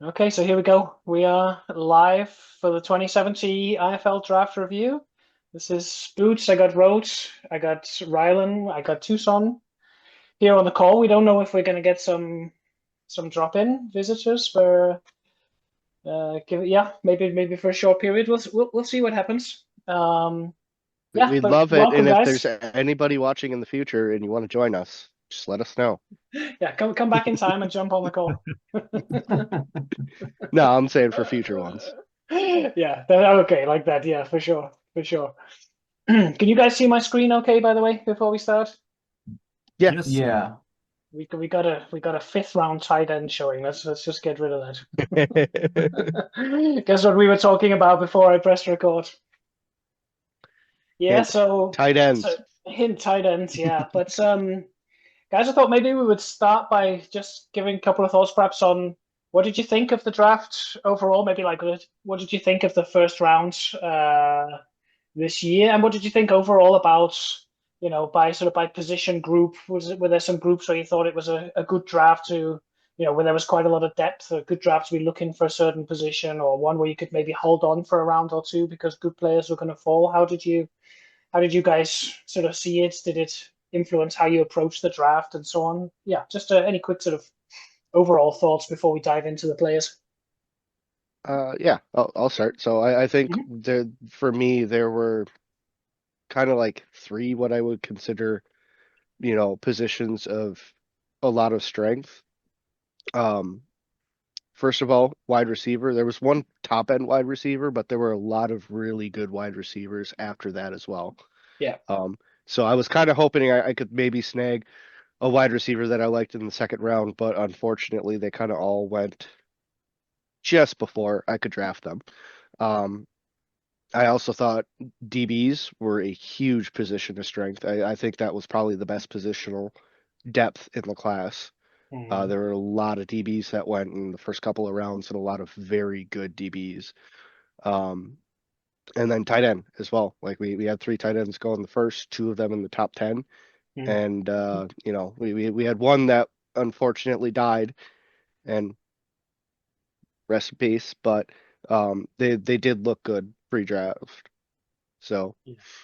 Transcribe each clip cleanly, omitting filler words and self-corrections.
Okay, so here we go. We are live for the 2070 IFL draft review. This is Boots. I got Roach. I got Rylan. I got Tucson here on the call. We don't know if we're going to get some drop-in visitors for maybe for a short period. We'll see what happens. Yeah, We'd but love it. welcome, And if there's guys. anybody watching in the future and you want to join us, just let us know. Yeah, come back in time and jump on the call. No, I'm saying for future ones. Yeah, okay, like that. Yeah, for sure, for sure. Can you guys see my screen okay, by the way, before we start? Yeah. Yes. Yeah. We got a fifth round tight end showing. Let's just get rid of that. Guess what we were talking about before I pressed record. Yeah, Hint. Tight so ends. hint tight ends, yeah. But guys, I thought maybe we would start by just giving a couple of thoughts perhaps on what did you think of the draft overall? Maybe like what did you think of the first round this year, and what did you think overall about by sort of by position group? Were there some groups where you thought it was a good draft to where there was quite a lot of depth, a good draft to be looking for a certain position, or one where you could maybe hold on for a round or two because good players were going to fall? How did you guys sort of see it? Did it influence how you approach the draft and so on? Yeah, just any quick sort of overall thoughts before we dive into the players. Yeah, I'll start. So I think Mhm. for me there were kind of like three what I would consider, positions of a lot of strength. Um, First of all, wide receiver. There was one top end wide receiver, but there were a lot of really good wide receivers after that as well. Yeah. Um, so I was kind of hoping I could maybe snag a wide receiver that I liked in the second round, but unfortunately they kind of all went just before I could draft them. Um, I also thought DBs were a huge position of strength. I think that was probably the best positional depth in the class. Mhm. There were a lot of DBs that went in the first couple of rounds and a lot of very good DBs. Um, and then tight end as well. Like we had three tight ends go in the first, two of them in the top 10. Mhm. And we had one that unfortunately died and rest in peace, but they did look good pre-draft. So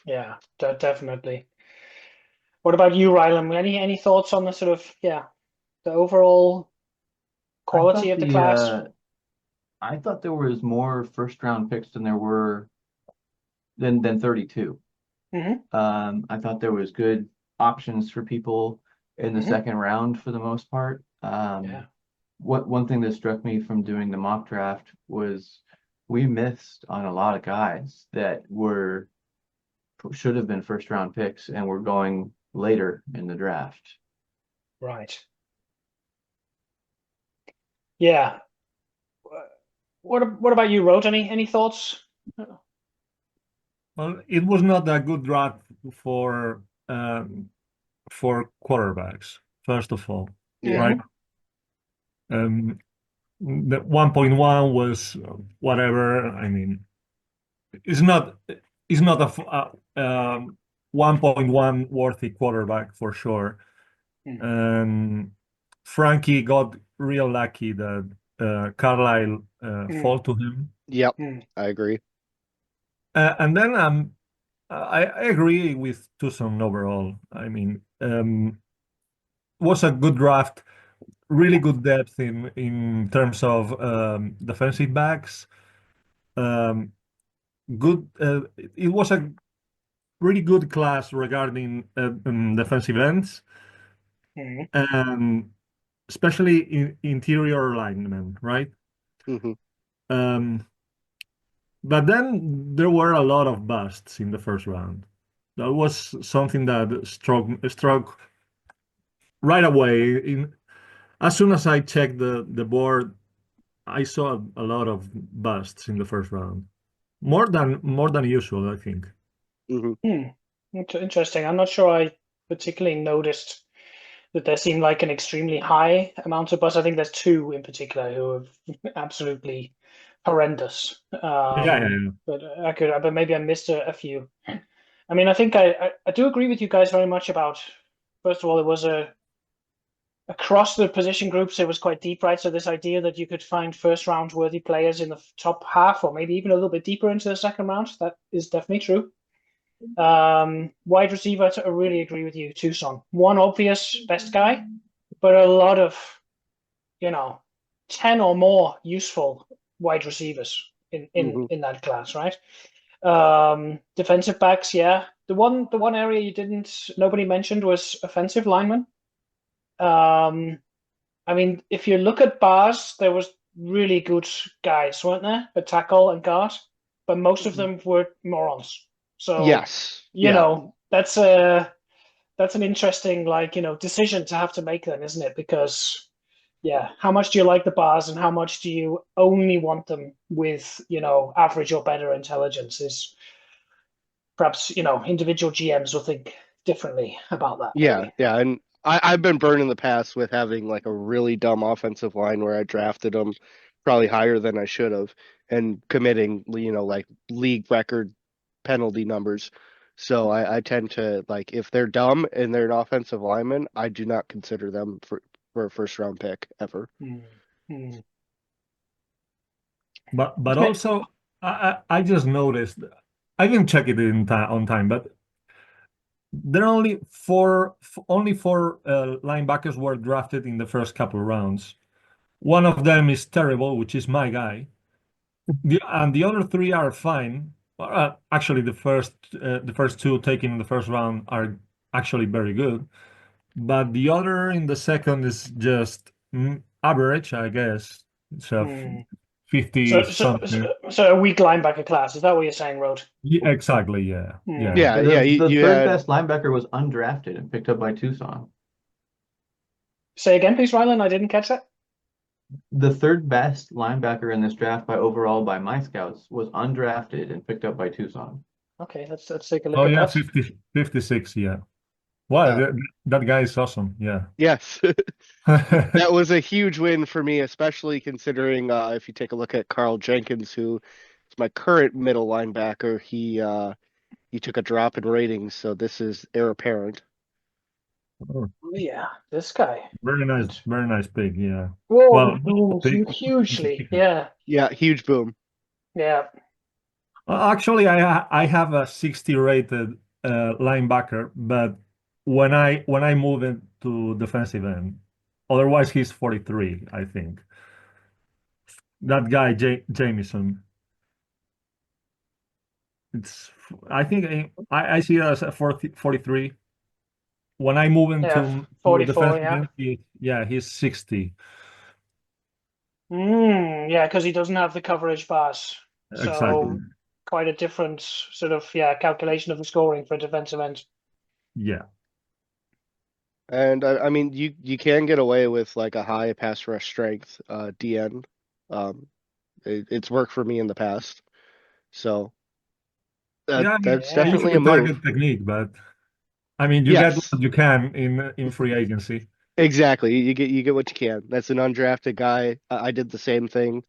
Yeah, definitely. What about you, Rylan? Any thoughts on the sort of the overall I quality thought of the the class? I thought there was more first round picks than there were than 32. Hmm. I thought there was good options for people in the Hmm. second round for the most part. Yeah. What one thing that struck me from doing the mock draft was we missed on a lot of guys that were should have been first round picks and were going later in the draft. Right. Yeah. What about you, Rhodes? Any thoughts? Well, it was not a good draft for um, for quarterbacks, first of all, yeah. right? Hmm. Um, the 1.1 was whatever. I mean, it's not it's not a 1.1 worthy quarterback for sure. And Frankie got real lucky that Carlisle Mm-hmm. fall to him. Yep, I agree. And then I agree with Tucson overall. I mean, was a good draft, really good depth in terms of defensive backs. Um, good. It was a really good class regarding defensive ends Hmm. and especially in interior alignment, right? Hmm. Um, but then there were a lot of busts in the first round. That was something that struck right away. As soon as I checked the board, I saw a lot of busts in the first round. More than usual, I think. Hmm. Hmm. Interesting. I'm not sure I particularly noticed that there seemed like an extremely high amount of buzz. I think there's two in particular who are absolutely horrendous. Yeah, yeah, yeah. But maybe I missed a few. I mean, I think I do agree with you guys very much about. First of all, it was across the position groups, it was quite deep, right? So this idea that you could find first round worthy players in the top half, or maybe even a little bit deeper into the second round, that is definitely true. Wide receiver, I really agree with you, Tucson. One obvious best guy, but a lot of, 10 or more useful wide receivers in that class, right? Defensive backs, yeah. The one area nobody mentioned was offensive linemen. I mean, if you look at bars, there was really good guys, weren't there? At tackle and guard, but most of them were morons. So Yes. that's an interesting decision to have to make then, isn't it? Because how much do you like the bars and how much do you only want them with average or better intelligence? Is perhaps individual GMs will think differently about that. Yeah, Maybe. yeah, and I've been burned in the past with having like a really dumb offensive line where I drafted them probably higher than I should have and committing, like league record penalty numbers. So I tend to like if they're dumb and they're an offensive lineman, I do not consider them for a first round pick ever. Hmm. But also, I just noticed, I didn't check it on time, but there are only four linebackers were drafted in the first couple rounds. One of them is terrible, which is my guy. And the other three are fine. Actually, the first two taken in the first round are actually very good. But the other in the second is just average, I guess. It's a Hmm. 50 something. So a weak linebacker class. Is that what you're saying, Rod? Yeah, exactly, yeah. Yeah. Yeah, The, yeah, the you third had best linebacker was undrafted and picked up by Tucson. Say again, please, Rylan. I didn't catch that. The third best linebacker in this draft by my scouts was undrafted and picked up by Tucson. Okay, let's take a look Oh at yeah, that. 56, yeah. Wow, that guy is awesome. Yeah. yes. That was a huge win for me, especially considering if you take a look at Carl Jenkins, who is my current middle linebacker, he took a drop in ratings, so this is heir apparent. Oh, Oh, yeah, this guy. very nice pick. Yeah. Whoa, Well, boomed pick. hugely. Yeah, Yeah, huge boom. yeah. Actually, I have a 60 rated linebacker, but when I move into defensive end, otherwise he's 43, I think. That guy Jameson. It's I think I see it as a 43. When I move Yeah, into 44, defensive yeah. end, he's 60. Yeah, because he doesn't have the coverage bars. Exactly. So quite a different sort of calculation of the scoring for a defensive end. Yeah. And I mean, you can get away with like a high pass rush strength DN. It's worked for me in the past, so Yeah, that's Yeah. definitely a usually move. target technique, but I mean, you get Yes, what you can in free agency. exactly. You get what you can. That's an undrafted guy. I did the same thing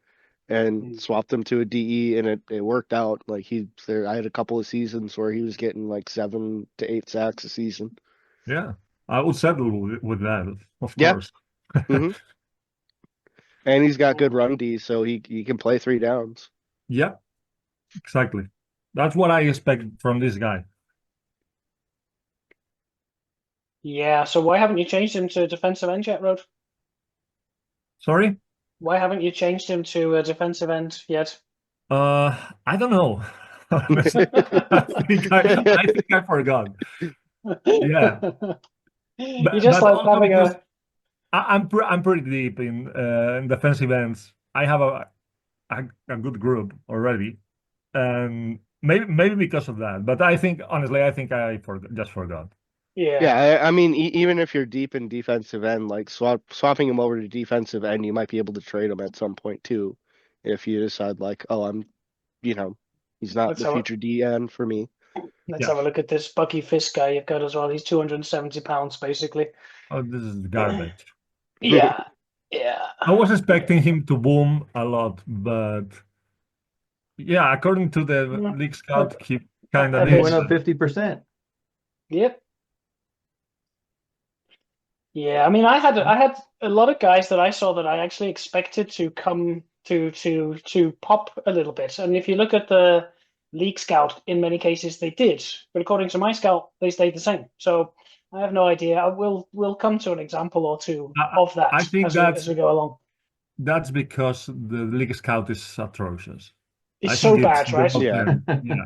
and swapped him to a DE, and it worked out. Like I had a couple of seasons where he was getting like 7 to 8 sacks a season. Yeah, I would settle with that, of Yeah. course. hmm And he's got good run D, so he can play 3 downs. Yeah, exactly. That's what I expect from this guy. Yeah, so why haven't you changed him to defensive end yet, Rod? Sorry? Why haven't you changed him to a defensive end yet? I don't know. Honestly, I think I forgot. Yeah, You just but like also having because a I'm pretty deep in defensive ends. I have a good group already, and maybe because of that. But honestly, I think I just forgot. yeah. Yeah, I mean, even if you're deep in defensive end, like swapping him over to defensive end, you might be able to trade him at some point too, if you decide like, oh, you know, he's not Let's the have a future DN for me. let's Yeah. have a look at this Bucky Fisk guy you've got as well. He's 270 pounds basically. Oh, this is garbage. Yeah, yeah. I was expecting him to boom a lot, but yeah, according to the Mm, league scout, he kind a of He bit. did. went up 50%. Yep. Yeah, I mean, I had a lot of guys that I saw that I actually expected to come to pop a little bit. And if you look at the league scout, in many cases they did, but according to my scout, they stayed the same. So I have no idea. We'll come to an example or two of I that think as we go along. that's because the League Scout is atrocious. I He's think so it's bad, the right? most Yeah. yeah.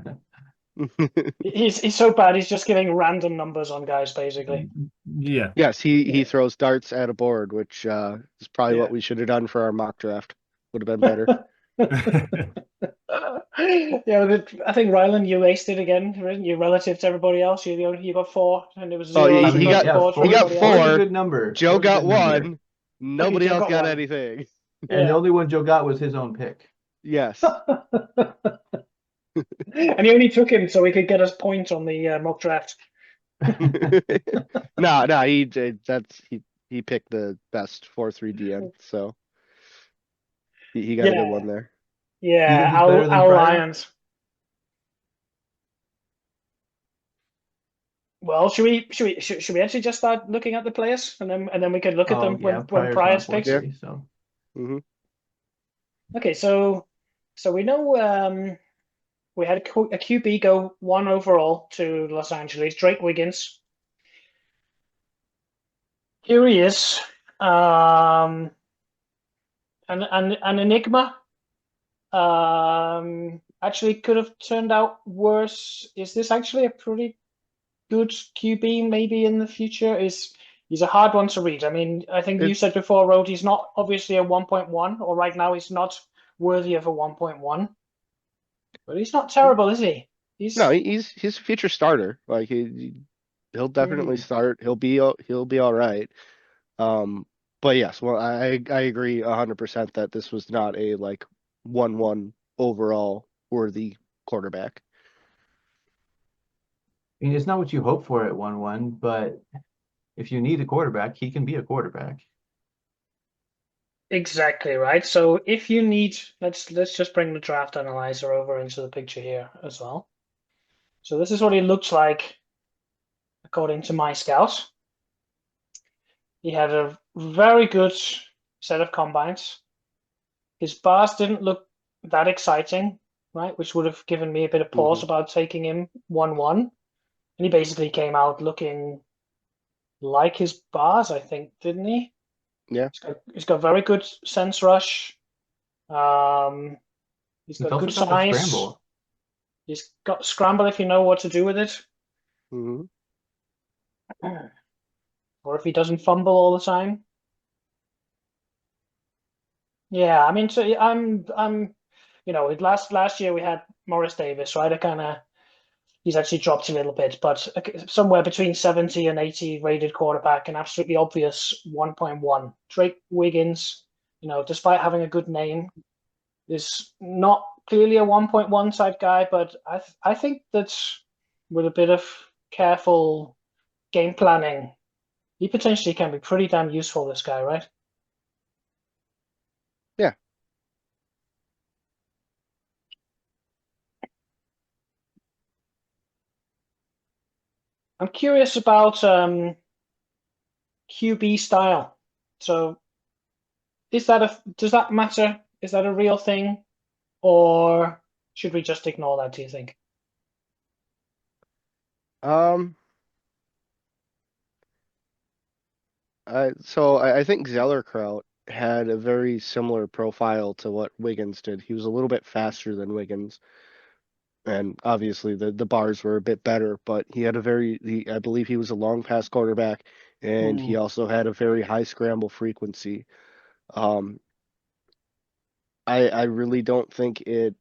He's so bad. He's just giving random numbers on guys, basically. Yeah. Yes, he Yeah. throws darts at a board, which is probably Yeah. what we should have done for our mock draft. Would have been better. Yeah, I think Rylan, you aced it again, didn't you? Relative to everybody else, you got 4, and it was Oh, 0 he, if you he got got Yeah, bored for he got everybody else. four is a 4. good number. Joe Four is a got good number. 1. Nobody Joe else got got 1. anything. And the Yeah. only one Joe got was his own pick. Yes. And he only took him so he could get us point on the mock draft. No, he picked the best 4-3 DN, so he got a good one Yeah, there. Do you yeah. think he's better than Our Pryor? Lions. Well, should we actually just start looking at the players and then we can look at Oh them yeah, when Pryor's gone Pryor's picked? 4-3, so hmm Okay, so we know we had a QB go 1 overall to Los Angeles, Drake Wiggins. Here he is, an enigma. Actually could have turned out worse. Is this actually a pretty good QB maybe in the future? He's a hard one to read. I mean, I think you It said before, Rode, he's not obviously a 1.1, or right now he's not worthy of a 1.1, but he's not terrible, is he? no, He's he's a future starter. Like he'll definitely hmm. start. He'll be all right. But yes, well, I agree 100% that this was not a like 1-1 overall worthy quarterback. I mean, it's not what you hope for at 1-1, but if you need a quarterback, he can be a quarterback. Exactly right. So if you need, let's just bring the draft analyzer over into the picture here as well. So this is what he looks like according to my scout. He had a very good set of combines. His bars didn't look that exciting, right? Which would have given me a bit of pause hmm about taking him 1-1. And he basically came out looking like his bars, I think, didn't he? Yeah. He's got very good sense rush. Um, he's He's got also good got the size. scramble. He's got scramble if you know what to do with it, hmm or if he doesn't fumble all the time. Yeah, I mean, so last year we had Morris Davis, right? He's actually dropped a little bit, but somewhere between 70 and 80 rated quarterback, an absolutely obvious 1.1. Drake Wiggins, despite having a good name, is not clearly a 1.1 type guy, but I think that with a bit of careful game planning, he potentially can be pretty damn useful, this guy, right? Yeah. I'm curious about QB style. So does that matter? Is that a real thing? Or should we just ignore that, do you think? Um, I think Zellerkraut had a very similar profile to what Wiggins did. He was a little bit faster than Wiggins, and obviously the bars were a bit better, but I believe he was a long pass quarterback, and he Hmm. also had a very high scramble frequency. Um, I really don't think it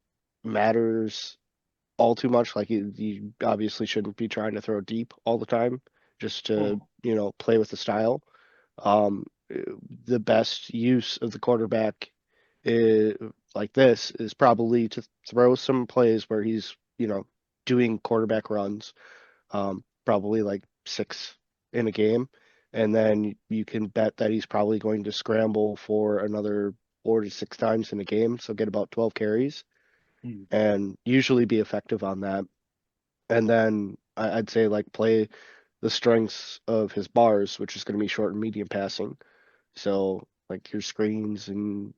matters all too much. Like you obviously shouldn't be trying to throw deep all the time just to, Hmm. play with the style. Um, the best use of the quarterback is, like this is probably to throw some plays where he's, doing quarterback runs, probably like 6 in a game. And then you can bet that he's probably going to scramble for another 4 to 6 times in a game. So get about 12 carries Hmm. and usually be effective on that. And then I'd say like play the strengths of his bars, which is going to be short and medium passing. So like your screens and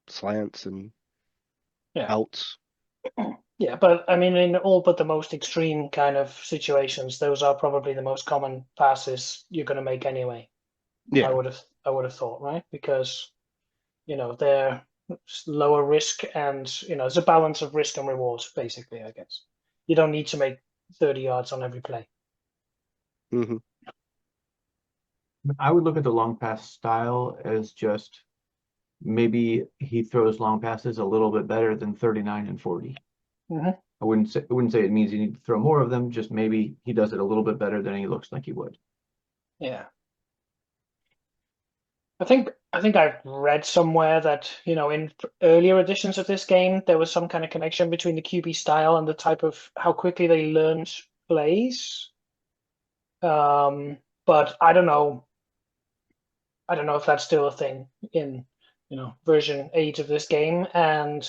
slants and Yeah. outs. Yeah, but I mean, in all but the most extreme kind of situations, those are probably the most common passes you're going to make anyway. Yeah. I would have thought, right? Because they're lower risk, and it's a balance of risk and rewards, basically. I guess you don't need to make 30 yards on every play. hmm I would look at the long pass style as just maybe he throws long passes a little bit better than 39 and 40. Mhm. I wouldn't say it means you need to throw more of them, just maybe he does it a little bit better than he looks like he would. Yeah. I think I've read somewhere that, in earlier editions of this game, there was some kind of connection between the QB style and the type of how quickly they learned plays. But I don't know. I don't know if that's still a thing in, version 8 of this game. And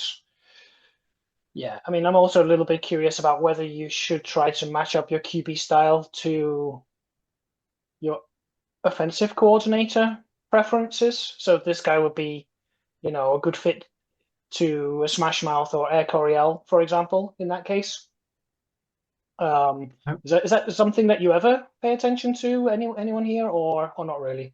yeah, I mean, I'm also a little bit curious about whether you should try to match up your QB style to your offensive coordinator preferences. So this guy would be, a good fit to a Smash Mouth or Air Coryell, for example, in that case. Is that something that you ever pay attention to? Anyone here, or not really?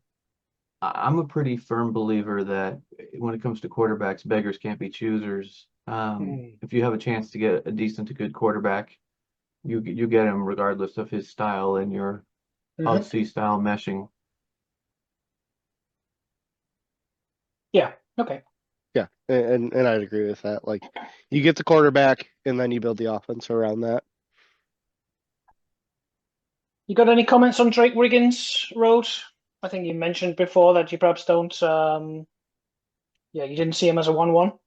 I'm a pretty firm believer that when it comes to quarterbacks, beggars can't be choosers. If you have a chance to get a decent to good quarterback, you get him regardless of his style and your Mhm. style meshing. Yeah. Okay. Yeah, and I'd agree with that. Like, you get the quarterback, and then you build the offense around that. You got any comments on Drake Wiggins, Road? I think you mentioned before that you perhaps don't. Yeah, you didn't see him as a 1-1.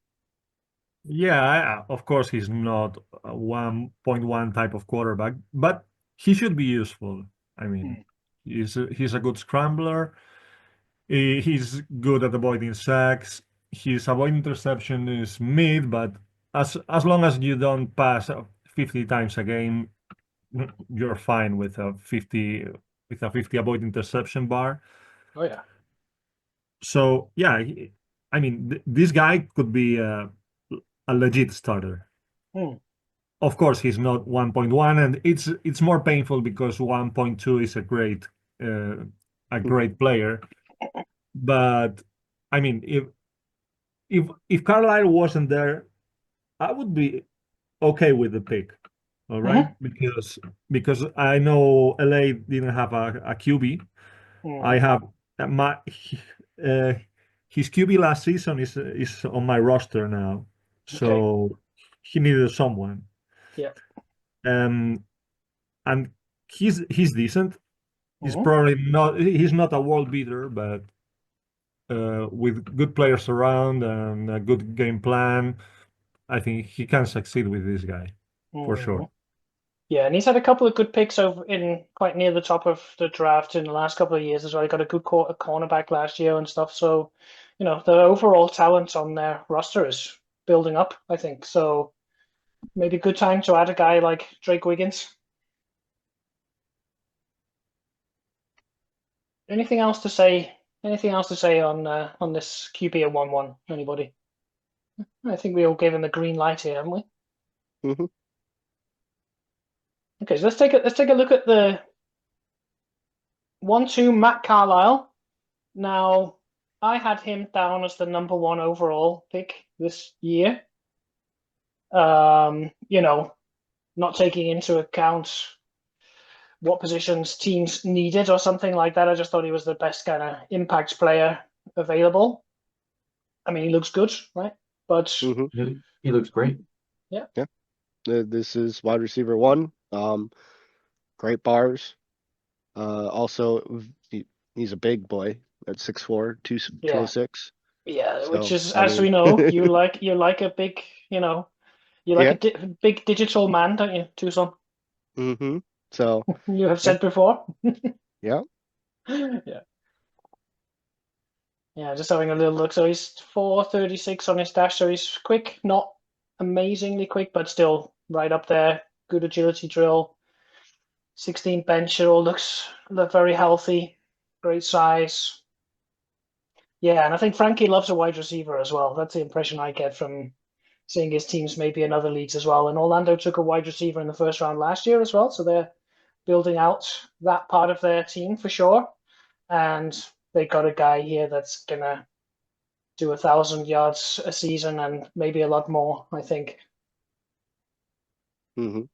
Yeah, of course, he's not a 1.1 type of quarterback, but he should be useful. I mean, he's a good scrambler. He's good at avoiding sacks. His avoid interception is mid, but as long as you don't pass 50 times a game, you're fine with a 50 avoid interception bar. Oh yeah. So yeah, I mean, this guy could be a legit starter. Hmm. Of course, he's not 1.1, and it's more painful because 1.2 is uh, a great player. But I mean, if Carlisle wasn't there, I would be okay with the pick. All right, Mhm. because I know LA didn't have a QB. I Mhm. have my uh, his QB last season is on my roster now, Okay. so he needed someone. Yeah. Um, and he's decent. He's Mhm. probably not he's not a world beater, but with good players around and a good game plan, I think he can succeed with this guy for sure. Mhm. Yeah, and he's had a couple of good picks over in quite near the top of the draft in the last couple of years as well. He got a good cornerback last year and stuff. So, the overall talent on their roster is building up, I think. So maybe a good time to add a guy like Drake Wiggins. Anything else to say? Anything else to say on this QB at 1-1? Anybody? I think we all gave him the green light here, haven't we? hmm Okay, so let's take a look at the 1-2 Matt Carlisle. Now, I had him down as the number one overall pick this year. Not taking into account what positions teams needed or something like that. I just thought he was the best kind of impact player available. I mean, he looks good, right? But hmm He looks great. yeah, Yeah. This is wide receiver one. Great bars. Also, he's a big boy at 6'4", yeah, 206. yeah. Which So, is, I as mean, we know, you like a big, you like yeah. a big digital man, don't you, Tucson? hmm So, You have yeah, said before. yeah. Yeah. Yeah, just having a little look. So he's 4:36 on his dash. So he's quick, not amazingly quick, but still right up there. Good agility drill. 16 bench, it all look very healthy, great size. Yeah, and I think Frankie loves a wide receiver as well. That's the impression I get from seeing his teams maybe in other leagues as well. And Orlando took a wide receiver in the first round last year as well, so they're building out that part of their team for sure. And they got a guy here that's gonna do 1,000 yards a season and maybe a lot more, I think. Hmm.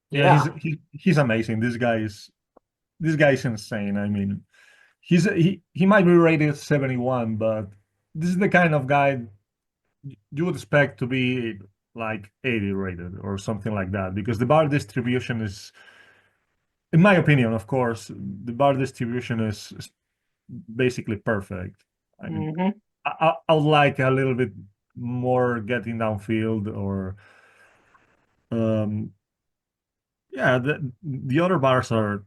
Yeah, Yeah. he's amazing. This guy is insane. I mean, he might be rated 71, but this is the kind of guy you would expect to be like 80 rated or something like that, because the bar distribution is, in my opinion, of course, the bar distribution is basically perfect. I mean, Mm-hmm. I would like a little bit more getting downfield, or yeah, the other bars are,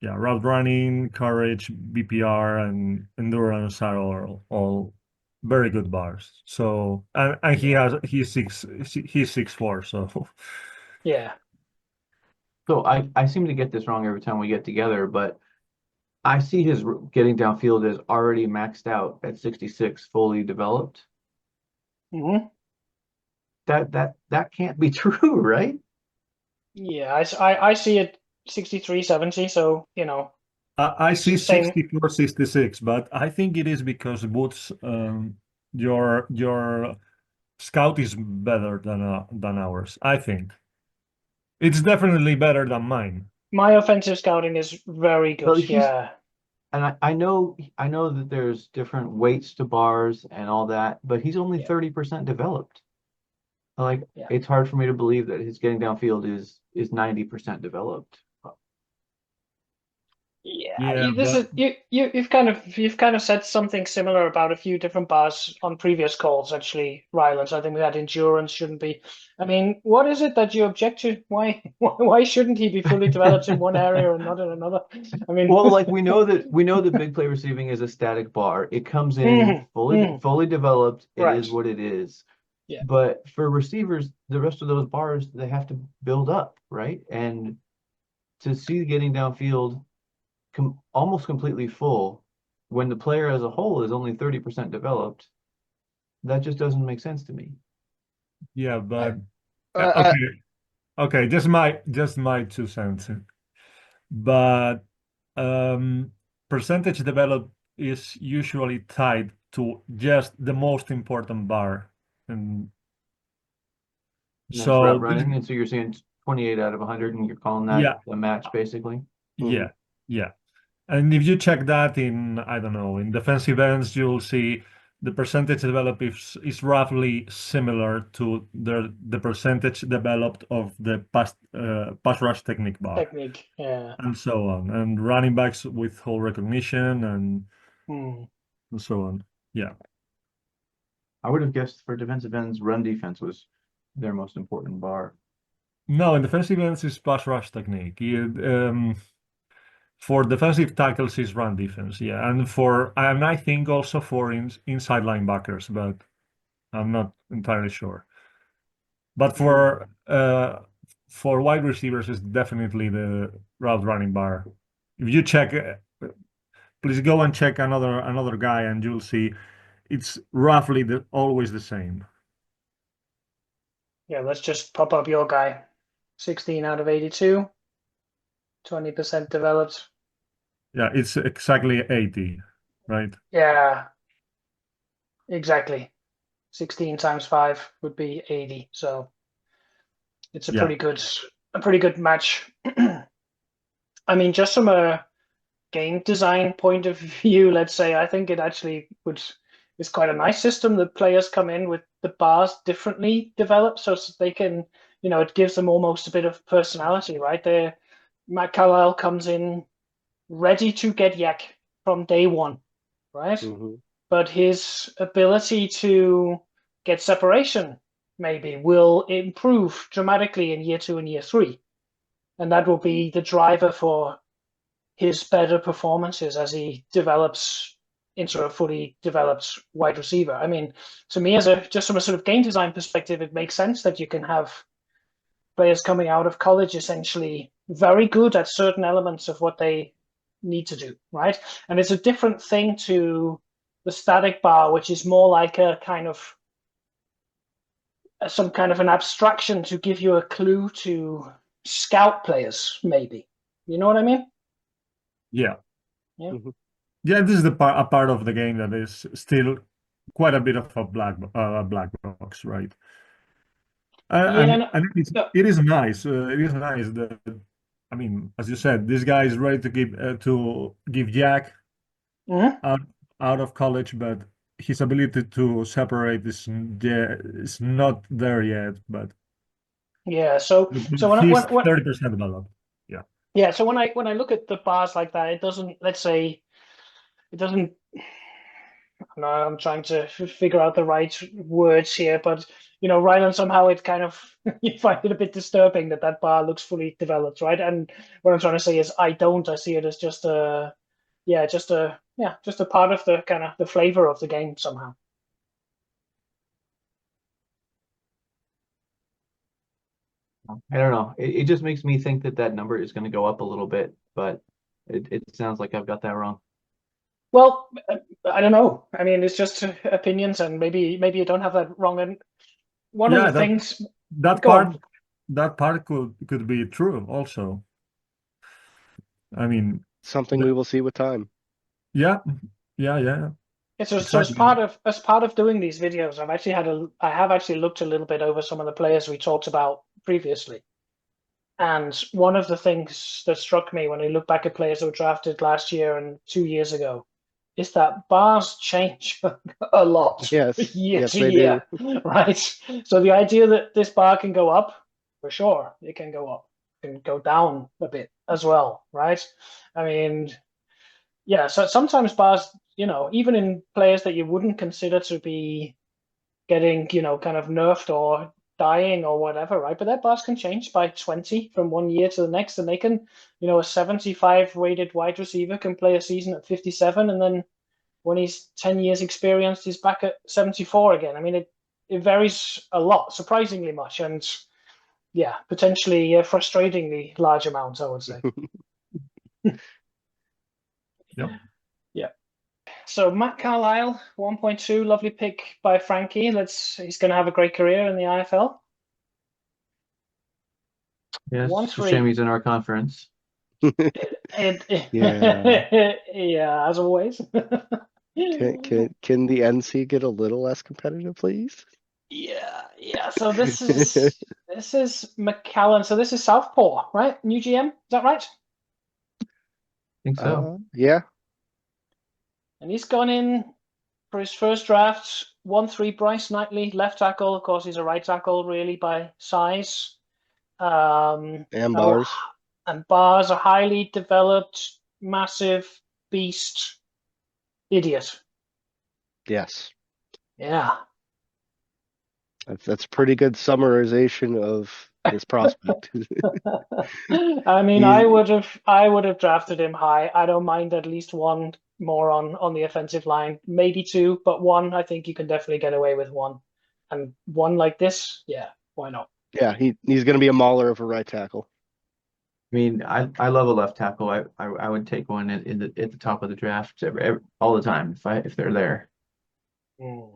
yeah, route running, courage, BPR, and endurance are all very good bars. So and he's 6'4", so Yeah. So I seem to get this wrong every time we get together, but I see his getting downfield is already maxed out at 66, fully developed. Mm-hmm. That can't be true, right? Yeah, I see it 63, 70, so, I see same. 64, 66, but I think it is because Boots, your scout is better than ours. I think it's definitely better than mine. My offensive scouting is very Well, good. Yeah. and I know that there's different weights to bars and all that, but he's only Yeah. 30% developed. Like, Yeah. it's hard for me to believe that his getting downfield is 90% developed. Yeah, Yeah, this but is you've kind of said something similar about a few different bars on previous calls, actually, Rylands. I think we had endurance shouldn't be. I mean, what is it that you object to? Why shouldn't he be fully developed in one area and not in another? I mean, Well, like we know that big play receiving is a static bar. It comes in mhm, fully mhm, fully developed. It right. is what it is. Yeah. But for receivers, the rest of those bars they have to build up, right? And to see getting downfield almost completely full when the player as a whole is only 30% developed, that just doesn't make sense to me. yeah, I, but I, okay, okay, just my 2 cents. But um, percentage developed is usually tied to just the most important bar, and And that's route so this, running. And so you're saying 28 out of 100 and you're calling that yeah, a match basically. yeah, yeah. And if you check that in, I don't know, in defensive ends, you'll see the percentage developed is roughly similar to the percentage developed of the pass rush technique bar, technique. Yeah. and so on, and running backs with hole recognition Hmm. and so on. Yeah. I would have guessed for defensive ends, run defense was their most important bar. No, in defensive ends is pass rush technique. For defensive tackles is run defense. Yeah, and I think also for inside linebackers, but I'm not entirely sure. But for wide receivers, it's definitely the route running bar. If you check, please go and check another guy, and you'll see it's roughly always the same. Yeah, let's just pop up your guy. 16 out of 82, 20% developed. Yeah, it's exactly 80, right? Yeah, exactly. 16 times 5 would be 80. So it's a Yeah. pretty good match. I mean, just from a game design point of view, let's say, I think it actually is quite a nice system that players come in with the bars differently developed so they can, it gives them almost a bit of personality, right? Matt Carlisle comes in ready to get yak from day one, right? hmm But his ability to get separation maybe will improve dramatically in year 2 and year 3. And that will be the driver for his better performances as he develops into a fully developed wide receiver. I mean, to me, just from a sort of game design perspective, it makes sense that you can have players coming out of college essentially very good at certain elements of what they need to do, right? And it's a different thing to the static bar, which is more like a kind of some kind of an abstraction to give you a clue to scout players, maybe. You know what I mean? Yeah. Yeah. Mhm. Yeah, this is a part of the game that is still quite a bit of a black box, right? Yeah, And it is nice. It is nice that, I mean, as you said, this guy is ready to give Jack Mhm. out of college, but his ability to separate is not there yet. But Yeah. So he's 30% developed. Yeah. yeah. So when I look at the bars like that, it doesn't. Let's say it doesn't. No, I'm trying to figure out the right words here, but Rylan, somehow it kind of you find it a bit disturbing that that bar looks fully developed, right? And what I'm trying to say is I don't. I see it as just a just a part of the kind of the flavor of the game somehow. I don't know. It just makes me think that that number is going to go up a little bit, but it sounds like I've got that wrong. Well, I don't know. I mean, it's just opinions, and maybe you don't have that wrong. And one of Yeah, the things. that Go part on. that part could be true also. I mean, Something we will see with time. yeah. It's just, so Exactly. as part of doing these videos, I have actually looked a little bit over some of the players we talked about previously. And one of the things that struck me when I look back at players that were drafted last year and 2 years ago is that bars change a lot Yes, year yes, to they do. year, right? So the idea that this bar can go up, for sure, it can go up, it can go down a bit as well, right? I mean, yeah, so sometimes bars, even in players that you wouldn't consider to be getting, kind of nerfed or dying or whatever, right? But their bars can change by 20 from one year to the next, and they can, a 75 rated wide receiver can play a season at 57, and then when he's 10 years experienced, he's back at 74 again. I mean, it varies a lot, surprisingly much, and yeah, potentially frustratingly large amounts, I would say. Yep. Yeah. So Matt Carlisle, 1.2, lovely pick by Frankie. He's going to have a great career in the IFL. Yes, One it's a shame three. he's in our conference. Yeah. Yeah, as always. Can the NC get a little less competitive, please? Yeah. So this is McCallan. So this is Southpaw, right? New GM, is that right? I think so. Yeah. And he's gone in for his first draft. 1-3 Bryce Knightley, left tackle. Of course, he's a right tackle, really by size. And So- bars. and Bar's a highly developed, massive beast idiot. Yes. Yeah. That's a pretty good summarization of this prospect. I mean, He's- I would have drafted him high. I don't mind at least one more on the offensive line, maybe two, but one, I think you can definitely get away with one. And one like this, yeah, why not? Yeah, he's going to be a mauler of a right tackle. I mean, I love a left tackle. I would take one at the top of the draft all the time if they're there. Mm.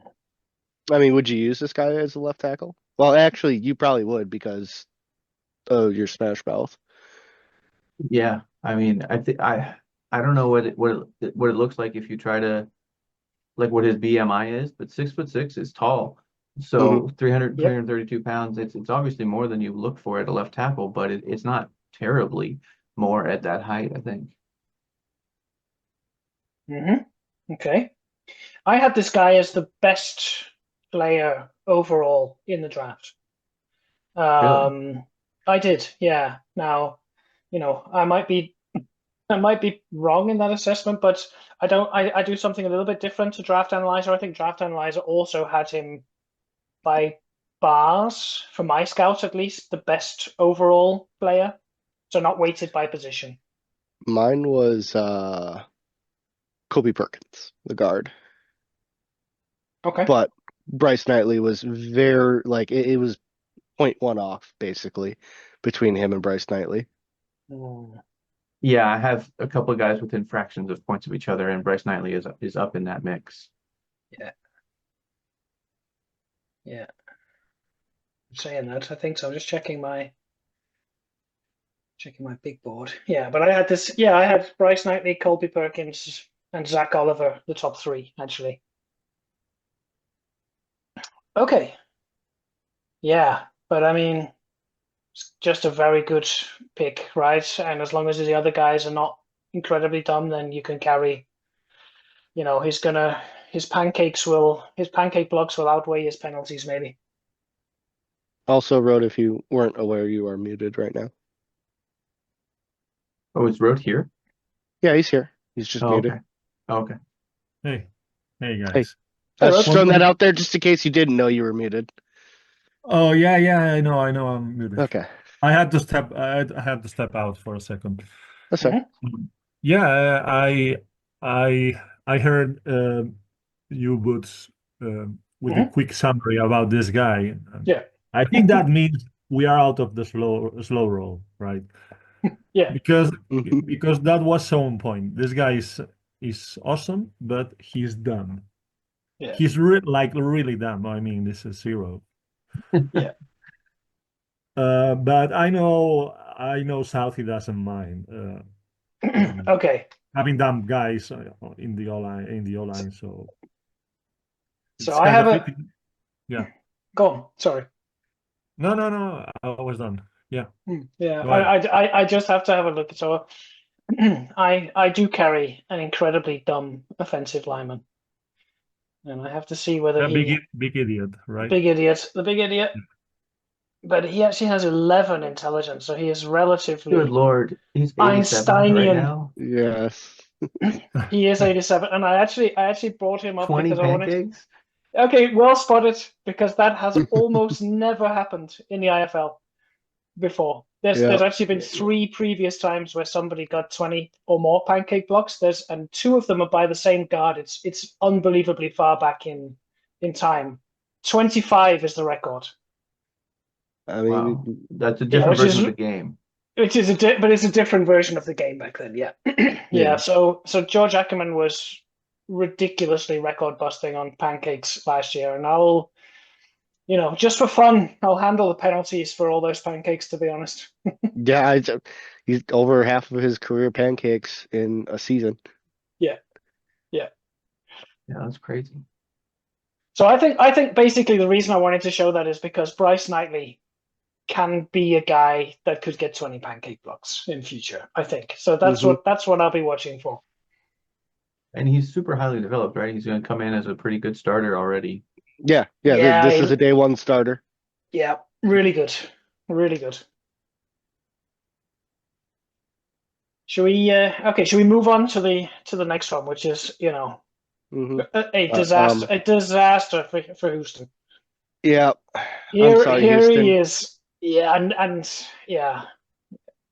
I mean, would you use this guy as a left tackle? Well, actually, you probably would because of your Smash Mouth. Yeah, I mean, I don't know what it looks like if you try to like what his BMI is, but 6'6" is tall. So 300, Yep. 332 pounds, it's obviously more than you look for at a left tackle, but it's not terribly more at that height, I think. Okay. I had this guy as the best player overall in the draft. Really? I did, yeah. Now, I might be wrong in that assessment, but I do something a little bit different to Draft Analyzer. I think Draft Analyzer also had him by bars, for my scouts at least, the best overall player. So not weighted by position. Mine was Kobe Perkins, the guard. Okay. But Bryce Knightley was very it was 0.1 off basically between him and Bryce Knightley. Yeah, I have a couple of guys within fractions of points of each other, and Bryce Knightley is up in that mix. Yeah. Saying that, I think so. I'm just checking my big board. Yeah, but I had this. Yeah, I had Bryce Knightley, Colby Perkins, and Zach Oliver, the top three actually. Okay. Yeah, but I mean, it's just a very good pick, right? And as long as the other guys are not incredibly dumb, then you can carry. His pancake blocks will outweigh his penalties, maybe. Also, Rode, if you weren't aware, you are muted right now. Oh, is Road here? Yeah, he's here. He's just Oh, muted. okay. Oh, okay. Hey, hey Hey. guys. I was Hey, just Rod. throwing that out there just in case you didn't know you were muted. Oh yeah, I know, I'm muted. Okay, I had to step out for a second. that's right. Yeah, I heard you Boots with a Mhm. quick summary about this guy. Yeah. I think that means we are out of the slow roll, right? Yeah. Because Mhm. because that was so on point. This guy is awesome, but he's dumb. Yeah. He's really dumb. I mean, this is zero. Yeah. But I know Southie doesn't mind Okay. having dumb guys in the O line. So So it's I kind have of a fitting. Yeah. go on. Sorry. No. I was done. Yeah. Yeah. Go ahead. I just have to have a look. So I do carry an incredibly dumb offensive lineman, and I have to see whether A he big idiot, right? the big idiot. But he actually has 11 intelligence, so he is Good relatively Lord, he's 87 right Einsteinian. now. Yes. He is 87, and I actually brought him up 20 because I wanted. pancakes? Okay, well spotted, because that has almost never happened in the IFL before. There's Yeah. actually been 3 previous times where somebody got 20 or more pancake blocks. And 2 of them are by the same guard. It's unbelievably far back in time. 25 is the record. I Wow, mean, that's a Yeah, different which version is of the game. but it's a different version of the game back then. Yeah, yeah. Yeah. So George Ackerman was ridiculously record busting on pancakes last year, and I'll, just for fun, I'll handle the penalties for all those pancakes. To be honest. yeah, he's over half of his career pancakes in a season. Yeah, yeah. Yeah, that's crazy. So I think basically the reason I wanted to show that is because Bryce Knightley can be a guy that could get 20 pancake blocks in future. I think so. Mhm. That's what I'll be watching for. And he's super highly developed, right? He's going to come in as a pretty good starter already. Yeah, Yeah, this is a day one starter. yeah, really good, really good. Should we? Okay, should we move on to the next one, which is Hmm a disaster for Houston. Yeah, I'm Here sorry, here he Houston. is. Yeah, and yeah,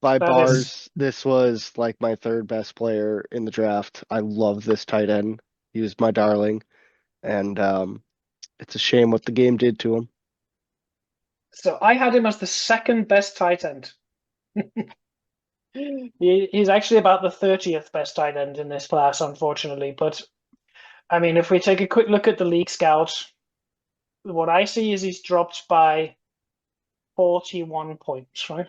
By that is. bars, this was like my third best player in the draft. I love this tight end. He was my darling, and it's a shame what the game did to him. So I had him as the second best tight end. He's actually about the 30th best tight end in this class, unfortunately. But I mean, if we take a quick look at the league scout, what I see is he's dropped by 41 points, right?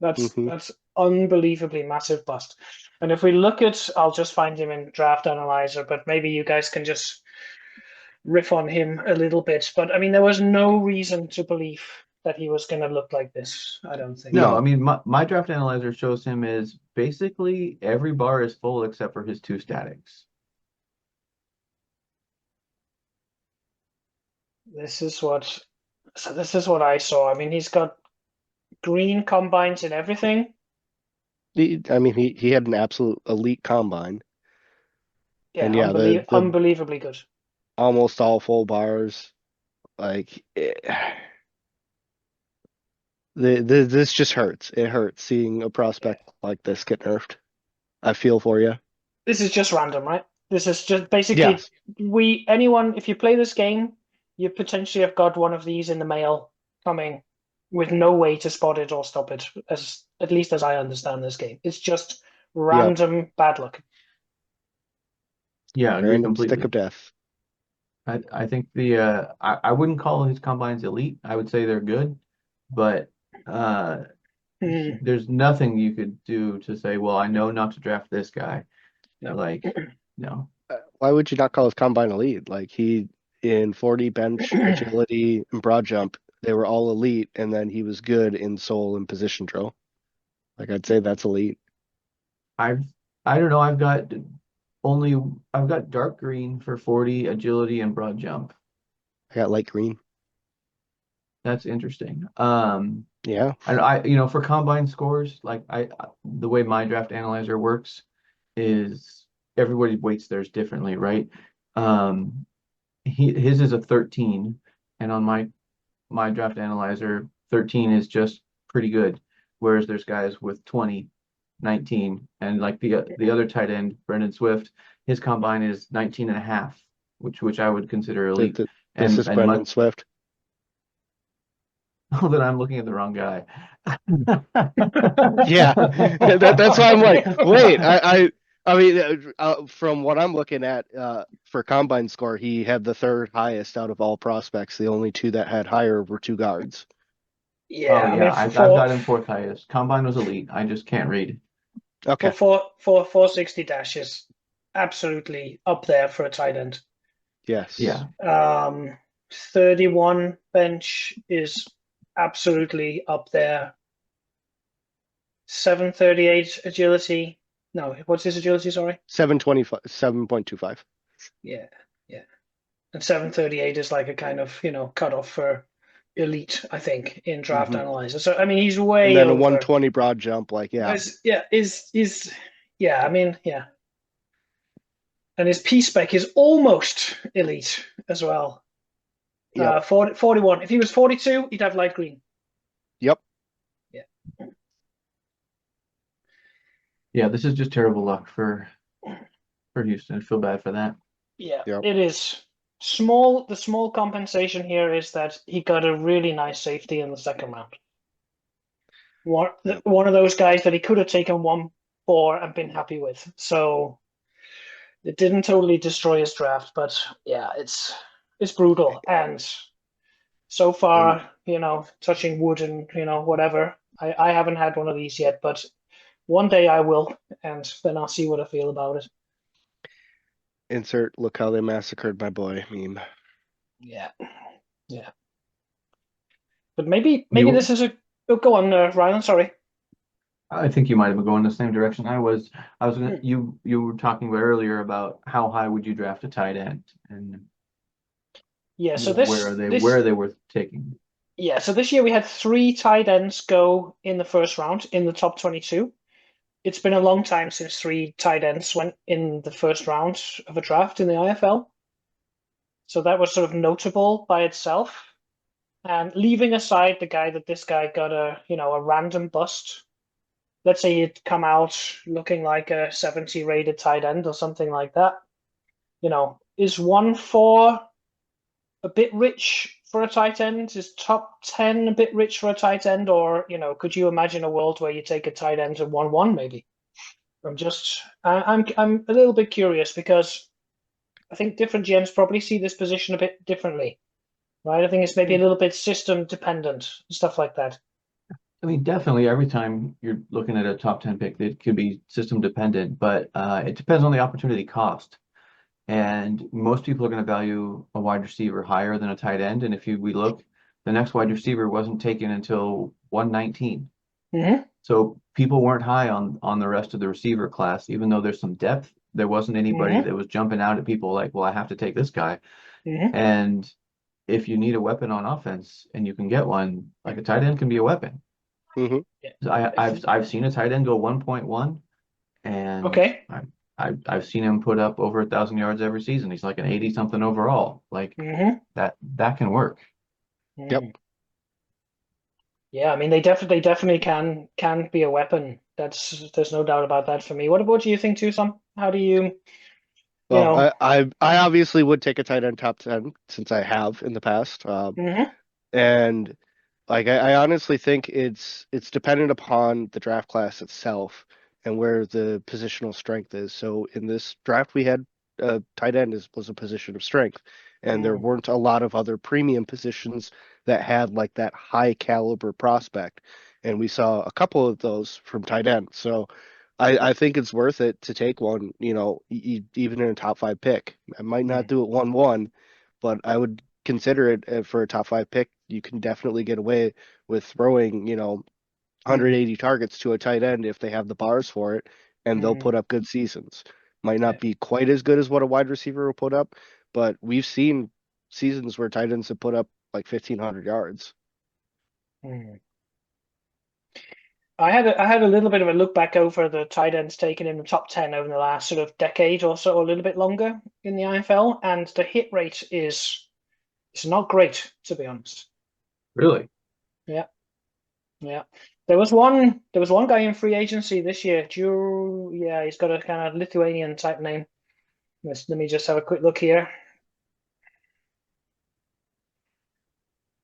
Hmm That's unbelievably massive bust. And if we look at, I'll just find him in Draft Analyzer, but maybe you guys can just riff on him a little bit. But I mean, there was no reason to believe that he was going to look like this. I don't think. No, No. I mean, my draft analyzer shows him as basically every bar is full except for his 2 statics. This is what. So this is what I saw. I mean, he's got green combines and everything. I mean, he had an absolute elite combine, Yeah, and yeah, the unbelievably good. almost all full bars. Like, this just hurts. It hurts seeing a prospect like this get nerfed. I feel for you. This is just random, right? This is just basically Yes. if you play this game, you potentially have got one of these in the mail coming with no way to spot it or stop it, at least as I understand this game. It's just random bad luck. Yeah, agree Random stick completely. of death. I think I wouldn't call his combines elite. I would say they're good, but there's nothing you could do to say, well, I know not to draft this guy. No. Like, no. Why would you not call his combine elite? Like he in 40 bench, agility, and broad jump, they were all elite, and then he was good in soul and position drill. Like I'd say that's elite. I don't know. I've got dark green for 40 agility and broad jump. I got light green. That's interesting. Yeah. And for combine scores, the way my draft analyzer works is everybody weights theirs differently, right? His is a 13, and on my draft analyzer, 13 is just pretty good. Whereas there's guys with 20, 19, and like the other tight end, Brendan Swift, his combine is 19 and a half, which I would consider elite. This is Brendan Swift. Oh, then I'm looking at the wrong guy. Yeah, that's why I'm like, wait, I mean, from what I'm looking at, for combine score, he had the third highest out of all prospects. The only two that had higher were two guards. Yeah, Oh I yeah, mean, I've got him fourth highest. Combine was elite. I just can't read. Okay. for 460 dashes, absolutely up there for a tight end. Yes. Yeah. 31 bench is absolutely up there. 738 agility. No, what's his agility? Sorry. 725, 7.25. Yeah, yeah. And 738 is like a kind of cutoff for elite, I think, in draft Mhm. analyzer. So I mean, he's way And then over. a 120 broad jump, like yeah. I mean, yeah. And his P spec is almost elite as well. Yep. 41. If he was 42, he'd have light green. Yep. Yeah. Yeah, this is just terrible luck for Houston. I feel bad for that. Yeah, Yep. it is. The small compensation here is that he got a really nice safety in the second round. One of those guys that he could have taken 1 for and been happy with. So it didn't totally destroy his draft, but yeah, it's brutal. And so far, touching wood and whatever, I haven't had one of these yet, but one day I will, and then I'll see what I feel about it. Insert "look how they massacred my boy" meme. Yeah, yeah. But maybe this is go on, Ryan. Sorry. I think you might have been going the same direction I was. You were talking about earlier about how high would you draft a tight end, and Yeah. So where are they worth taking? Yeah. So this year we had 3 tight ends go in the first round in the top 22. It's been a long time since 3 tight ends went in the first round of a draft in the IFL. So that was sort of notable by itself. And leaving aside the guy that this guy got a random bust. Let's say he'd come out looking like a 70 rated tight end or something like that. Is 1-4 a bit rich for a tight end? Is top 10 a bit rich for a tight end? Or, could you imagine a world where you take a tight end at 1-1 maybe? I'm a little bit curious because I think different GMs probably see this position a bit differently, right? I think it's maybe a little bit system dependent, stuff like that. I mean, definitely every time you're looking at a top 10 pick, it could be system dependent, but it depends on the opportunity cost. And most people are going to value a wide receiver higher than a tight end. And if we look, the next wide receiver wasn't taken until 119. Mm-hmm. So people weren't high on the rest of the receiver class, even though there's some depth. There wasn't anybody that was jumping out at people like, well, I have to take this guy. And if you need a weapon on offense and you can get one, like a tight end can be a weapon. So I've seen a tight end go 1.1, and Okay. I've seen him put up over 1,000 yards every season. He's like an 80 something overall. Like that can work. Yep. Yeah, I mean they definitely can be a weapon. There's no doubt about that for me. What do you think too, Sam? How do you You Well, know. I obviously would take a tight end top 10 since I have in the past. Hmm. And like I honestly think it's dependent upon the draft class itself and where the positional strength is. So in this draft we had tight end was a position of strength, and there Mm. weren't a lot of other premium positions that had like that high caliber prospect. And we saw a couple of those from tight end. So I think it's worth it to take one, even in a top five pick. I might not Mm. do it 1-1, but I would consider it for a top five pick. You can definitely get away with throwing, Mm. 180 targets to a tight end if they have the bars for it, and they'll Mm. put up good seasons. Might Yeah. not be quite as good as what a wide receiver will put up, but we've seen seasons where tight ends have put up like 1,500 yards. Mm. I had a little bit of a look back over the tight ends taken in the top 10 over the last sort of decade or so, or a little bit longer in the IFL, and the hit rate is it's not great, to be honest. Really? Yeah, yeah. There was one guy in free agency this year. Yeah, he's got a kind of Lithuanian type name. Let me just have a quick look here.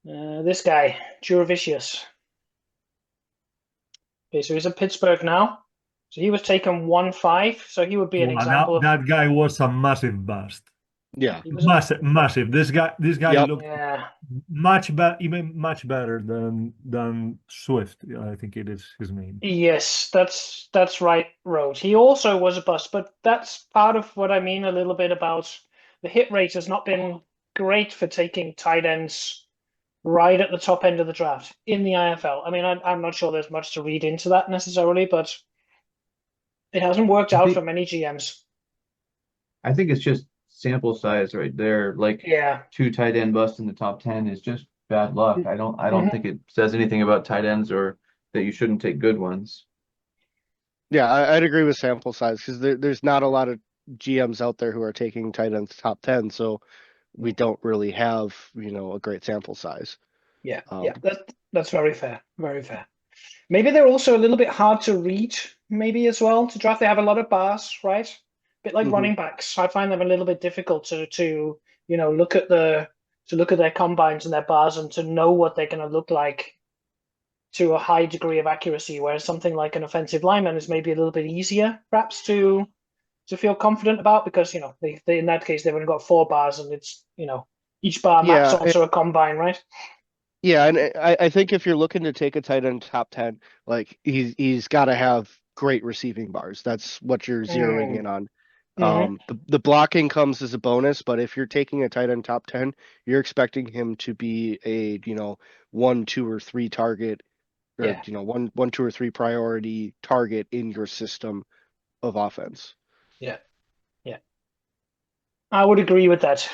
This guy, Jurevicius. Okay, so he's in Pittsburgh now. So he was taken 1-5. So he would be an Wow, that, example of that guy was a massive bust. Yeah. he was a Massive, massive. This guy Yep. looked yeah. much better, even much better than Swift. I think it is his name. Yes, that's right, Rose. He also was a bust, but that's part of what I mean a little bit about the hit rate has not been great for taking tight ends right at the top end of the draft in the IFL. I mean, I'm not sure there's much to read into that necessarily, but it hasn't worked I out for think many GMs. I think it's just sample size right there. Like Yeah. two tight end busts in the top 10 is just bad luck. I don't Hmm. think it says anything about tight ends or that you shouldn't take good ones. Yeah, I'd agree with sample size because there's not a lot of GMs out there who are taking tight ends top 10, so we don't really have, a great sample size. Yeah, yeah, Um, that's very fair. Very fair. Maybe they're also a little bit hard to read, maybe as well to draft. They have a lot of bars, right? A bit like mhm. running backs. I find them a little bit difficult to look at their combines and their bars and to know what they're going to look like to a high degree of accuracy. Whereas something like an offensive lineman is maybe a little bit easier, perhaps to feel confident about because they in that case they've only got 4 bars and it's each bar maps Yeah, onto a combine, right? yeah, and I think if you're looking to take a tight end top 10, like he's got to have great receiving bars. That's what you're zeroing Mm. in on. Hmm. The blocking comes as a bonus, but if you're taking a tight end top 10, you're expecting him to be a, 1, 2, or 3 target, or Yeah, 1, 2, or 3 priority target in your system of offense. yeah, yeah. I would agree with that.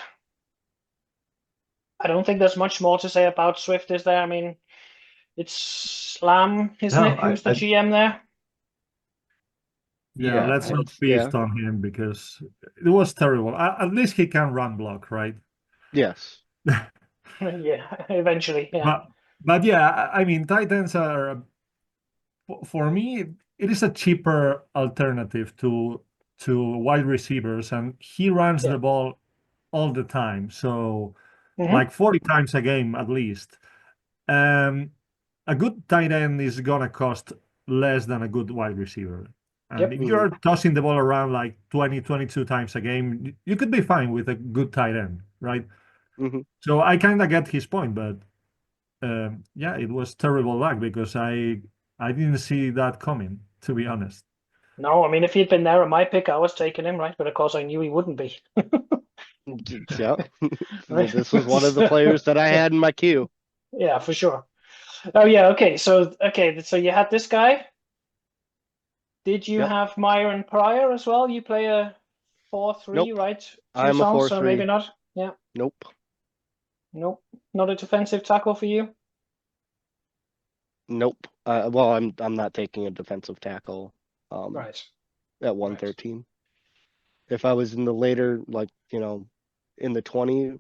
I don't think there's much more to say about Swift, is there? I mean, it's Slam, isn't No, it? Who's the GM there? Yeah, yeah, let's not Yeah. feast on him because it was terrible. At least he can run block, right? Yes. Yeah, eventually, yeah. But yeah, I mean, tight ends are for me. It is a cheaper alternative to wide receivers, and he runs Yeah. the ball all the time, so Hmm. like 40 times a game at least. Um, a good tight end is gonna cost less than a good wide receiver. And Yep. if Hmm. you're tossing the ball around like 20, 22 times a game, you could be fine with a good tight end, right? Hmm. So I kind of get his point, but yeah, it was terrible luck because I didn't see that coming, to be honest. No, I mean, if he'd been there at my pick, I was taking him, right? But of course, I knew he wouldn't be, Yeah. right? This was one of the players that I had in my queue. Yeah, for sure. Oh yeah, okay, so you had this guy. Did you Yep. have Meyer and Pryor as well? You play a 4-3, Nope. right? Two I'm a songs, so maybe 4-3. not. Yeah, Nope. nope, not a defensive tackle for you. Nope. Well, I'm not taking a defensive tackle Right, at right. 113. If I was in the later, like, in the 20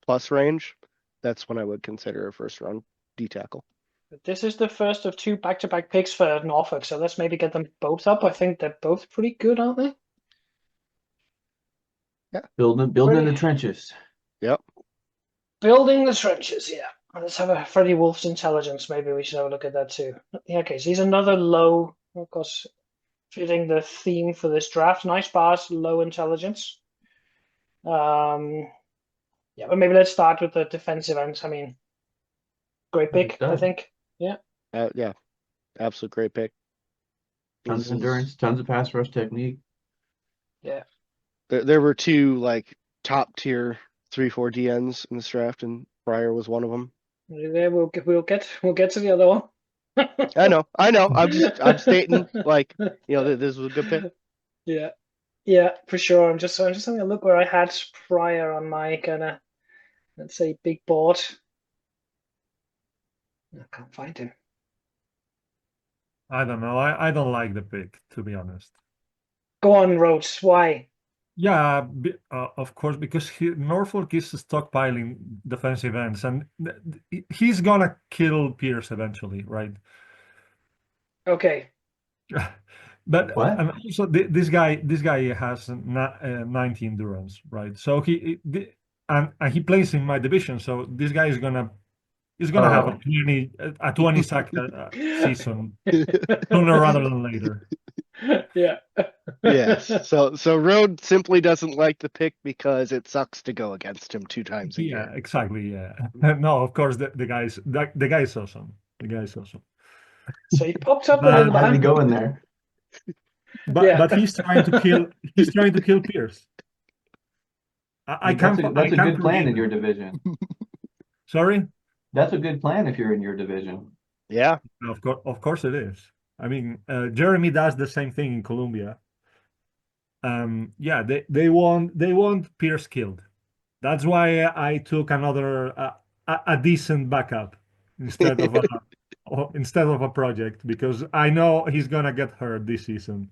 plus range, that's when I would consider a first round D tackle. But this is the first of 2 back-to-back picks for Norfolk, so let's maybe get them both up. I think they're both pretty good, aren't they? Building Pretty- the trenches. Yep. Building the trenches, yeah. Let's have a Freddie Wolf's intelligence. Maybe we should have a look at that too. Yeah, okay, so he's another low, of course, fitting the theme for this draft. Nice bars, low intelligence. Yeah, but maybe let's start with the defensive ends. I mean, great pick, I think. Yeah. Yeah. Absolute great pick. Tons This of endurance, tons of pass rush technique. Yeah. There were two like top tier 3-4 DNs in this draft, and Pryor was one of them. Yeah, we'll get to the other one. I know. I'm stating like, this was a good pick. Yeah. Yeah, for sure. I'm just having a look where I had Pryor on my kind of, let's say, big board. I can't find him. I don't know. I don't like the pick, to be honest. Go on, Rhodes. Why? Yeah, of course, because Norfolk is stockpiling defensive ends, and he's gonna kill Pierce eventually, right? Okay. But What? and also this guy has 90 endurance, right? So and he plays in my division, so this guy is gonna have a 20 sack season sooner rather than later. Yeah. Yes. So Road simply doesn't like the pick because it sucks to go against him 2 times a Yeah, year. exactly. Yeah. No, of course the guy is awesome. The guy is awesome. So he popped up But- a little How's he bit. going there? But Yeah. but he's trying to kill Pierce. I That's can't. a good plan predict in your it. division. Sorry. That's a good plan if you're in your division. Yeah. Of course it is. I mean, Jeremy does the same thing in Colombia. Yeah, they want Pierce killed. That's why I took another a decent backup instead of a project, because I know he's gonna get hurt this season.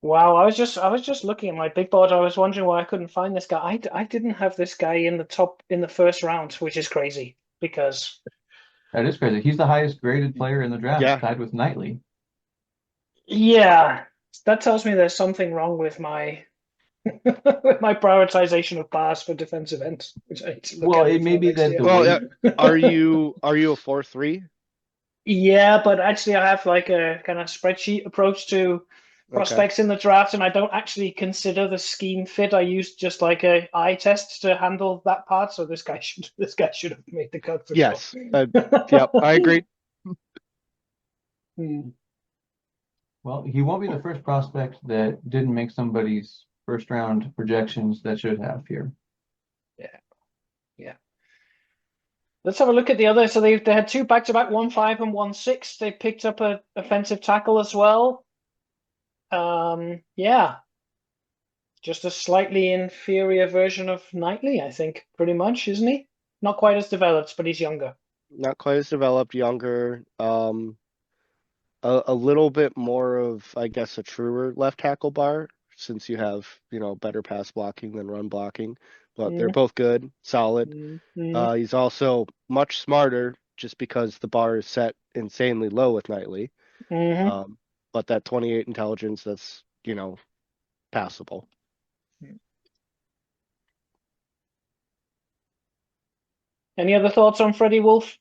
Wow, I was just looking at my big board. I was wondering why I couldn't find this guy. I didn't have this guy in the first round, which is crazy because That is crazy. He's the highest graded player in the draft, Yeah. tied with Knightley. yeah, that tells me there's something wrong with my with my prioritization of pass for defensive ends, which I need to look Well, at it may before be next that year. the Well, weight. are you a 4-3? Yeah, but actually I have like a kind of spreadsheet approach to prospects in the draft, and I don't actually consider the scheme fit. I use just like a eye test to handle that part. So this guy should have made the cut for Yes. sure. Yep, I agree. Hmm. Well, he won't be the first prospect that didn't make somebody's first round projections that should have here. Yeah. Let's have a look at the other. So they had two back-to-back 1-5 and 1-6. They picked up a offensive tackle as well. Yeah. Just a slightly inferior version of Knightley, I think, pretty much, isn't he? Not quite as developed, but he's younger. Not quite as developed, younger. A little bit more of, I guess, a truer left tackle bar, since you have, better pass blocking than run blocking. But they're both good, solid. Mm-hmm. He's also much smarter, just because the bar is set insanely low with Knightley. Mm-hmm. But that 28 intelligence, that's, passable. Any other thoughts on Freddie Wolf?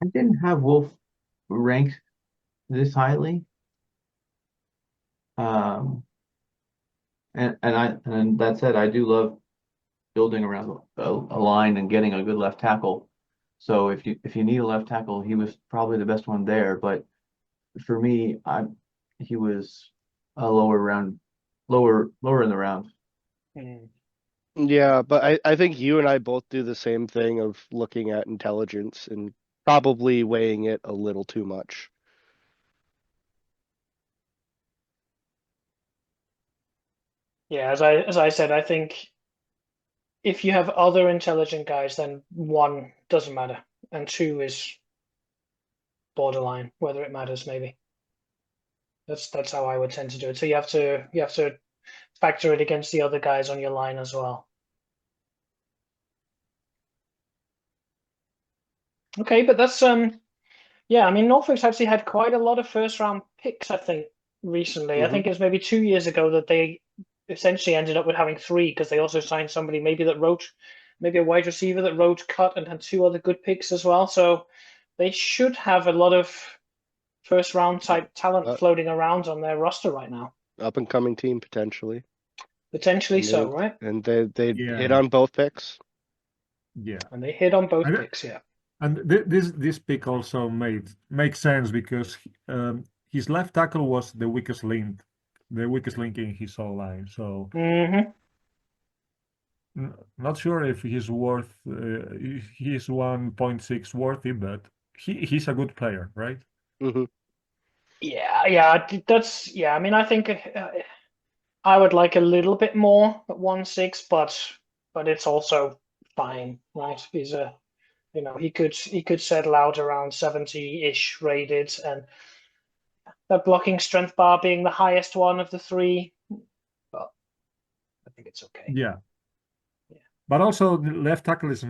I didn't have Wolf ranked this highly. And that said, I do love building around a line and getting a good left tackle. So if you need a left tackle, he was probably the best one there. But for me, he was a lower in the round. Mm. Yeah, but I think you and I both do the same thing of looking at intelligence and probably weighing it a little too much. Yeah, as I said, I think if you have other intelligent guys, then 1 doesn't matter, and 2 is borderline, whether it matters, maybe. That's how I would tend to do it. So you have to factor it against the other guys on your line as well. Okay, but that's Yeah, I mean, Norfolk's actually had quite a lot of first round picks, I think, recently. I think it was maybe 2 years ago that they essentially ended up with having three because they also signed somebody maybe a wide receiver that wrote cut and had two other good picks as well. So they should have a lot of first round type talent Uh, floating around on their roster right now. Up and coming team potentially. Potentially And so, right? they hit Yeah, on both picks. yeah. And they hit on both And picks, yeah. and this pick also makes sense because his left tackle was the weakest link in his whole line. So Hmm. not sure if he's 1.6 worthy, but he's a good player, right? Hmm. Yeah, yeah. I mean, I think I would like a little bit more at 1.6, but it's also fine, right? He's a he could settle out around 70-ish rated, and that blocking strength bar being the highest one of the three, but I think it's okay. Yeah. Yeah. But also the left tackle is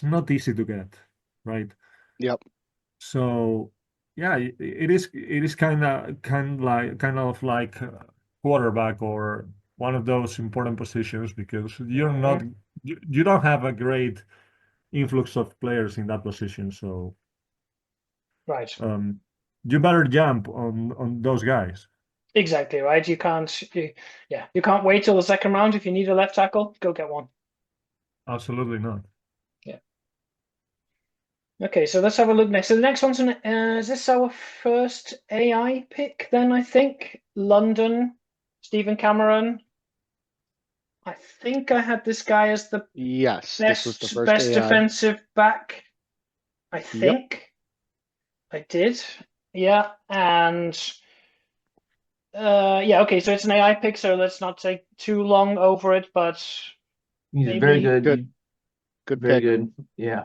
not easy to get, right? Yep. So yeah, it is kind of like quarterback or one of those important positions because you don't have a great influx of players in that position. So Right. you better jump on those guys. Exactly, right. You can't wait till the second round. If you need a left tackle, go get one. Absolutely not. Yeah. Okay, so let's have a look next. So the next one's is this our first AI pick then, I think? London, Stephen Cameron. I think I had this guy as the Yes, this was the best first best AI. defensive back. I Yep. think I did. Yeah, and yeah, okay, so it's an AI pick, so let's not take too long over it, but He's very maybe, good. Good. Good Very pick. good. Yeah.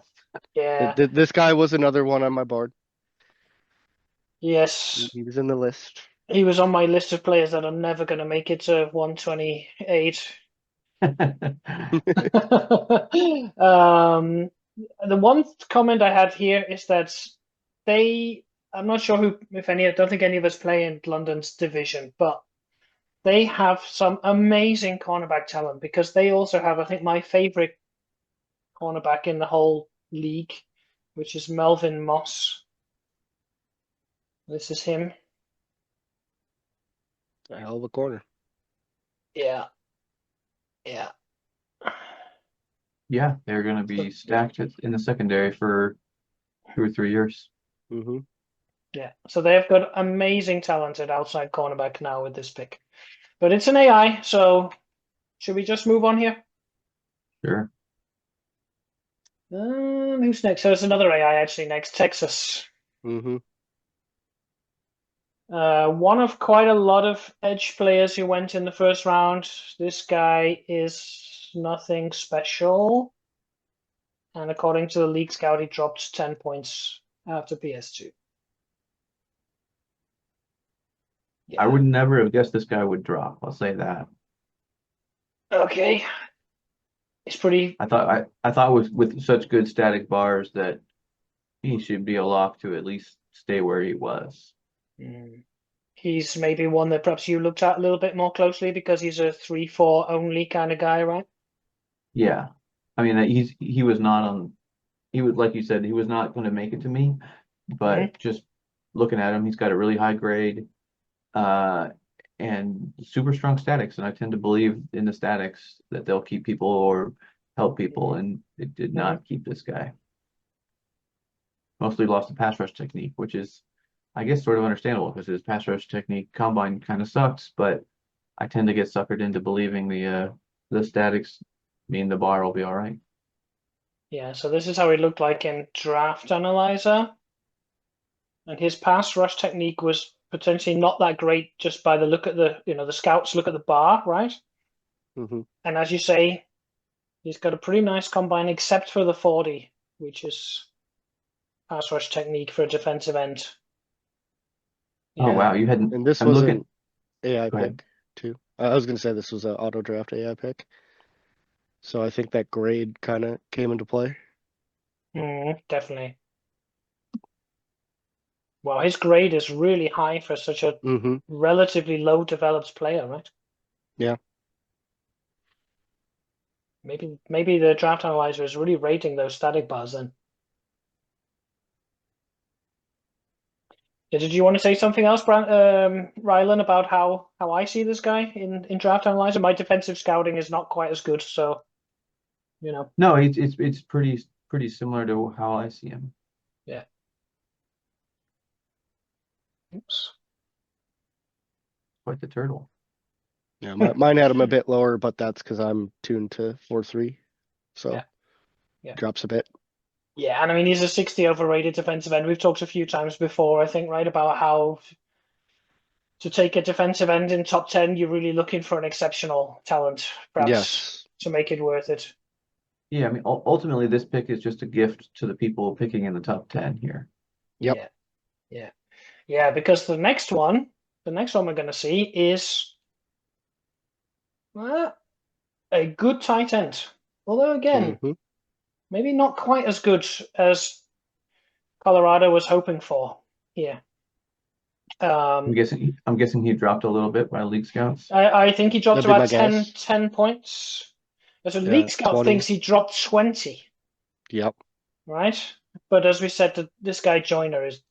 yeah, This guy was another one on my board. yes. He was in the list. He was on my list of players that are never going to make it to 128. Um, the one comment I had here is that I'm not sure if any, I don't think any of us play in London's division, but they have some amazing cornerback talent because they also have, I think, my favorite cornerback in the whole league, which is Melvin Moss. This is him. A hell of a corner. Yeah, yeah. Yeah, they're going to be stacked in the secondary for 2 or 3 years. Hmm. Yeah, so they've got amazing talented outside cornerback now with this pick. But it's an AI, so should we just move on here? Sure. Who's next? So it's another AI actually next, Texas. Hmm. One of quite a lot of edge players who went in the first round. This guy is nothing special. And according to the League Scout, he dropped 10 points after PS2. I Yeah. would never have guessed this guy would drop. I'll say that. Okay. It's pretty. I thought with such good static bars that he should be a lock to at least stay where he was. He's maybe one that perhaps you looked at a little bit more closely because he's a 3-4 only kind of guy, right? Yeah. I mean, he was not on. He was, like you said, he was not going to make it to me. Hmm. But just looking at him, he's got a really high grade, uh, and super strong statics. And I tend to believe in the statics that they'll keep people or help people, and it did Hmm. not keep this guy. Mostly lost the pass rush technique, which is, I guess, sort of understandable because his pass rush technique combine kind of sucks. But I tend to get suckered into believing the statics mean the bar will be all right. Yeah, so this is how he looked like in Draft Analyzer. And his pass rush technique was potentially not that great just by the look at the scouts look at the bar, right? Hmm. And as you say, he's got a pretty nice combine except for the 40, which is pass rush technique for a defensive end. Oh Yeah. wow, you hadn't. And this I'm was looking. an AI Go ahead. pick too. I was going to say this was an auto draft AI pick. So I think that grade kind of came into play. Definitely. Well, his grade is really high for such a Mm-hmm. relatively low developed player, right? Yeah. Maybe the draft analyzer is really rating those static bars then. Yeah, did you want to say something else, Rylan, about how I see this guy in draft analyzer? My defensive scouting is not quite as good, so you know. No, it's pretty similar to how I see him. Yeah. Oops. Quite the turtle. Yeah, mine had him a bit lower, but that's because I'm tuned to 4-3, so Yeah. Yeah. drops a bit. Yeah, and I mean he's a 60 overrated defensive end. We've talked a few times before, I think, right, about how to take a defensive end in top 10, you're really looking for an exceptional talent, perhaps, Yes. to make it worth it. Yeah, I mean, ultimately, this pick is just a gift to the people picking in the top 10 here. Yep. Yeah, because the next one we're going to see is a good tight end. Although, again, Mm-hmm. maybe not quite as good as Colorado was hoping for here. I'm guessing he dropped a little bit by league scouts. I think he dropped That'd be my about 10 guess. points. As a Yeah, league scout 20. thinks he dropped 20, Yep. right? But as we said, this guy Joyner is,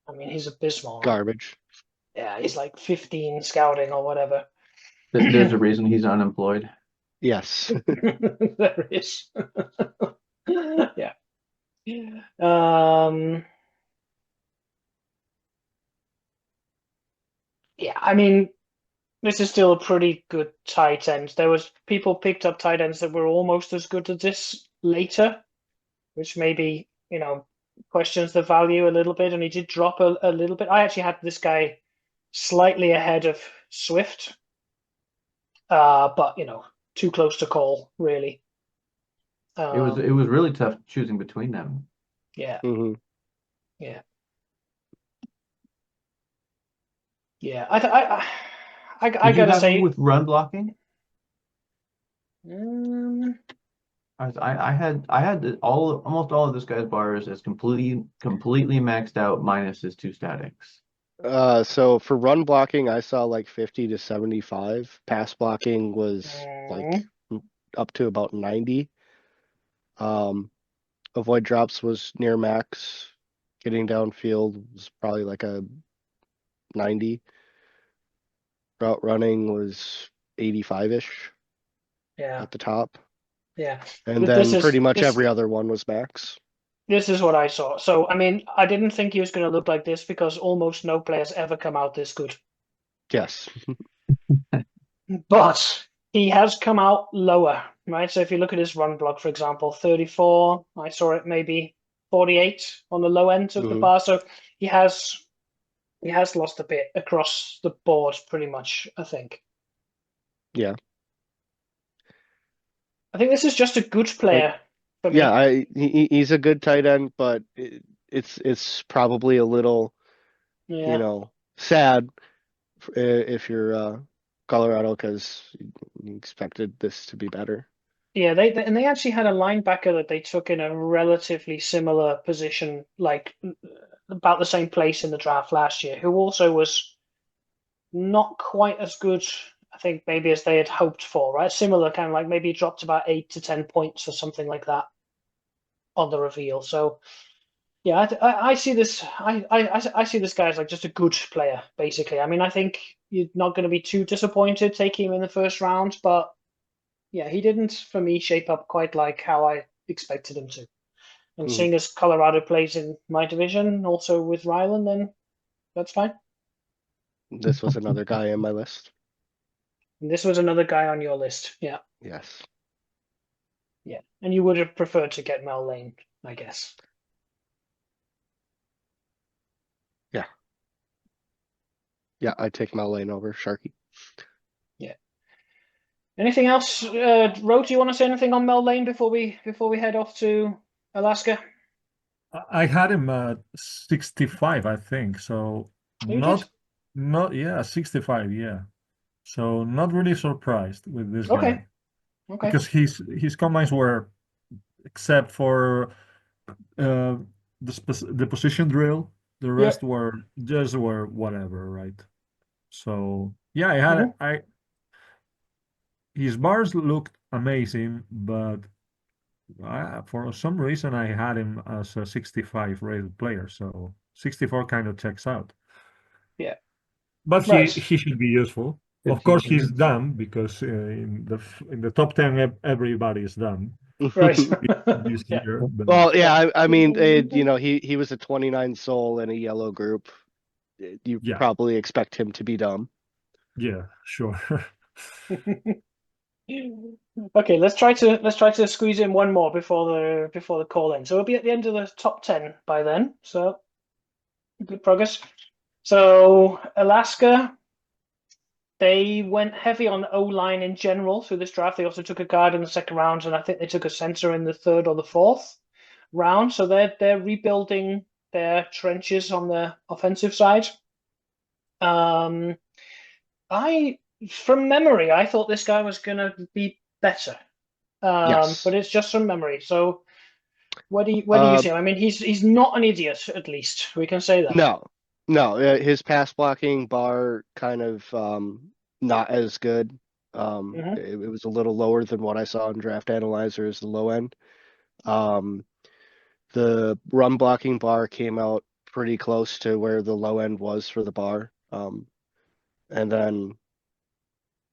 I mean, he's abysmal. Right? Garbage. Yeah, he's like 15 scouting or whatever. There's a reason he's unemployed. Yes. There is. Yeah. Um, yeah, I mean, this is still a pretty good tight end. There was people picked up tight ends that were almost as good as this later, which maybe, questions the value a little bit, and he did drop a little bit. I actually had this guy slightly ahead of Swift, but too close to call, really. It was really tough choosing between them. Yeah, Mm-hmm. yeah, yeah. I Did you gotta have him say, with run blocking? um, I had almost all of this guy's bars as completely maxed out minus his two statics. So for run blocking, I saw like 50 to 75. Pass blocking was like up to about 90. Avoid drops was near max. Getting downfield was probably like a 90. Route running was 85-ish yeah, at the top. yeah. And This then is pretty much this every other one was max. this is what I saw. So I mean, I didn't think he was going to look like this because almost no players ever come out this good. Yes. But he has come out lower, right? So if you look at his run block, for example, 34, I saw it maybe 48 on the low end of the Mhm. bar. So he has lost a bit across the board, pretty much, I think. Yeah. I think this is just a good player for me. Yeah, he's a good tight end, but it's probably a little, Yeah. sad if you're Colorado because you expected this to be better. Yeah, they actually had a linebacker that they took in a relatively similar position, like about the same place in the draft last year, who also was not quite as good, I think, maybe as they had hoped for, right? Similar kind of like maybe dropped about 8 to 10 points or something like that on the reveal. So yeah, I see this. I see this guy as like just a good player, basically. I mean, I think you're not going to be too disappointed taking him in the first round, but yeah, he didn't for me shape up quite like how I expected him to. And Mhm. seeing as Colorado plays in my division, also with Ryland, then that's fine. This was another guy in my list. And this was another guy on your list. Yeah, Yes. yeah. And you would have preferred to get Mel Lane, I guess. Yeah. Yeah, I'd take Mel Lane over Sharky. Yeah. Anything else, Ro? Do you want to say anything on Mel Lane before we head off to Alaska? I had him at 65, I think. So You did? yeah, 65, yeah. So not really surprised with this Okay. guy Okay. because his combines were, except for the position drill, The rest were whatever, right? So yeah, Mhm. his bars looked amazing, but for some reason I had him as a 65 rated player, so 64 kind of checks out. Yeah. But Right. he should be useful. Good Of course, he's features. dumb because in the top 10 everybody is dumb Right. this Yeah. year. But Well, yeah, I mean, he was a 29 soul in a yellow group. You yeah, probably expect him to be dumb. yeah, sure. Okay, let's try to squeeze in one more before the call in. So we'll be at the end of the top 10 by then. So good progress. So Alaska, they went heavy on the O-line in general through this draft. They also took a guard in the second round, and I think they took a center in the third or the fourth round. So they're rebuilding their trenches on the offensive side. I from memory, I thought this guy was gonna be better. Yes. But it's just from memory. So where do you Uh, see him? I mean, he's not an idiot, at least we can say that. no, no, his pass blocking bar kind of not as good. Hmm. It was a little lower than what I saw in Draft Analyzer as the low end. Um, the run blocking bar came out pretty close to where the low end was for the bar. And then,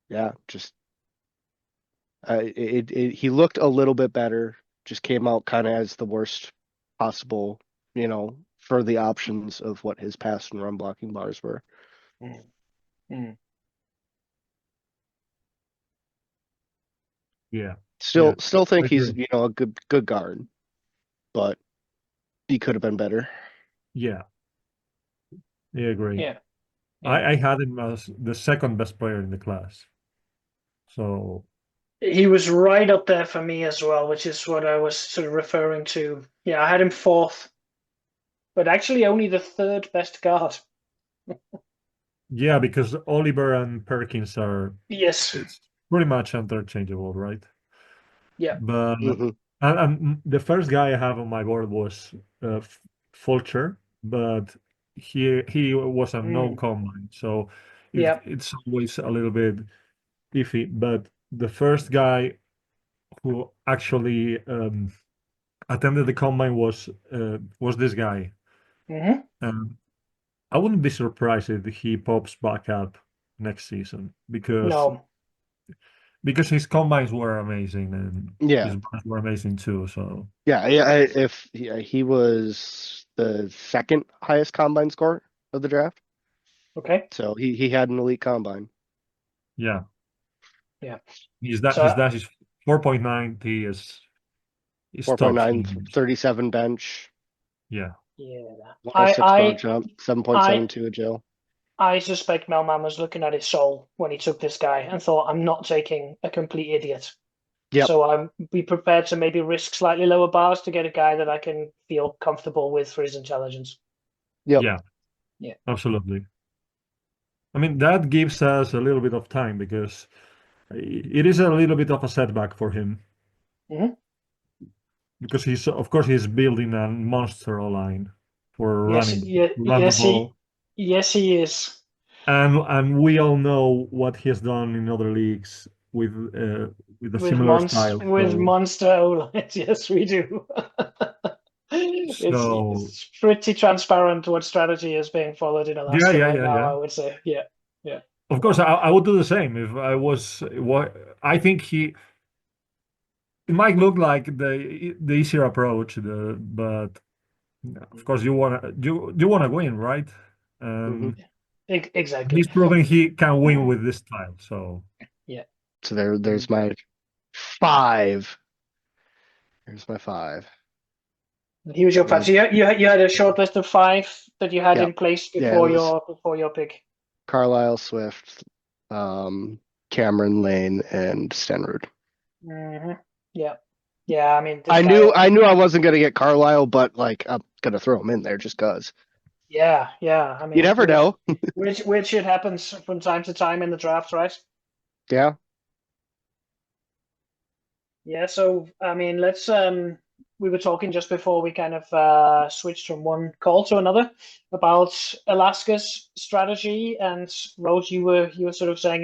yeah, just he looked a little bit better. Just came out kind of as the worst possible, for the options of what his pass and run blocking bars were. Mm. Yeah, Still, yeah, still I think he's, agree. a good guard, but he could have been better. Yeah, I agree. Yeah, yeah. I had him as the second best player in the class. So He was right up there for me as well, which is what I was sort of referring to. Yeah, I had him fourth, but actually only the third best guard. yeah, because Oliver and Perkins are Yes. it's pretty much interchangeable, right? Yeah. But Hmm. and the first guy I have on my board was Fulcher, but he was a no Mm. combine, so Yeah. it's always a little bit iffy. But the first guy who actually attended the combine was this guy, Hmm. and I wouldn't be surprised if he pops back up next season No. because his combines were amazing and Yeah, his bars were amazing too. So yeah, yeah. If he was the second highest combine score of the draft, Okay. so he had an elite combine. yeah, Yeah. his So dash is 4.9. He is top 4.9, teams. 37 bench, Yeah, yeah, 106 broad jump, I 7.72 agile. I suspect Melman was looking at his soul when he took this guy and thought, I'm not taking a complete idiot. Yep. So I'm be prepared to maybe risk slightly lower bars to get a guy that I can feel comfortable with for his intelligence. Yep. yeah, Yeah. absolutely. I mean, that gives us a little bit of time because it is a little bit of a setback for him Hmm. because of course he's building a monster line for Yes, run the ball. yes, he is. And we all know what he has done in other leagues with a similar style. With monster O-lines, yes, we do. So It's pretty transparent what strategy is being followed in yeah, Alaska yeah, right yeah, now, yeah. I would say. Yeah, yeah. Of course, I would do the same if I was. What I think it might look like the easier approach, but of course you wanna win, right? Hmm. Exactly. He's proven he can win with this style. So Yeah. So there's my 5. There's my 5. He was your five. So you had a short list of five that you had Yep. in place Yeah, it was before your pick. Carlisle, Swift, Cameron, Lane, and Stenrud. Hmm. Yeah. Yeah, I mean this I guy. knew I wasn't gonna get Carlisle, but like I'm gonna throw him in there just cause. Yeah, yeah. I You mean, never know. which shit happens from time to time in the draft, right? Yeah. Yeah. So I mean, we were talking just before we kind of switched from one call to another about Alaska's strategy. And Rose, you were sort of saying,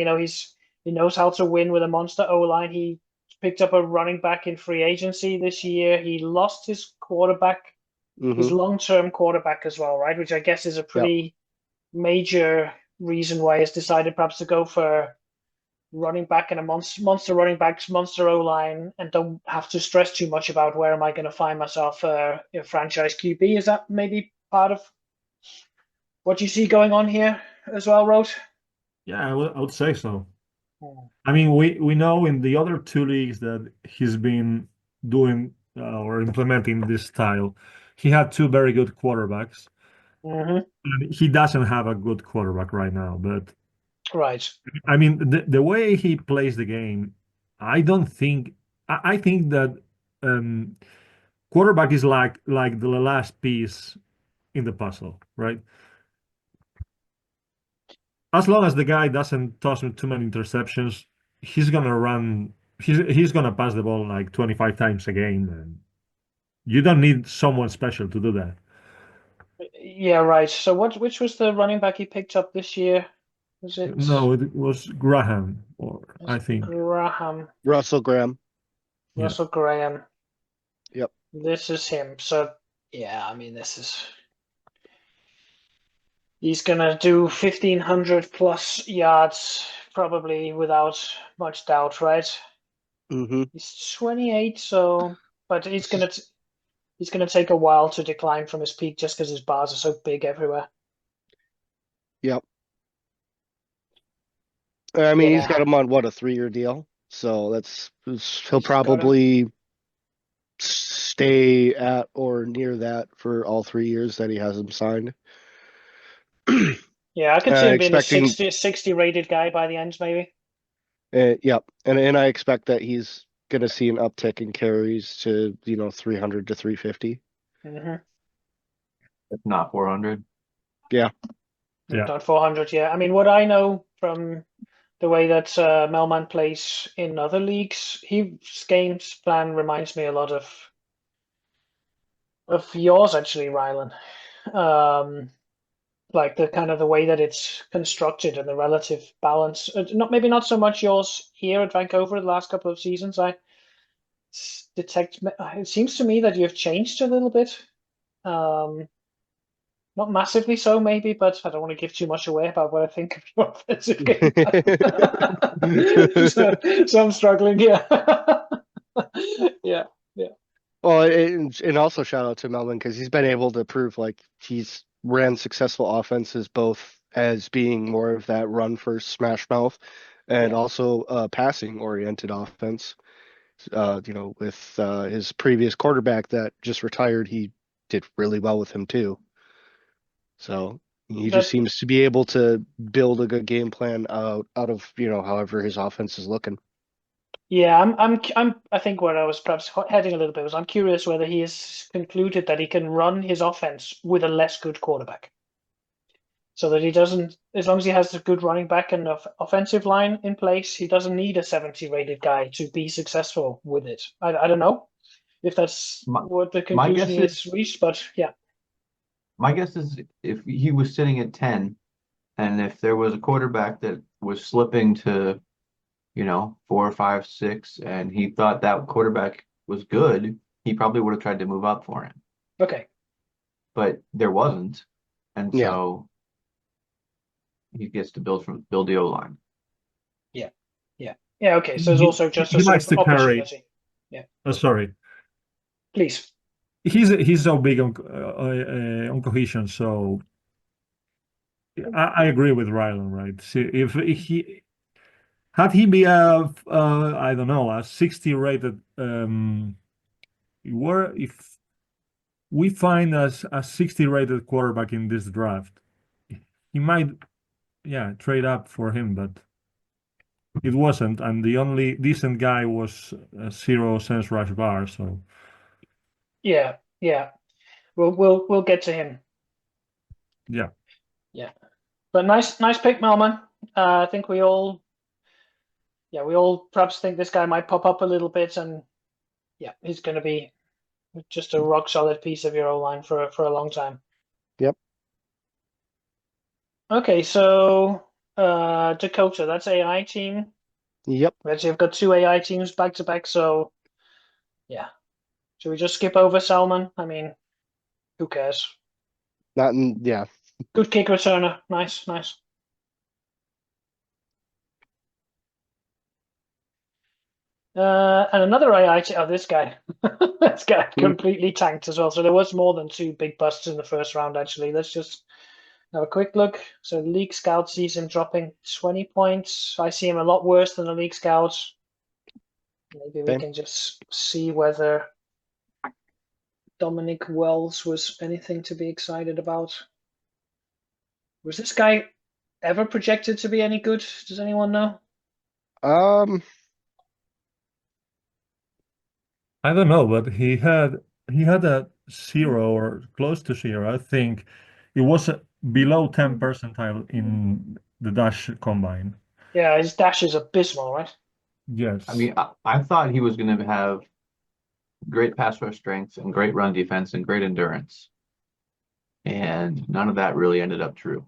he knows how to win with a monster O-line. He picked up a running back in free agency this year. He lost his quarterback, his Hmm. long-term quarterback as well, right? Which I guess is a Yep. pretty major reason why he's decided perhaps to go for running back and a monster running backs, monster O-line, and don't have to stress too much about where am I going to find myself a franchise QB. Is that maybe part of what you see going on here as well, Rose? Yeah, I would say so. I mean, we know in the other two leagues that he's been doing or implementing this style. He had two very good quarterbacks. Mm-hmm. And he doesn't have a good quarterback right now, but Right. I mean, the way he plays the game, I don't think. I think that um, quarterback is like the last piece in the puzzle, right? As long as the guy doesn't toss too many interceptions, he's gonna run. He's gonna pass the ball like 25 times a game, and you don't need someone special to do that. Yeah, right. So which was the running back he picked up this year? Was it No, it was Graham, or was I it think, Graham? Russell Graham. yeah. Russell Graham. Yep. This is him. So yeah, I mean he's gonna do 1,500 plus yards probably without much doubt, right? Hmm. He's 28, so but he's gonna take a while to decline from his peak just because his bars are so big everywhere. Yep. I mean, he's Yeah, got him on what, a 3-year deal. So he'll he's got him. probably stay at or near that for all 3 years that he has him signed. Yeah, I could see him being a Expecting, 60 rated guy by the end, maybe. yep, and I expect that he's gonna see an uptick in carries to 300 to 350. Mm-hmm. If not 400. Yeah. Yeah. Not 400, yeah. I mean, what I know from the way that Melman plays in other leagues, his games plan reminds me a lot of yours, actually, Rylan. Um, like the kind of the way that it's constructed and the relative balance. Not maybe not so much yours here at Vancouver the last couple of seasons. I detect it seems to me that you've changed a little bit. Not massively so, maybe, but I don't want to give too much away about what I think of your offensive game plan. So I'm struggling. Yeah, yeah, yeah, Well, and also shout out to Melvin because he's been able to prove like he's ran successful offenses both as being more of that run first smash mouth and yeah. also passing oriented offense. With his previous quarterback that just retired, he did really well with him too. So he just That seems to be able to build a good game plan out of however his offense is looking. Yeah, I think where I was perhaps heading a little bit was I'm curious whether he has concluded that he can run his offense with a less good quarterback, so that he doesn't, as long as he has a good running back and offensive line in place, he doesn't need a 70 rated guy to be successful with it. I don't know if that's My, what the my conclusion guess he is has reached, but yeah, my guess is if he was sitting at 10 and if there was a quarterback that was slipping to, 4, 5, 6, and he thought that quarterback was good, he probably would have tried to move up for him. okay, But there wasn't. And Yeah. so he gets to build the O line. yeah, yeah, yeah. Okay, so there's also just a He sort likes of to carry. opportunity. Yeah, Sorry, please. he's so big on cohesion. So I agree with Rylan, right? See, if he had he be I don't know, a 60 rated where if we find a 60 rated quarterback in this draft, he might, yeah, trade up for him, but it wasn't, and the only decent guy was 0 cents rush bar. So Yeah, yeah. We'll get to him. yeah, Yeah, but nice pick, Melman. I think we all perhaps think this guy might pop up a little bit, and yeah, he's going to be just a rock solid piece of your O-line for a long time. Yep. Okay, so Dakota, that's AI team. Yep. Actually, I've got two AI teams back to back, so yeah. Should we just skip over Salmon? I mean, who cares? Yeah. Good kick returner. Nice, nice. And another AI team. Oh, this guy. This guy completely tanked as well. So there was more than two big busts in the first round, actually. Let's just have a quick look. So League Scout sees him dropping 20 points. I see him a lot worse than the League Scouts. Maybe we Okay. can just see whether Dominic Wells was anything to be excited about. Was this guy ever projected to be any good? Does anyone know? I don't know, but he had a 0 or close to 0. I think it was below 10 percentile in the dash combine. Yeah, his dash is abysmal, right? Yes. I mean, I thought he was going to have great pass rush strength and great run defense and great endurance. And none of that really ended up true.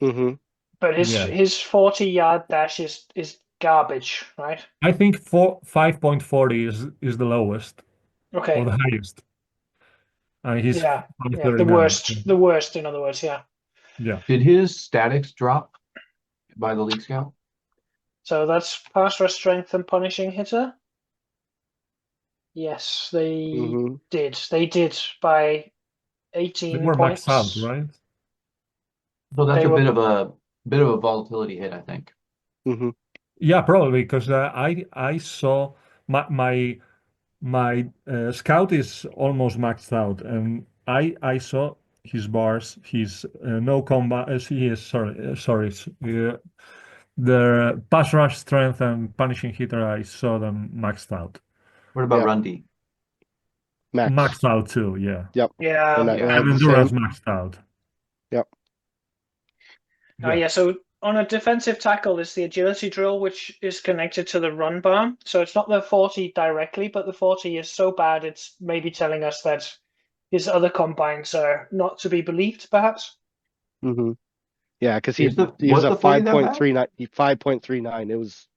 Mm-hmm. But Yeah. his 40-yard dash is garbage, right? I think 5.40 is the lowest or Okay. the highest. He's Yeah. Yeah. The 539. worst. The worst, in other words, yeah. Yeah. Did his statics drop by the League Scout? So that's pass rush strength and punishing hitter. Yes, they Mm-hmm. did. They did by They 18 were maxed out, points. right? So that's They a were bit of a volatility hit, I think. Mm-hmm. Yeah, probably because I saw my scout is almost maxed out, and I saw his bars, his no combat. He is sorry. The pass rush strength and punishing hitter. I saw them maxed out. What about Yeah. run D? Max. Maxed out too, yeah. Yep. yeah. And I Yeah. had And the endurance same. maxed out. Yep. Yeah. Yeah, so on a defensive tackle is the agility drill, which is connected to the run bar. So it's not the 40 directly, but the 40 is so bad it's maybe telling us that his other combines are not to be believed, perhaps. Mm-hmm. Yeah, because he Was was a the 40 that bad? 5.39. It was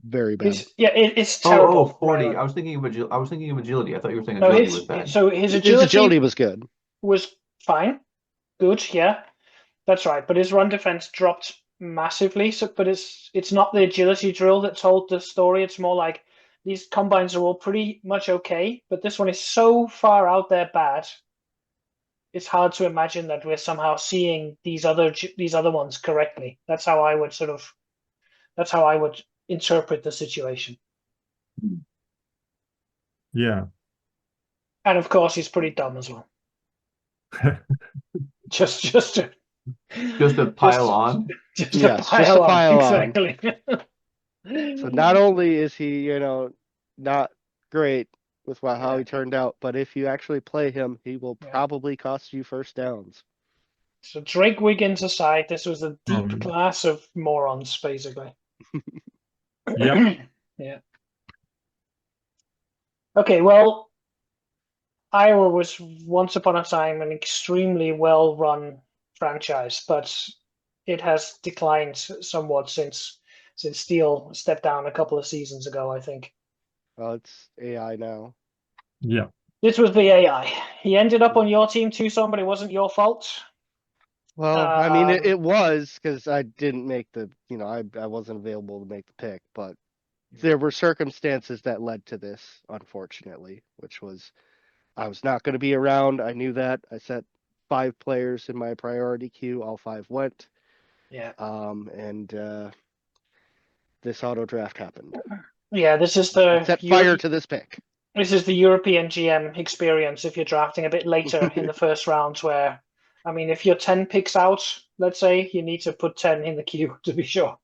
very bad. It's Oh, terrible. 40. Right? I was thinking of agility. I thought you were saying No, agility was bad. his His agility was good. was fine, good, yeah, that's right. But his run defense dropped massively. So, but it's not the agility drill that told the story. It's more like these combines are all pretty much okay, but this one is so far out there bad. It's hard to imagine that we're somehow seeing these other ones correctly. That's how I would interpret the situation. Yeah. And of course, he's pretty dumb as well. Just to Pile on. Just Yes, to just to pile on. exactly. So not only is he, not great with how he turned out, but if you actually play him, he will probably cost you first downs. So Drake Wiggins aside, this was a deep Probably. class of morons, basically. Yep. Yeah. Okay, well, Iowa was once upon a time an extremely well-run franchise, but it has declined somewhat since Steele stepped down a couple of seasons ago, I think. Well, it's AI now. Yeah. This was the AI. He ended up on your team, Tucson, but it wasn't your fault. Well, I mean, it was because I didn't make the, I wasn't available to make the pick, but there were circumstances that led to this, unfortunately, which was I was not going to be around. I knew that. I set 5 players in my priority queue. All 5 went. Yeah. And this auto draft happened. Yeah, this is the Set fire to this pick. This is the European GM experience if you're drafting a bit later in the first round where, I mean, if you're 10 picks out, let's say, you need to put 10 in the queue to be sure.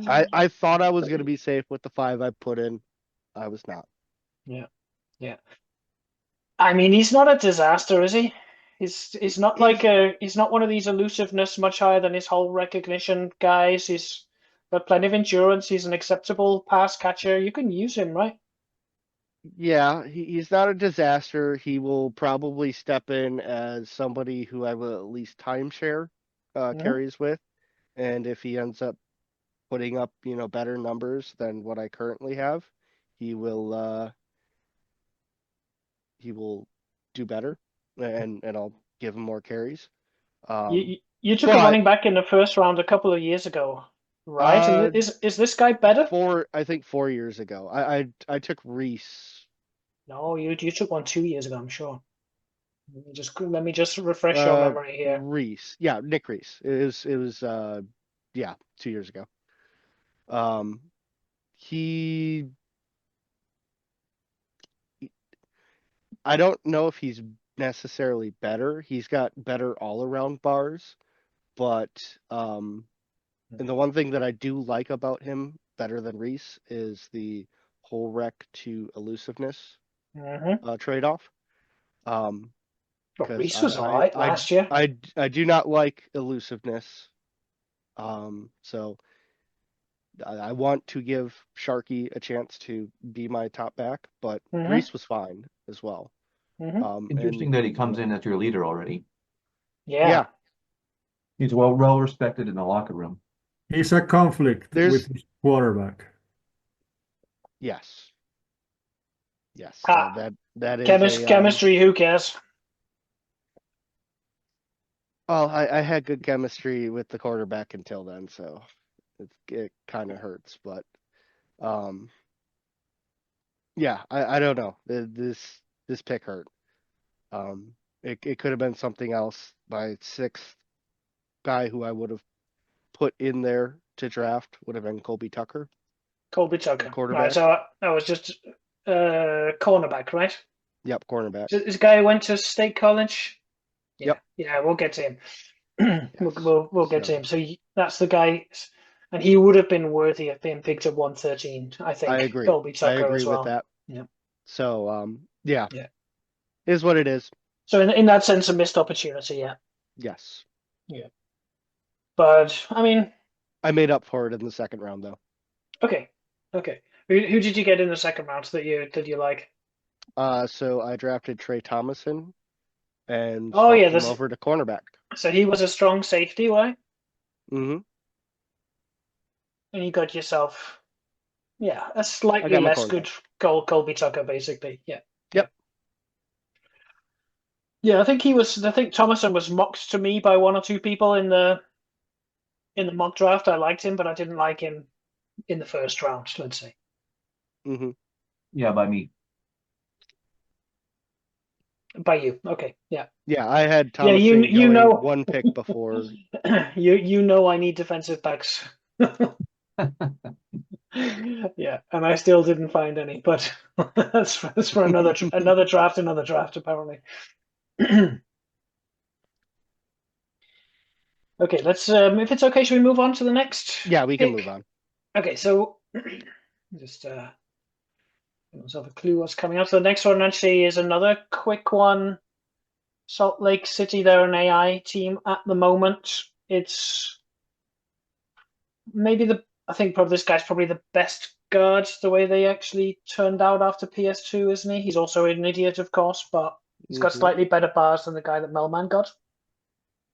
I thought I was going to be safe with the 5 I put in. I was not. Yeah. Yeah. I mean, he's not a disaster, is he? He's not he's not one of these elusiveness much higher than his whole recognition guys. He's got plenty of endurance. He's an acceptable pass catcher. You can use him, right? Yeah, he's not a disaster. He will probably step in as somebody who I will at least timeshare Mhm. carries with. And if he ends up putting up, better numbers than what I currently have, he will he will do better and I'll give him more carries. Um You took a but running back in the first round a couple of years ago, right? And uh is this guy better? I think 4 years ago. I took Reese. No, you took one 2 years ago, I'm sure. Let me just refresh your memory here. Reese. Yeah, Nick Reese. It was yeah, 2 years ago. Um he I don't know if he's necessarily better. He's got better all around bars, but and the one thing that I do like about him better than Reese is the whole wreck to elusiveness Hmm. trade-off. Um, But because Reese was all right last year. I do not like elusiveness. So I want to give Sharky a chance to be my top back, but Hmm. Reese was fine as well. Hmm. Interesting And that he comes in as your leader already. Yeah. yeah, He's well respected in the locker room. He's a conflict with there's his quarterback. yes, yes, Ah, that is a chemistry, who cares? well, I had good chemistry with the quarterback until then, so it kind of hurts, but um, yeah, I don't know. This pick hurt. It could have been something else. My sixth guy who I would have put in there to draft would have been Colby Tucker, Colby the Tucker. Right, quarterback. so that was just cornerback, right? Yep, cornerback. This guy who went to State College. Yeah, Yep, yeah, we'll get to him. We'll, yes. we'll get to So him. So that's the guy, and he would have been worthy of being picked at 113, I I think. agree. Colby I Tucker agree as with well. that. Yeah, So yeah, yeah. is what it is. So in that sense, a missed opportunity. Yeah, Yes, yeah. But I mean, I made up for it in the second round though. okay, okay. Who did you get in the second round that you like? So I drafted Trey Thomason and Oh yeah, swapped him this. over to cornerback. So he was a strong safety, right? Mm-hmm. And you got yourself, yeah, a I slightly got my less cornerback. good Colby Tucker, basically. Yeah, yeah. Yep. Yeah, I think he was. I think Thomason was mocked to me by one or two people in the mock draft. I liked him, but I didn't like him in the first round. Let's say Mm-hmm. Yeah, by me. by you. Okay, yeah, Yeah, I had yeah. Thomason You going know, one pick before. you know I need defensive backs. Yeah, and I still didn't find any, but that's for another draft apparently. Okay, let's if it's okay, should we move on to the next Yeah, we can move pick? on. Okay, so just give myself a clue what's coming up. So the next one actually is another quick one. Salt Lake City, they're an AI team at the moment. It's maybe I think probably this guy's probably the best guard the way they actually turned out after PS2, isn't he? He's also an idiot, of course, but he's got Mm-hmm. slightly better bars than the guy that Melman got.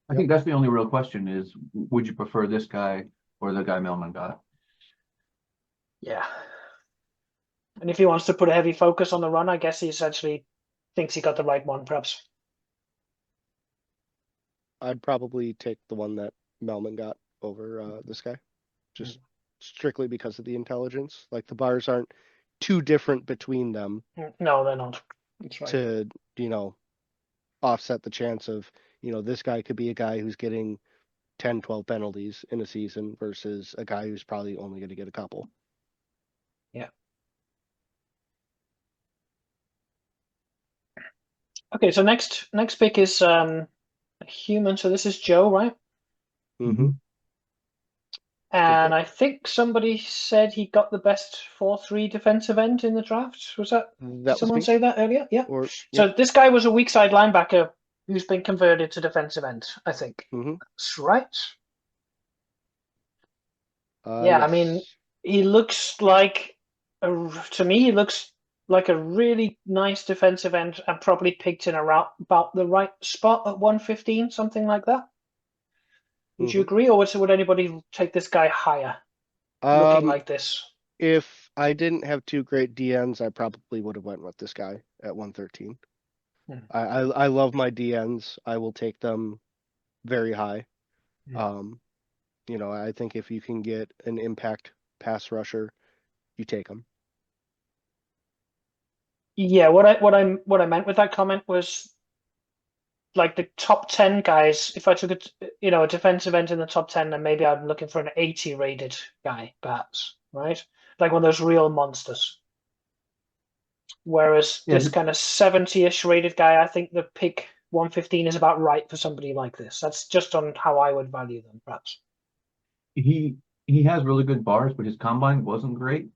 I think that's the only real question is, would you prefer this guy or the guy Millman got? Yeah. And if he wants to put a heavy focus on the run, I guess he essentially thinks he got the right one, perhaps. I'd probably take the one that Melman got over this guy, just strictly because of the intelligence. Like the bars aren't too different between them No, they're not. That's right. to, you know, offset the chance of, this guy could be a guy who's getting 10, 12 penalties in a season versus a guy who's probably only going to get a couple. Yeah. Okay, so next pick is a human. So this is Joe, right? Mm-hmm. Good And pick. I think somebody said he got the best 4-3 defensive end in the draft. Was that? Did That was someone me. say that earlier? Yeah. Or, So yep. this guy was a weak side linebacker who's been converted to defensive end, I think. Mm-hmm. That's right. Yeah, I mean, Yes. he looks like, to me, he looks like a really nice defensive end and probably picked in around about the right spot at 115, something like that. Would you Mhm. agree, or would anybody take this guy higher, looking Um, like this? if I didn't have two great DNs, I probably would have went with this guy at 113. Hmm. I love my DNs. I will take them very high. Hmm. I think if you can get an impact pass rusher, you take them. Yeah, what I meant with that comment was like the top 10 guys. If I took a defensive end in the top 10, then maybe I'm looking for an 80 rated guy, perhaps, right? Like one of those real monsters. Whereas Yeah, this kind of 70-ish rated guy, I think the pick 115 is about right for somebody like this. That's just on how I would value them, perhaps. he he has really good bars, but his combine wasn't great.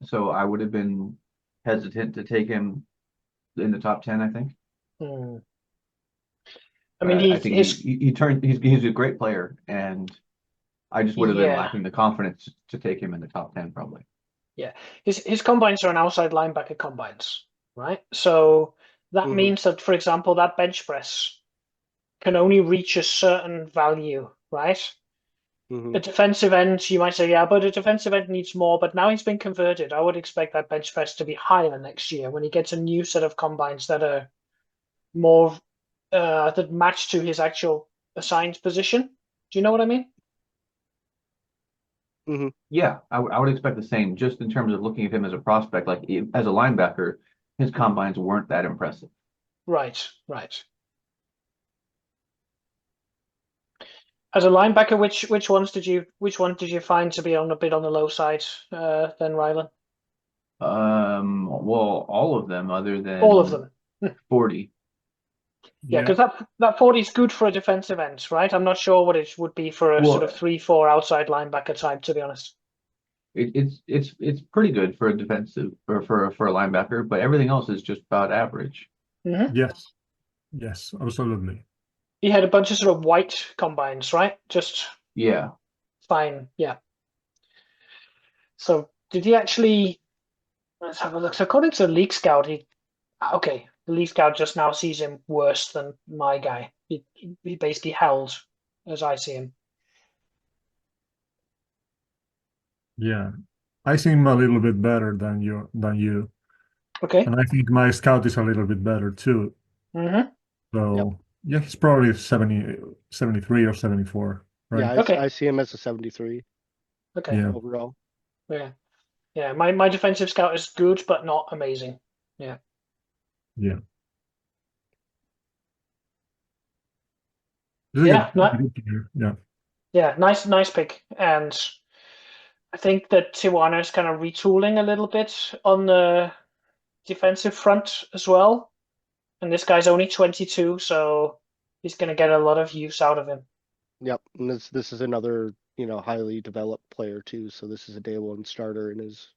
So I would have been hesitant to take him in the top 10, I think. Hmm. I mean, But I he think his he turned he's a great player, and I just would have been yeah lacking the confidence to take him in the top 10 probably. yeah his combines are an outside linebacker combines, right? So that Hmm. means that, for example, that bench press can only reach a certain value, right? Hmm. A defensive end, you might say, yeah, but a defensive end needs more. But now he's been converted. I would expect that bench press to be higher next year when he gets a new set of combines that are more that match to his actual assigned position. Do you know what I mean? Hmm. Yeah, I would expect the same, just in terms of looking at him as a prospect. Like as a linebacker, his combines weren't that impressive. Right, right. As a linebacker, which one did you find to be on a bit on the low side, then, Rylan? Well, all of them other All of than them. 40. Yeah, Yeah. because that 40 is good for a defensive end, right? I'm not sure what it would be for a sort of Well, 3-4 outside linebacker type, to be honest. it's pretty good for a defensive or for a linebacker, but everything else is just about average. Hmm. Yes. Yes. Absolutely. He had a bunch of sort of white combines, right? Just Yeah. fine. Yeah. So did he actually? Let's have a look. So according to League Scout, okay, the League Scout just now sees him worse than my guy. He basically held, as I see him. Yeah. I seem a little bit better than you. Okay. And I think my scout is a little bit better too. Hmm. Yep. So yeah, he's probably 70, 73 or 74, Yeah, right? Okay. I see him as a 73 Okay. Yeah. overall. Yeah. Yeah. My defensive scout is good, but not amazing. Yeah. Yeah. This is a Yeah. good, Not, good player. Yeah. yeah. Nice pick. And I think that Tijuana is kind of retooling a little bit on the defensive front as well. And this guy's only 22, so he's going to get a lot of use out of him. Yep, and this is another, highly developed player too, so this is a day one starter in his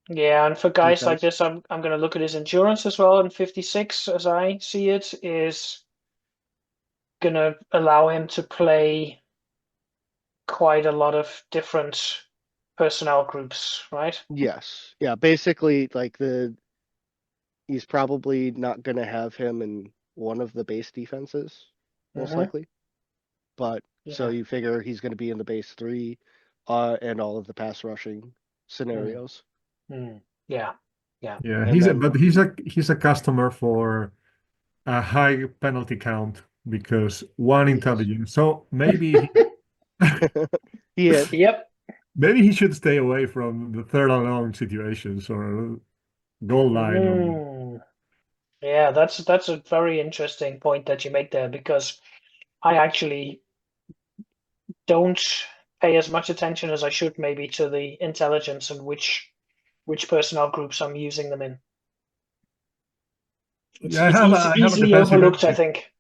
Yeah, and for guys like defense. this, I'm going to look at his endurance as well. And 56, as I see it, is going to allow him to play quite a lot of different personnel groups, right? Yes. Yeah, basically like he's probably not gonna have him in one of the base defenses, most Hmm. likely. But so Yeah. you figure he's gonna be in the base three, and all of the pass rushing Mm. scenarios. Mm. Yeah. Yeah. Yeah. And then But he's a customer for a high penalty count because one yes. intelligence. So maybe He is. Yep. maybe he should stay away from the third and long situations or goal line. Or, Mm. Yeah, that's a very interesting point that you make there because I actually don't pay as much attention as I should maybe to the intelligence and which personnel groups I'm using them in. It's yeah, it's easy, I have a easily defensive end. overlooked, I think.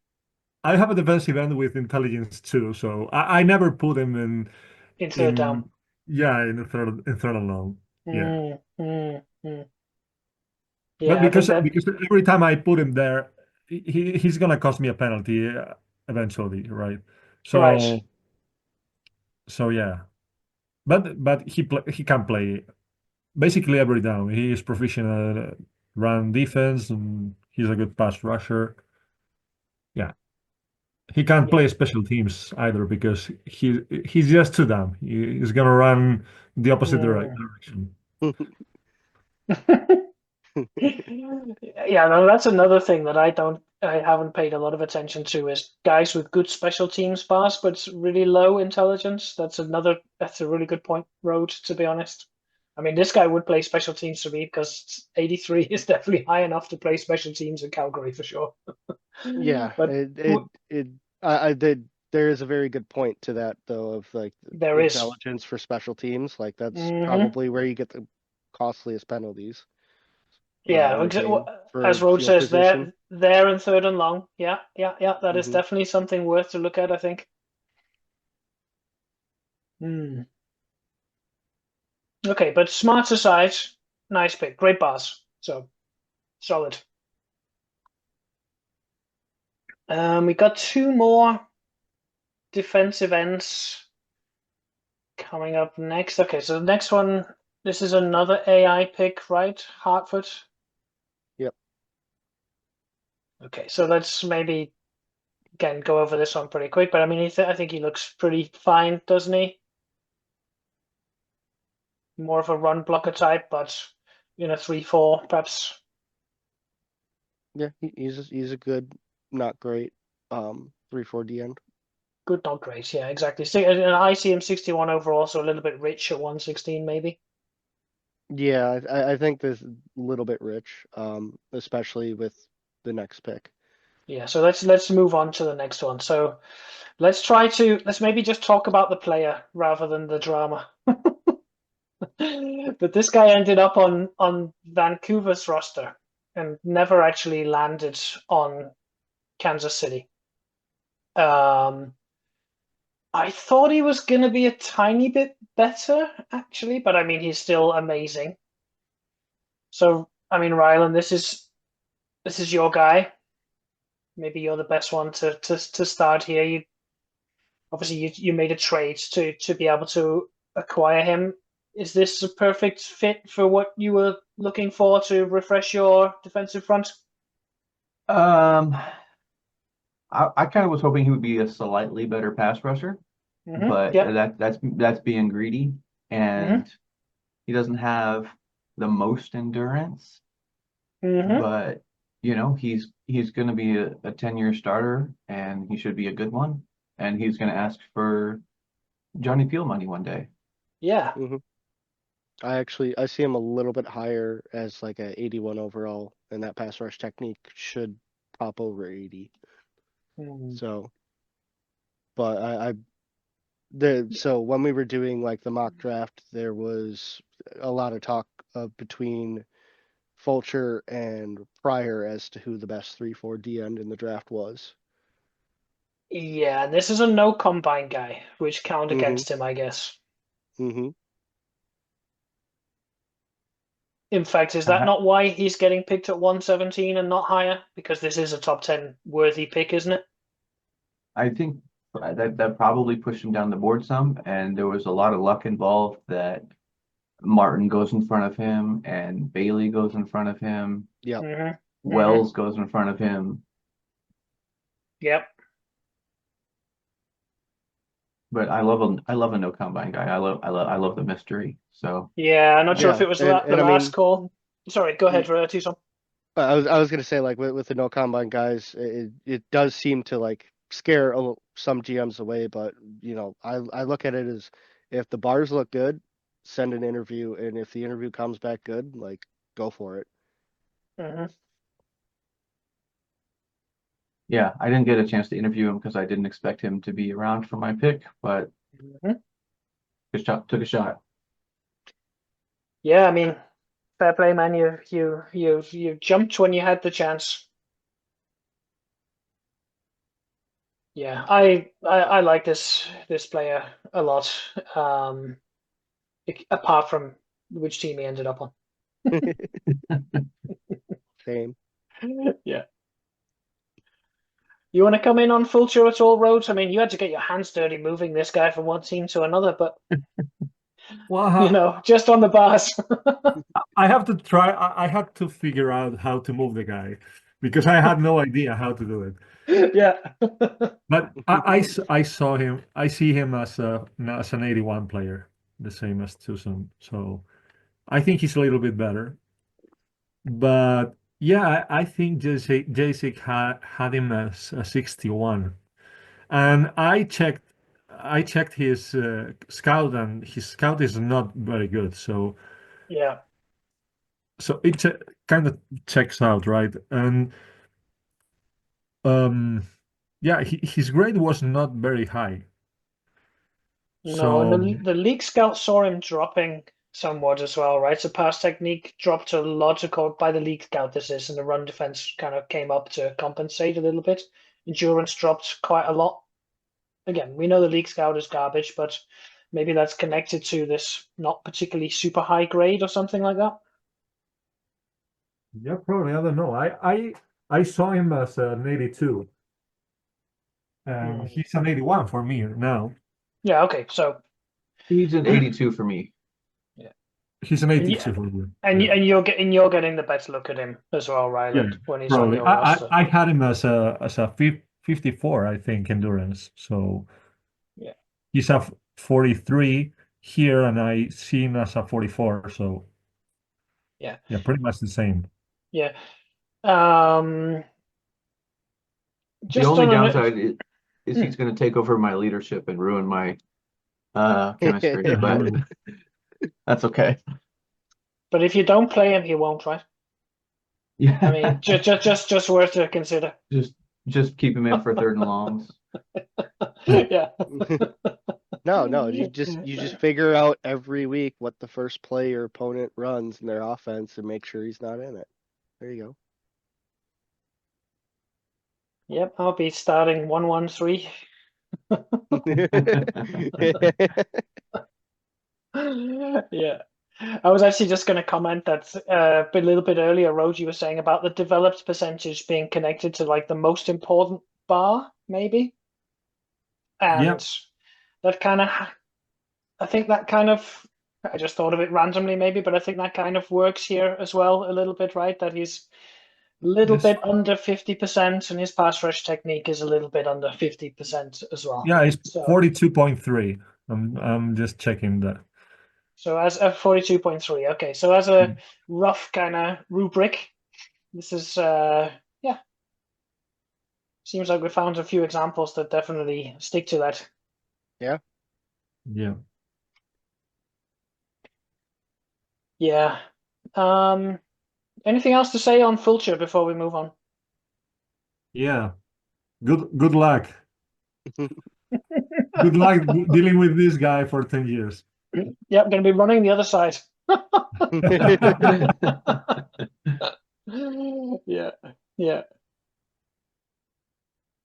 I have a defensive end with intelligence too, so I never put him In third down. in yeah in the third and long. Yeah, Mm, mm, mm. but Yeah, I think because every time I put him there, he's gonna cost me a penalty eventually, right? right. So yeah, but he can play basically every down. He is proficient run defense, and he's a good pass rusher. Yeah. He can't play special teams either because he's just too dumb. He's gonna run the opposite direction. Yeah, no, that's another thing that I haven't paid a lot of attention to is guys with good special teams pass, but it's really low intelligence. That's a really good point, Road, to be honest. I mean, this guy would play special teams for me because 83 is definitely high enough to play special teams in Calgary for sure. Yeah, But I did. There is a very good point to that, though, of like there is. intelligence for special teams. Like that's Mhm. probably where you get the costliest penalties. Yeah, in a game as for Road field says, position. there and third and long. Yeah. That is Mhm. definitely something worth to look at, I think. Okay, but smarts aside, nice pick, great pass. So solid. We got two more defensive ends coming up next. Okay, so the next one, this is another AI pick, right? Hartford. Yep. Okay, so let's maybe again go over this one pretty quick. But I mean, I think he looks pretty fine, doesn't he? More of a run blocker type, but in a 3-4, perhaps. Yeah, he's a good, not great, 3-4 DN. Good, not great. Yeah, exactly. And I see him 61 overall, so a little bit rich at 116, maybe. Yeah, I think this a little bit rich, especially with the next pick. Yeah, so let's move on to the next one. So let's maybe just talk about the player rather than the drama. But this guy ended up on Vancouver's roster and never actually landed on Kansas City. I thought he was gonna be a tiny bit better, actually, but I mean he's still amazing. So I mean, Rylan, this is your guy. Maybe you're the best one to start here. You made a trade to be able to acquire him. Is this a perfect fit for what you were looking for to refresh your defensive front? I kind of was hoping he would be a slightly better pass rusher, but Yep. that's being greedy, and he doesn't have the most endurance, but he's going to be a 10-year starter, and he should be a good one, and he's going to ask for Johnny Peel money one day. Yeah. Hmm. I see him a little bit higher as like a 81 overall, and that pass rush technique should pop over 80. So, but so when we were doing like the mock draft, there was a lot of talk between Fulcher and Pryor as to who the best 3-4 D end in the draft was. Yeah, this is a no combine guy, which count Mm-hmm. against him, I guess. Mm-hmm. In fact, is that not why he's getting picked at 117 and not higher? Because this is a top 10 worthy pick, isn't it? I think that probably pushed him down the board some, and there was a lot of luck involved that Martin goes in front of him and Bailey goes in front of him. Yep. Wells goes in front of him. Yep. But I love a no combine guy. I love the mystery. So yeah, I'm not sure if it was the last call. Sorry, go ahead, Tucson. I was gonna say like with the no combine guys, it does seem to like scare some GMs away, but I look at it as if the bars look good, send an interview, and if the interview comes back good, like go for it. Yeah, I didn't get a chance to interview him because I didn't expect him to be around for my pick, but took a shot. Yeah, I mean, fair play, man. You jumped when you had the chance. Yeah, I like this player a lot. Apart from which team he ended up on. Same. Yeah. You want to come in on Fulcher at all, Rhodes? I mean, you had to get your hands dirty moving this guy from one team to another, but Well, just on the bars. I have to try. I had to figure out how to move the guy because I had no idea how to do it. Yeah. But I saw him. I see him as an 81 player, the same as Tucson. So I think he's a little bit better. But yeah, I think Jacek had him as a 61, and I checked his scout, and his scout is not very good. So Yeah. it kind of checks out, right? And yeah, his grade was not very high. No, and So the league scout saw him dropping somewhat as well, right? So pass technique dropped a lot by the league scout, this is, and the run defense kind of came up to compensate a little bit. Endurance dropped quite a lot. Again, we know the league scout is garbage, but maybe that's connected to this not particularly super high grade or something like that. yeah, probably. I don't know. I saw him as an 82, and he's an 81 for me now. Yeah, okay. So He's an 82 for me. He's an and 82 for me. and Yeah. you're getting the better look at him as well, Ryland, when he's on Probably. your I roster. I had him as a 54, I think, endurance. So Yeah. he's a 43 here, and I see him as a 44. So Yeah. yeah, pretty much the same. Yeah. The Just only on downside is he's going to take over my leadership and ruin my chemistry, Yeah, but really. that's okay. but if you don't play him, he won't, right? Yeah. I mean, just worth to consider. Just keep him in for third and longs. Yeah. No, you just figure out every week what the first play your opponent runs in their offense and make sure he's not in it. There you Yep, I'll be starting 1-1-3. go. Yeah. I was actually just going to comment that a little bit earlier, Roji was saying about the developed percentage being connected to like the most important bar, maybe. Yeah. And that kind of, I think that kind of, I just thought of it randomly maybe, but I think that kind of works here as well a little bit, right? That he's a little Yes. bit under 50% and his pass rush technique is a little bit under 50% as well. Yeah, it's So 42.3. I'm just checking that. So as a 42.3, okay. So as a rough kind of rubric, this is yeah. Seems like we found a few examples that definitely stick to that. Yeah. Yeah. Yeah. Anything else to say on Fulcher before we move on? Yeah. Good luck. Good luck dealing with this guy for 10 years. Yeah, I'm going to be running the other side. Yeah, yeah.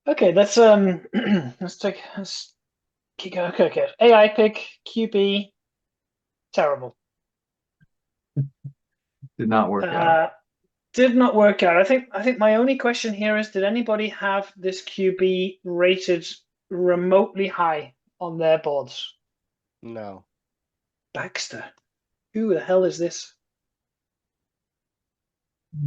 Okay, let's let's keep going. Okay. AI pick QB, terrible. Did not work out. Did not work out. I think my only question here is, did anybody have this QB rated remotely high on their boards? No. Baxter. Who the hell is this?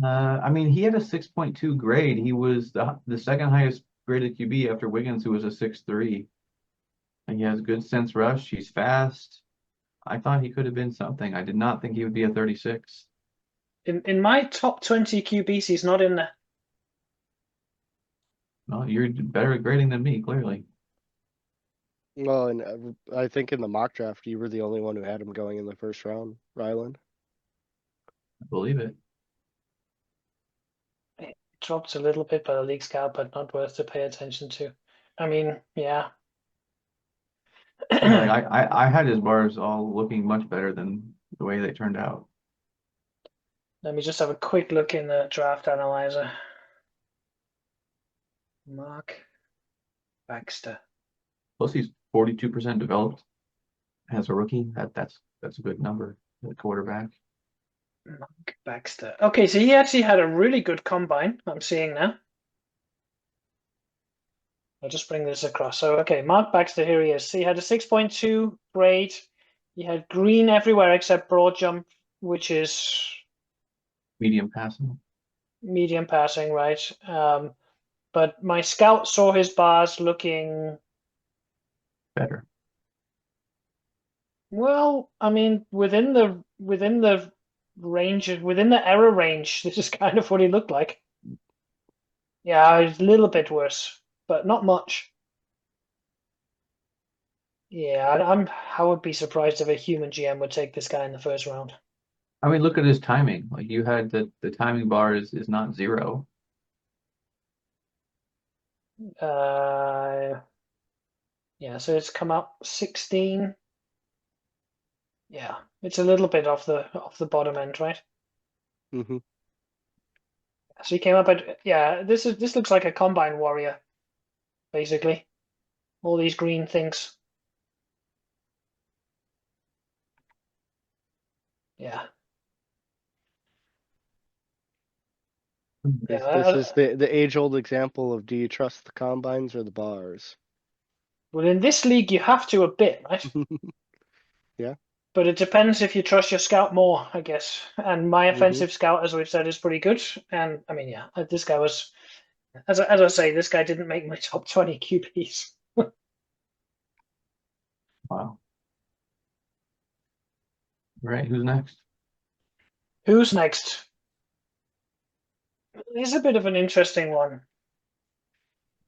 I mean, he had a 6.2 grade. He was the second highest graded QB after Wiggins, who was a 6.3. And he has good sense rush. He's fast. I thought he could have been something. I did not think he would be a 36. In my top 20 QBs, he's not in there. Well, you're better at grading than me, clearly. Well, and I think in the mock draft, you were the only one who had him going in the first round, Ryland. I believe it. It dropped a little bit by the league scout, but not worth to pay attention to. I mean, yeah. Yeah, like I had his bars all looking much better than the way they turned out. Let me just have a quick look in the draft analyzer. Mark Baxter. Plus, he's 42% developed as a rookie. That's a good number as a quarterback. Mark Baxter. Okay, so he actually had a really good combine, I'm seeing now. I'll just bring this across. So, okay, Mark Baxter, here he is. So he had a 6.2 grade. He had green everywhere except broad jump, which is Medium passing. medium passing, right? But my scout saw his bars looking, Better. well, I mean, within the range, within the error range, this is kind of what he looked like. Yeah, it's a little bit worse, but not much. Yeah, I would be surprised if a human GM would take this guy in the first round. I mean, look at his timing. Like you had the timing bar is not 0. Yeah, so it's come up 16. Yeah, it's a little bit off the bottom end, right? Mm-hmm. So he came up at, yeah, this looks like a combine warrior, basically. All these green things. Yeah. This, Yeah. this is the age-old example of, do you trust the combines or the bars? Well, in this league, you have to a bit, right? Yeah. But it depends if you trust your scout more, I guess. And my offensive scout, as we've said, is pretty good. And I mean, yeah, this guy was, as I say, this guy didn't make my top 20 QBs. Wow. Right, who's next? Who's next? This is a bit of an interesting one.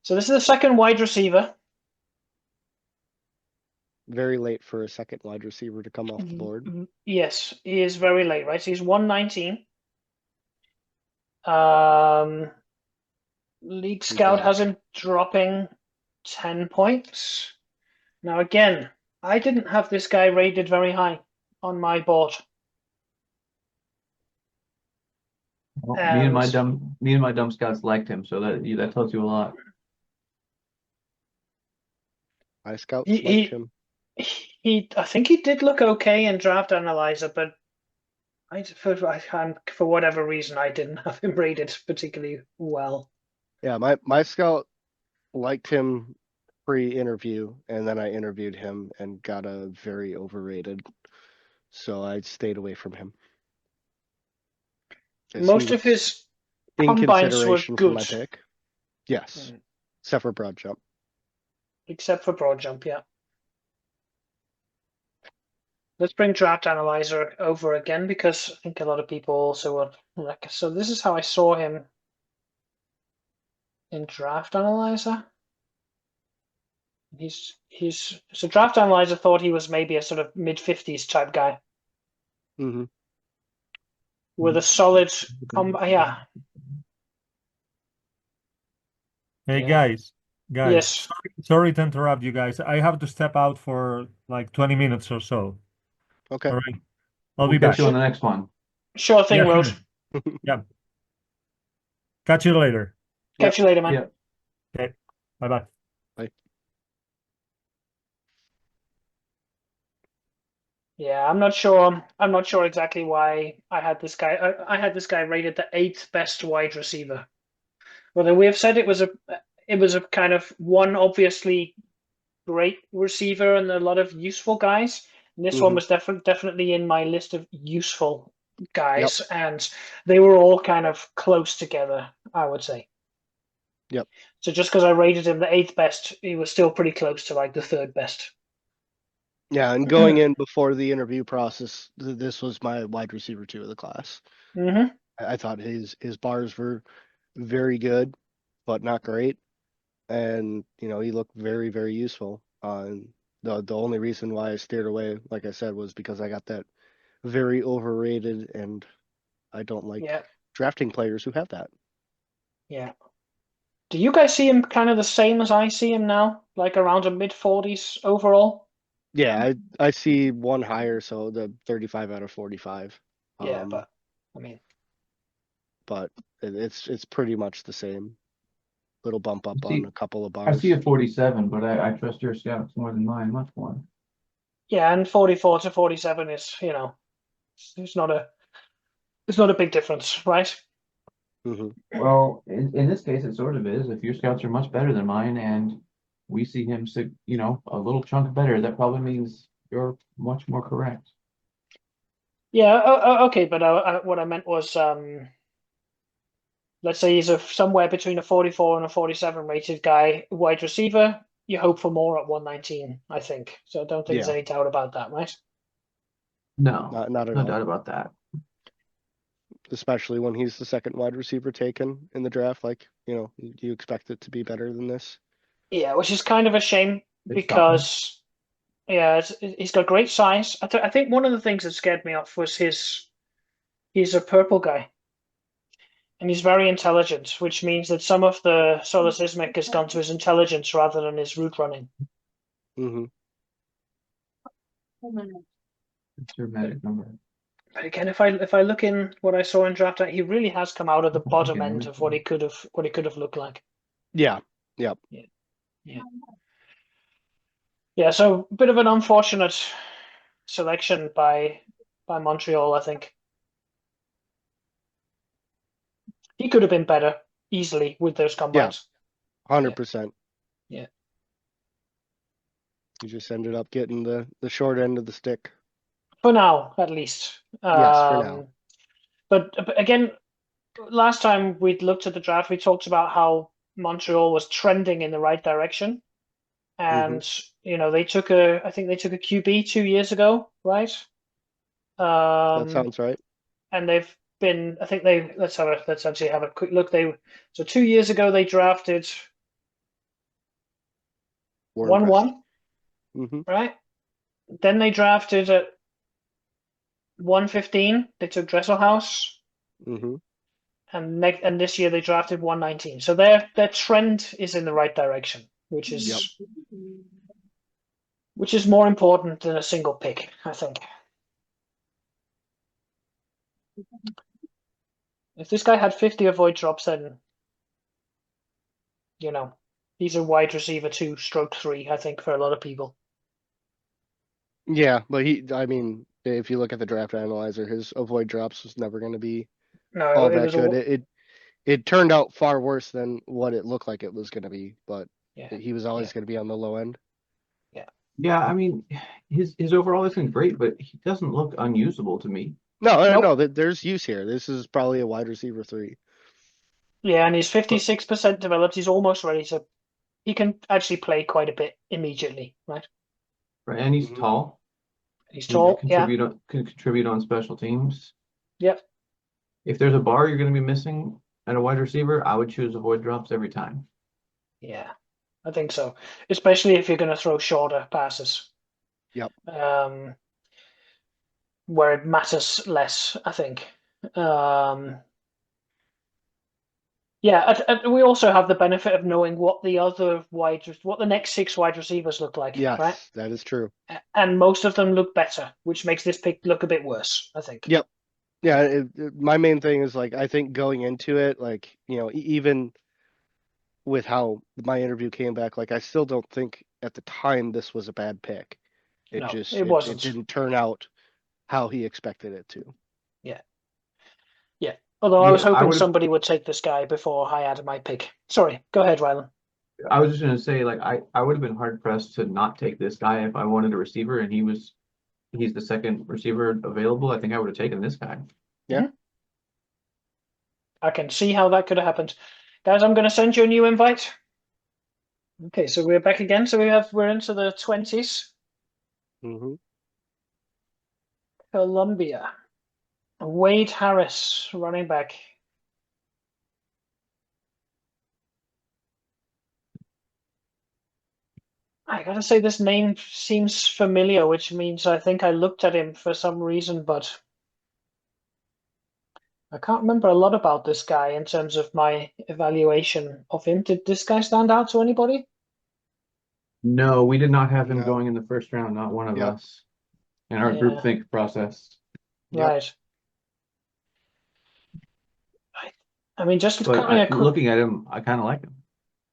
So this is the second wide receiver. Very late for a second wide receiver to come off the board. Yes, he is very late, right? So he's 119. League Scout has him dropping 10 points. Now again, I didn't have this guy rated very high on my board. Well, me and my dumb scouts liked him, so that tells you a lot. My scouts liked him. I think he did look okay in Draft Analyzer, but for whatever reason, I didn't have him rated particularly well. Yeah, my scout liked him pre-interview, and then I interviewed him and got a very overrated. So I stayed away from him. Most of his in combines were consideration for my good. pick. Yes, except for broad jump. Except for broad jump, yeah. Let's bring Draft Analyzer over again because I think a lot of people also would like. So this is how I saw him in Draft Analyzer. So Draft Analyzer thought he was maybe a sort of mid-50s type guy with a solid yeah. Hey Yeah. guys, Yes. sorry to interrupt you guys. I have to step out for like 20 minutes or so. Okay. All right. I'll We'll be back. catch you on the next one. Sure thing, Yeah, Rod. sure. Yeah. Catch you later. Catch you later, man. Yeah. Okay. Bye-bye. Yeah, I'm not sure. I'm not sure exactly why I had this guy. I had this guy rated the 8th best wide receiver. Well, we have said it was a kind of one obviously great receiver and a lot of useful guys. And this one was definitely in my list of useful guys, and they were all kind of close together, I would say. Yep. So just because I rated him the 8th best, he was still pretty close to like the 3rd best. Yeah, and going in before the interview process, this was my wide receiver 2 of the class. I thought his bars were very good, but not great. And, he looked very, very useful. The only reason why I steered away, like I said, was because I got that very overrated, and I don't like drafting players who have that. Yeah. Do you guys see him kind of the same as I see him now, like around a mid-40s overall? Yeah, I see one higher, so the 35 out of 45. Yeah, but I mean, but it's pretty much the same. Little bump up on a couple of I bars. see a 47, but I trust your scouts more than mine, much more. Yeah, and 44 to 47 is, it's not a big difference, right? Well, in this case, it sort of is. If your scouts are much better than mine, and we see him, a little chunk better, that probably means you're much more correct. Yeah, okay, but what I meant was, let's say he's somewhere between a 44 and a 47 rated guy, wide receiver. You hope for more at 119, I think. So I don't think there's Yeah, any doubt about that, right? No, not at no all. doubt about that. Especially when he's the second wide receiver taken in the draft. Like, you expect it to be better than this. Yeah, which is kind of a shame It's shocking. because, yeah, he's got great size. I think one of the things that scared me off was he's a purple guy. And he's very intelligent, which means that some of the solismic has gone to his intelligence rather than his route running. Hmm. It's your magic number. But again, if I look in what I saw in draft, he really has come out of the bottom Okay, end of what he could have looked like. Yeah. Yep. Yeah. Yeah, so a bit of an unfortunate selection by Montreal, I think. He could have been better easily with those combines. 100%. Yeah. You just ended up getting the short end of the stick. For now, at least. Yes, for now. But again, last time we looked at the draft, we talked about how Montreal was trending in the right direction. And I think they took a QB 2 years ago, right? That sounds right. And they've been, I think let's actually have a quick look. So 2 years ago they drafted Warren Press. 1-1, Hmm. right? Then they drafted at 115. They took Dresselhaus, Hmm. and this year they drafted 119. So their trend is in the right direction, which Yep. is more important than a single pick, I think. If this guy had 50 avoid drops, then he's a wide receiver 2/3, I think, for a lot of people. Yeah, but I mean, if you look at the draft analyzer, his avoid drops was never going to be No, all it that was good. It turned out far worse than what it looked like it was going to be, but yeah, he was always yeah, going to be on the low end. Yeah, I mean, his overall isn't great, but he doesn't look unusable to me. No, nope. there's use here. This is probably a wide receiver 3. Yeah, and he's But 56% developed. He's almost ready, so he can actually play quite a bit immediately, right? right, and he's Hmm. tall. He's He can tall, yeah, contribute on special teams. yep, If there's a bar you're going to be missing at a wide receiver, I would choose avoid drops every time. yeah, I think so. Especially if you're going to throw shorter passes, Yep. where it matters less, I think. Yeah, and we also have the benefit of knowing what the next 6 wide receivers look like, right? Yes, that is true. And most of them look better, which makes this pick look a bit worse, I think. Yep. Yeah, my main thing is like I think going into it, like even with how my interview came back, like I still don't think at the time this was a bad pick. It No, just it it wasn't. didn't turn out how he expected it to. Yeah, yeah. Although I was Yeah, hoping somebody would take this guy before I added my pick. Sorry, go ahead, Rylan. I was just going to say, like, I would have been hard pressed to not take this guy if I wanted a receiver and he's the second receiver available. I think I would have taken this guy. Yeah. I can see how that could have happened. Guys, I'm going to send you a new invite. Okay, so we're back again. So we're into the 20s. Hmm. Columbia. Wade Harris, running back. I gotta say this name seems familiar, which means I think I looked at him for some reason, but I can't remember a lot about this guy in terms of my evaluation of him. Did this guy stand out to anybody? No, we did not have him No. going in the first round, not one of Yep. us in our Yeah. groupthink process. Yep. Right. I mean, just But having a quick, looking at him, I kind of like him.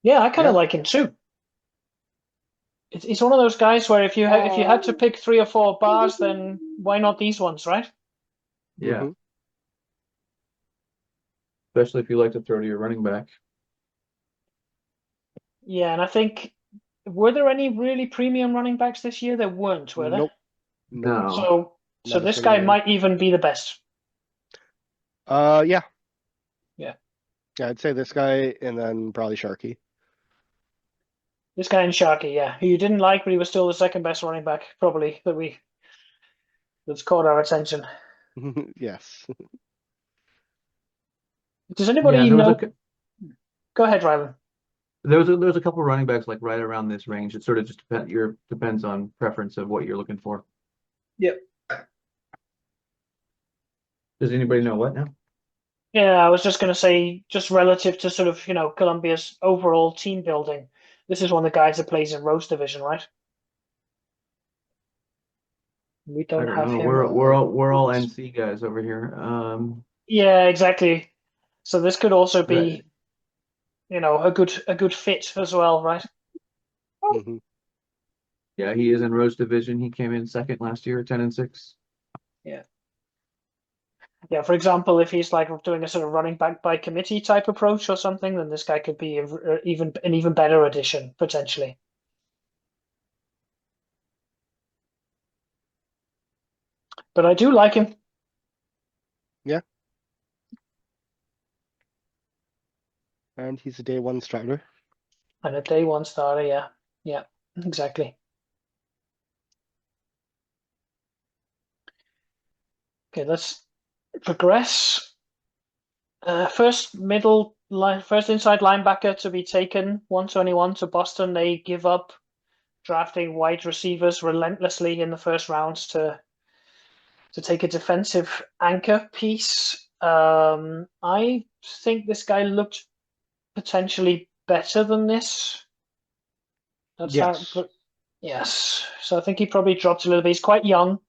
yeah, I kind of Yeah. like him too. It's one of those guys where if you had to pick 3 or 4 bars, then why not these ones, right? Yeah, Mhm. especially if you like to throw to your running back. Yeah, and I think were there any really premium running backs this year? There weren't, were there? Nope. No. So So Not a this guy single one. might even be the best. Yeah. Yeah. Yeah, I'd say this guy and then probably Sharky. This guy and Sharky, yeah, who you didn't like, but he was still the second best running back, probably that's caught our attention. Yes. Does Yeah, anybody there was know? a Go ahead, Rylan. there's a couple running backs like right around this range. It sort of just depends on preference of what you're looking for. Yep. Does anybody know what now? Yeah, I was just going to say, just relative to sort of, Colombia's overall team building, this is one of the guys that plays in Rose Division, right? We I don't don't have know. him. We're all NC guys over here. Yeah, exactly. So this could also Right. be, a good fit as well, right? hmm Yeah, he is in Rose Division. He came in second last year, 10-6. Yeah. Yeah, for example, if he's like doing a sort of running back by committee type approach or something, then this guy could be even an even better addition potentially. But I do like him. Yeah. And he's a day one starter. And a day one starter, yeah. Yeah, exactly. Okay, let's progress. First inside linebacker to be taken, 121 to Boston. They give up drafting wide receivers relentlessly in the first rounds to take a defensive anchor piece. I think this guy looked potentially better than this. That's how, Yes. but yes. So I think he probably dropped a little bit. He's quite young,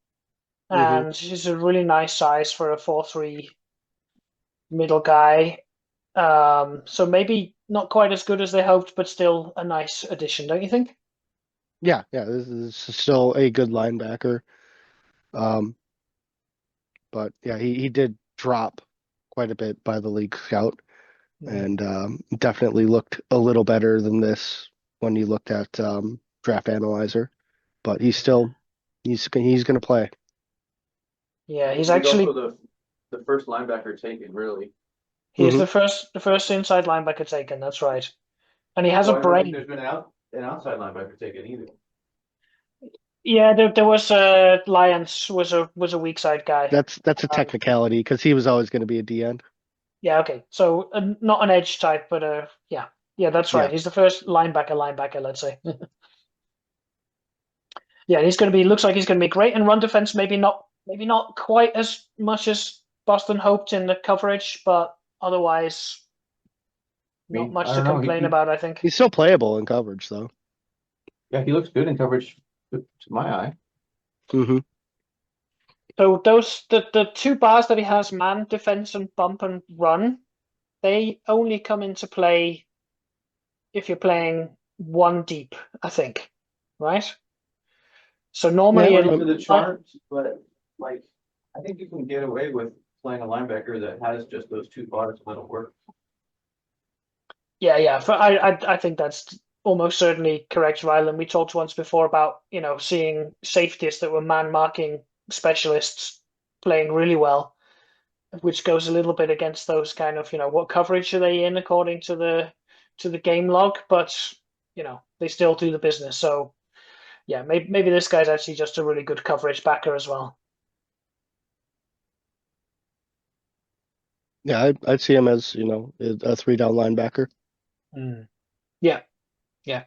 hmm and he's a really nice size for a 4'3" middle guy. So maybe not quite as good as they hoped, but still a nice addition, don't you think? Yeah, yeah, this is still a good linebacker. Um, but yeah, he did drop quite a bit by the league scout and definitely looked a little better than this when you looked at Draft Analyzer. But he's gonna play. Yeah, he's He's actually also the first linebacker taken, really. he is hmm the first inside linebacker taken. That's right, and he has a Well, I don't think brain. there's been an outside linebacker taken either. Yeah, there was Lyons was a weak side guy. That's a Um, technicality because he was always going to be a D end. yeah, okay, so not an edge type, but yeah, that's right. Yeah, He's the first linebacker, let's say. Yeah, he's going to be. Looks like he's going to be great in run defense. Maybe not quite as much as Boston hoped in the coverage, but otherwise, I not mean, I much to don't know. complain about, I think. he's still playable in coverage though. Yeah, he looks good in coverage to my eye. hmm So the two bars that he has, man, defense, and bump and run, they only come into play if you're playing one deep, I think, right? So Yeah, normally, According to the chart, but like I think you can get away with playing a linebacker that has just those two bars and it'll work. yeah. I think that's almost certainly correct, Rylan. We talked once before about seeing safeties that were man marking specialists playing really well, which goes a little bit against those kind of what coverage are they in according to the game log, but they still do the business. So yeah, maybe this guy's actually just a really good coverage backer as well. yeah, I'd see him as a three down linebacker. Yeah, yeah.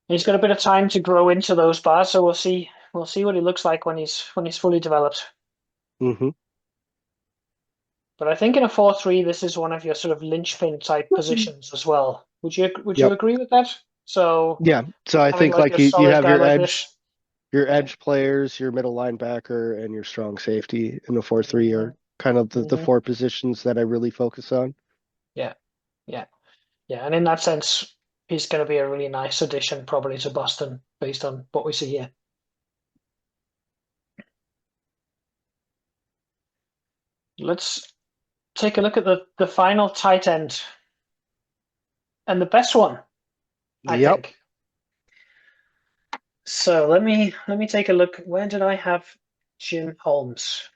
He's got a bit of time to grow into those bars, so we'll see what he looks like when he's fully developed. hmm But I think in a 4-3, this is one of your sort of linchpin type positions as well. Would you Yep. agree with that? So Yeah. So I having think like like a you solid have guy like this. your edge players, your middle linebacker, and your strong safety in the 4-3 Mhm, are kind of the mhm. four positions that I really focus on. Yeah, yeah, yeah. And in that sense, he's going to be a really nice addition probably to Boston based on what we see here. Let's take a look at the final tight end and the best one, I Yep. think. So let me take a look. Where did I have Jim Holmes?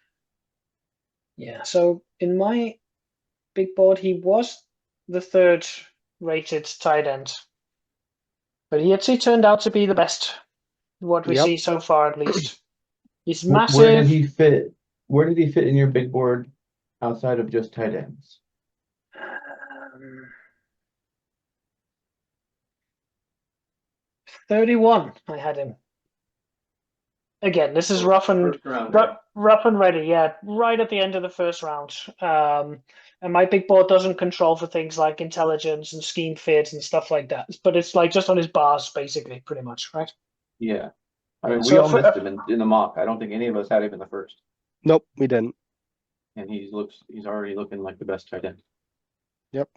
Yeah, so in my big board, he was the third rated tight end, but he actually turned out to be the best, what we Yep. see so far at least. He's Where massive. did he fit? Where did he fit in your big board outside of just tight ends? 31, I had him. Again, this is rough and First round, right? rough and ready, yeah, right at the end of the first round. And my big board doesn't control for things like intelligence and scheme fit and stuff like that. But it's like just on his bars, basically, pretty much, right? Yeah. I mean, we So all missed him in the mock. I don't think any of us had him in the first. Nope, we didn't. And he's already looking like the best tight end. Yep.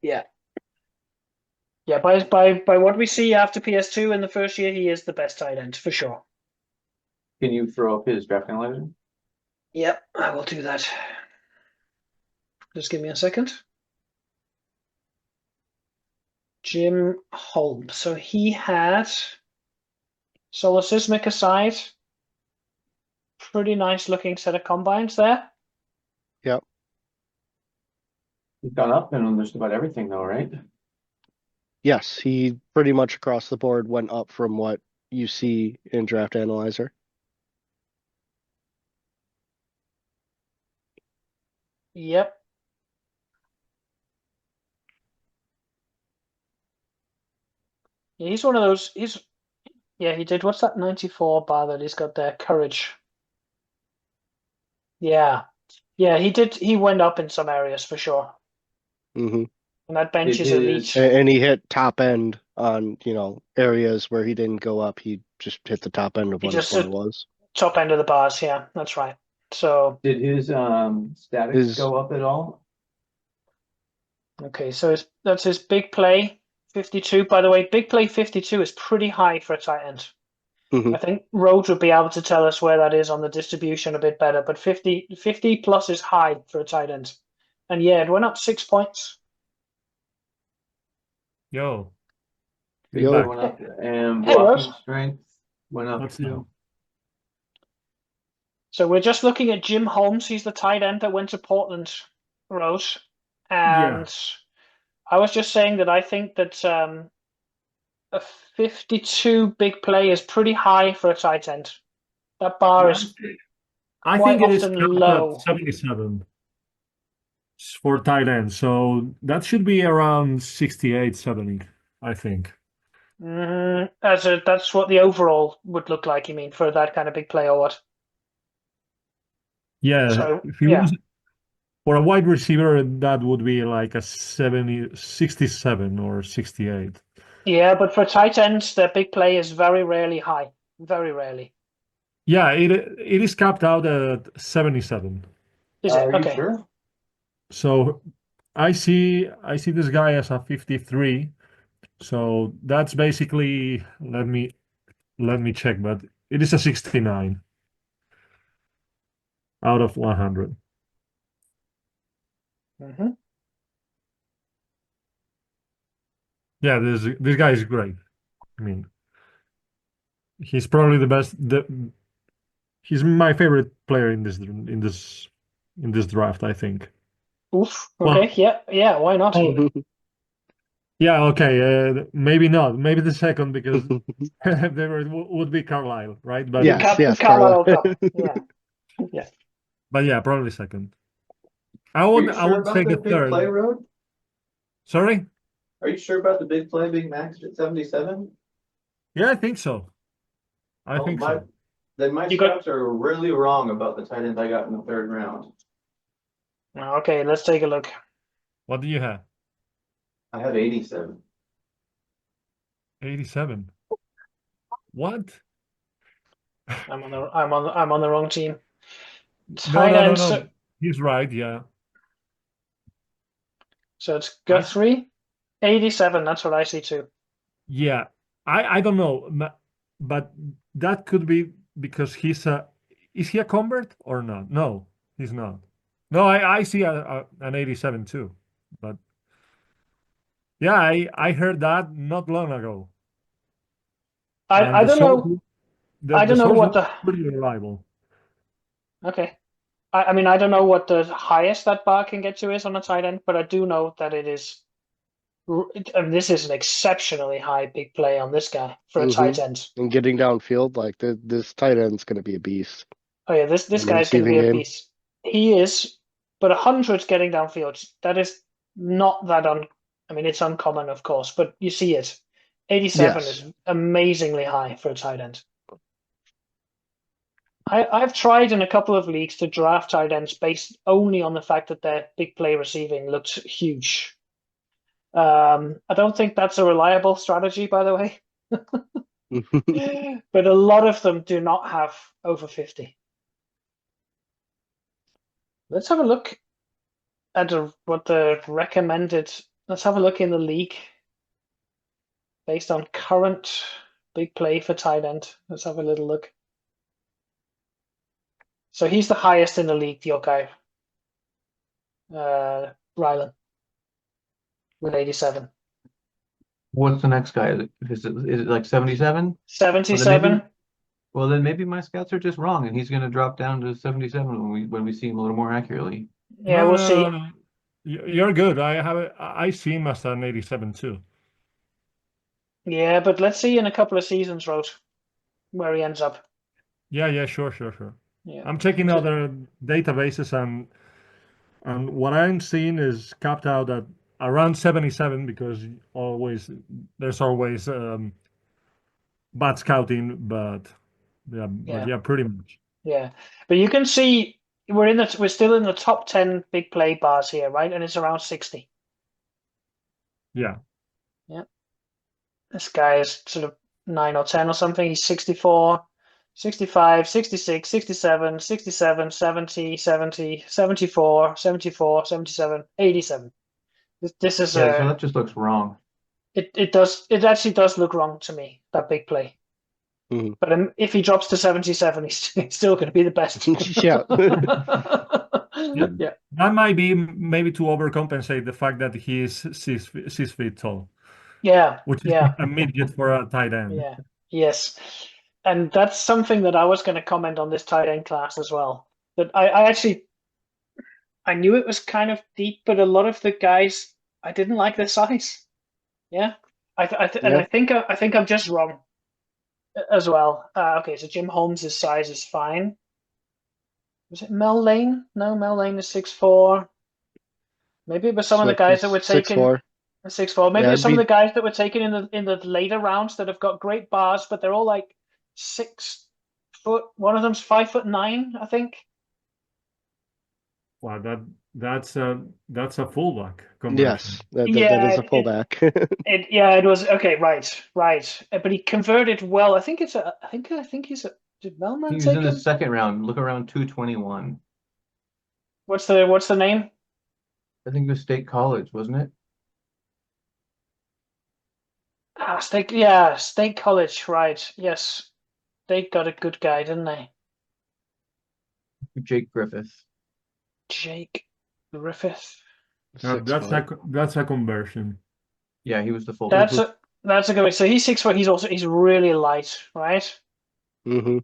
Yeah. Yeah, by what we see after PS2 in the first year, he is the best tight end for sure. Can you throw up his draft analyzer? Yep, I will do that. Just give me a second. Jim Holmes. So he had Solar aside, pretty nice looking set of combines there. Yep. He's gone up in just about everything though, right? Yes, he pretty much across the board went up from what you see in Draft Analyzer. Yep. Yeah, he's one of those. Yeah, he did. What's that 94 bar that he's got there? Courage. Yeah. Yeah, he did. He went up in some areas for sure. Mm-hmm. And that bench Did is elite. his- And he hit top end on, areas where he didn't go up. He just hit the top end of He what his just board was. top end of the bars. Yeah, that's right. So, Did his statics His- go up at all? okay, so that's his big play 52. By the way, big play 52 is pretty high for a tight end. Mhm. I think Rhodes would be able to tell us where that is on the distribution a bit better, but 50 plus is high for a tight end. And yeah, it went up 6 points. Yo. Yo. Feedback. Went up, and Hey, blocking Rose. strength went up. Let's see. So we're just looking at Jim Holmes. He's the tight end that went to Portland, Rose. And I was just saying that I think that a 52 big play is pretty high for a tight end. That bar is I quite think it is often capped low. at 77 for tight end. So that should be around 68, 70, I think. That's what the overall would look like, you mean, for that kind of big play or what? Yeah, So, if he yeah. was for a wide receiver, that would be like a 70, 67 or 68. Yeah, but for tight ends, their big play is very rarely high. Very rarely. Yeah, it is capped out at 77. Is it? Are you Okay. sure? So I see this guy as a 53. So that's basically let me check, but it is a 69 out of 100. Mm-hmm. Yeah, this guy is great. I mean, he's probably the best. He's my favorite player in this draft, I think. Oof. Well, Okay. Yeah. Why not? yeah, okay. Maybe not. Maybe the second because there would be Carlisle, right? But yes, Carlisle Carla. top. Yeah. Yeah. but yeah, probably second. I Are would you I sure would about take a that big play, third. Road? Sorry? Are you sure about the big play being maxed at 77? Yeah, I think so. I Oh, think my, so. Then my You got- scouts are really wrong about the tight ends I got in the third round. Okay, let's take a look. What do you have? I have 87. 87. What? I'm on the wrong team. No, Tight no, no, end. no. He's right. Yeah. So it's Guthrie. 87. That's what I see too. Yeah. I don't know, but that could be because is he a convert or not? No, he's not. No, I see an 87 too. But yeah, I heard that not long ago. And I the don't source, know. the, I the don't know source what was the. pretty reliable. Okay. I mean, I don't know what the highest that bar can get to is on a tight end, but I do know that it is. And this is an exceptionally high big play on this guy for a tight end. And getting downfield, like this tight end's going to be a beast Oh yeah, this in the guy's going to receiving be a game. beast. He is, but 100 getting downfield, that is not that I mean, it's uncommon, of course, but you see it. 87 Yes. is amazingly high for a tight end. I've tried in a couple of leagues to draft tight ends based only on the fact that their big play receiving looks huge. I don't think that's a reliable strategy, by the way. But a lot of them do not have over 50. Let's have a look at what the recommended. Let's have a look in the league based on current big play for tight end. Let's have a little look. So he's the highest in the league, your guy, Rylan, with 87. What's the next guy? Is it like 77? 77. Well, then maybe my scouts are just wrong, and he's going to drop down to 77 when we see him a little more accurately. Yeah, we'll see. No. You're good. I see him as an 87 too. Yeah, but let's see in a couple of seasons, Rose, where he ends up. Yeah, sure. Yeah. I'm checking other databases and what I'm seeing is capped out at around 77 because there's always bad scouting, but yeah, pretty much. Yeah, but you can see we're still in the top 10 big play bars here, right? And it's around 60. Yeah. This guy is sort of 9 or 10 or something. He's 64, 65, 66, 67, 67, 70, 70, 74, 74, 77, 87. This is Yeah, so that just looks wrong. it actually does look wrong to me, that big play. Mhm. But if he drops to 77, he's still going to be the best. Yeah. Yeah. That might be maybe to overcompensate the fact that he is 6 feet tall, Yeah. which is Yeah. a midget for a tight end. Yeah. Yes. And that's something that I was going to comment on this tight end class as well. That I actually I knew it was kind of deep, but a lot of the guys I didn't like their size. Yeah. And Yeah. I think I'm just wrong as well. Okay, so Jim Holmes' size is fine. Was it Mel Lane? No, Mel Lane is 6'4". Maybe it was some of the Smith guys is that were taken 6'4". 6'4". Maybe Yeah, it's it'd some of be the guys that were taken in the later rounds that have got great bars, but they're all like 6 foot. One of them's 5'9", I think. Wow, that's a fullback conversion. yes, that is a pullback. It was okay, right. But he converted well. I think he's a. Did Melman He was take in the him? second round. Look around 221. What's the name? I think it was State College, wasn't it? State College, right? Yes, they got a good guy, didn't they? Jake Griffith. Jake Griffith. Now, 6 that's foot. that's a conversion. Yeah, he was the fullback. That's a good way. So he's 6 foot. He's really light, right? Mm-hmm.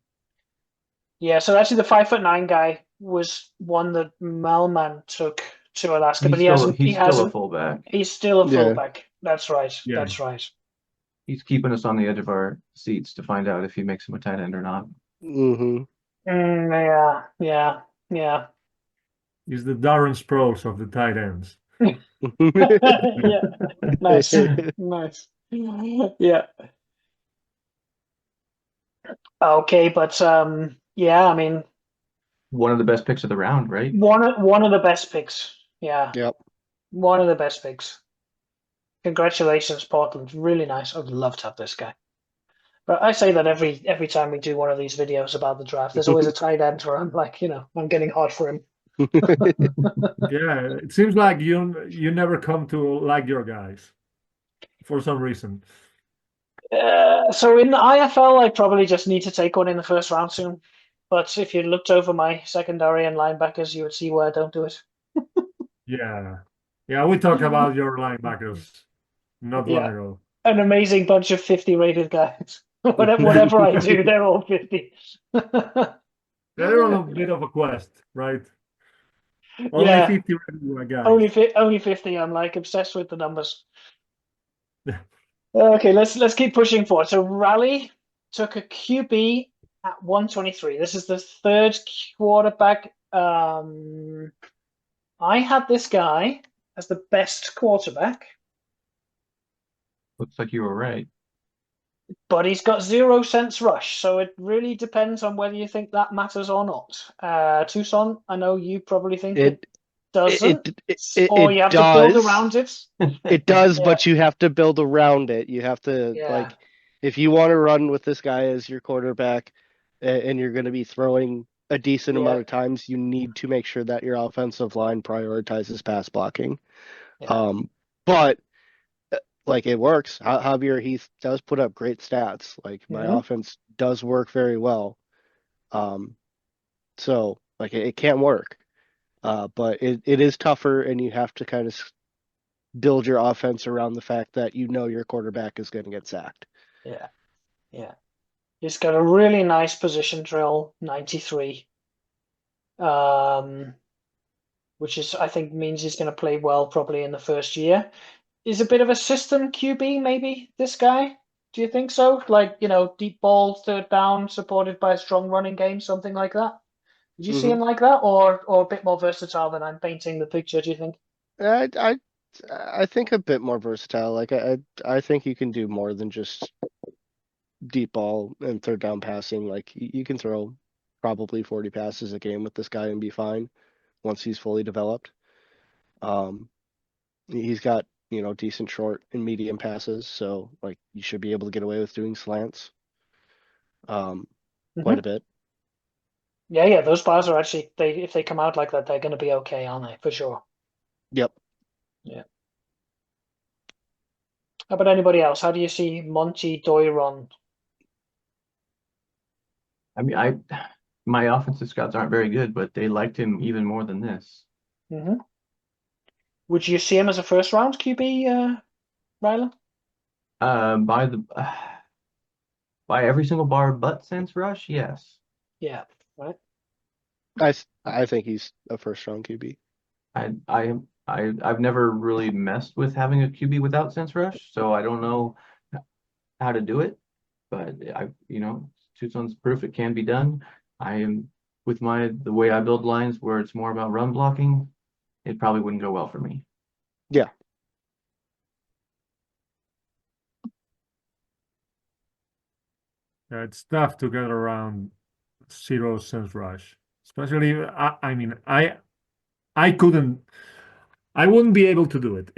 Yeah. So actually, the 5'9" guy was one that Melman took to Alaska, but he He's hasn't. still a fullback. He's still a Yeah. fullback. That's right. Yeah. That's right. He's keeping us on the edge of our seats to find out if he makes him a tight end or not. Mm-hmm. Yeah. He's the Darren Sproles of the tight ends. Yeah. Nice. Nice. Yeah. Okay, but yeah, I mean, One of the best picks of the round, right? one of the best picks. Yeah. Yep. One of the best picks. Congratulations, Portland. Really nice. I'd love to have this guy. But I say that every time we do one of these videos about the draft, there's always a tight end where I'm like, I'm getting hot for him. Yeah, it seems like you never come to like your guys for some reason. So in the IFL, I probably just need to take one in the first round soon. But if you looked over my secondary and linebackers, you would see why I don't do it. Yeah, we talked about your linebackers not long ago. An amazing bunch of 50 rated guys. Whatever I do, they're all 50. They're on a bit of a quest, right? Only Yeah, 50 regular guys. only 50. I'm like obsessed with the numbers. Okay, let's keep pushing forward. So Raleigh took a QB at 123. This is the third quarterback. I had this guy as the best quarterback, Looks like you were right. but he's got 0 cents rush. So it really depends on whether you think that matters or not. Tucson, I know you probably think it doesn't, or it you have to build does. around it. It does, Yeah, but you have to build around it. You have to yeah, like, if you want to run with this guy as your quarterback, and you're going to be throwing a decent yeah, amount of times, you need to make sure that your offensive line prioritizes pass blocking. yeah. But like it works. Javier Heath does put up great stats. Like my Hmm. offense does work very well. Um, so like it can work. But it is tougher, and you have to kind of build your offense around the fact that you know your quarterback is going to get sacked. Yeah, yeah. He's got a really nice position drill, 93. Which is I think means he's going to play well probably in the first year. Is a bit of a system QB, maybe this guy? Do you think so? Like, deep ball, third down, supported by a strong running game, something like that. Did you see Hmm. him like that, or a bit more versatile than I'm painting the picture? Do you think? I, I I think a bit more versatile. Like I think you can do more than just deep ball and third down passing. Like you can throw probably 40 passes a game with this guy and be fine once he's fully developed. Um, he's got, decent short and medium passes, so like you should be able to get away with doing slants um quite a Hmm. bit. Yeah, yeah. Those bars are actually if they come out like that, they're going to be okay, aren't they? For sure. Yep. Yeah. How about anybody else? How do you see Monty Doiron? I mean, my offensive scouts aren't very good, but they liked him even more than this. Hmm. Would you see him as a first round QB, Rylan? By the by every single bar but sense rush, yes. Yeah. Right. I think he's a first round QB. I've never really messed with having a QB without sense rush, so I don't know how to do it. But Tucson's proof it can be done. I am with the way I build lines where it's more about run blocking, it probably wouldn't go well for me. Yeah. It's tough to get around 0 sense rush, especially. I mean, I couldn't. I wouldn't be able to do it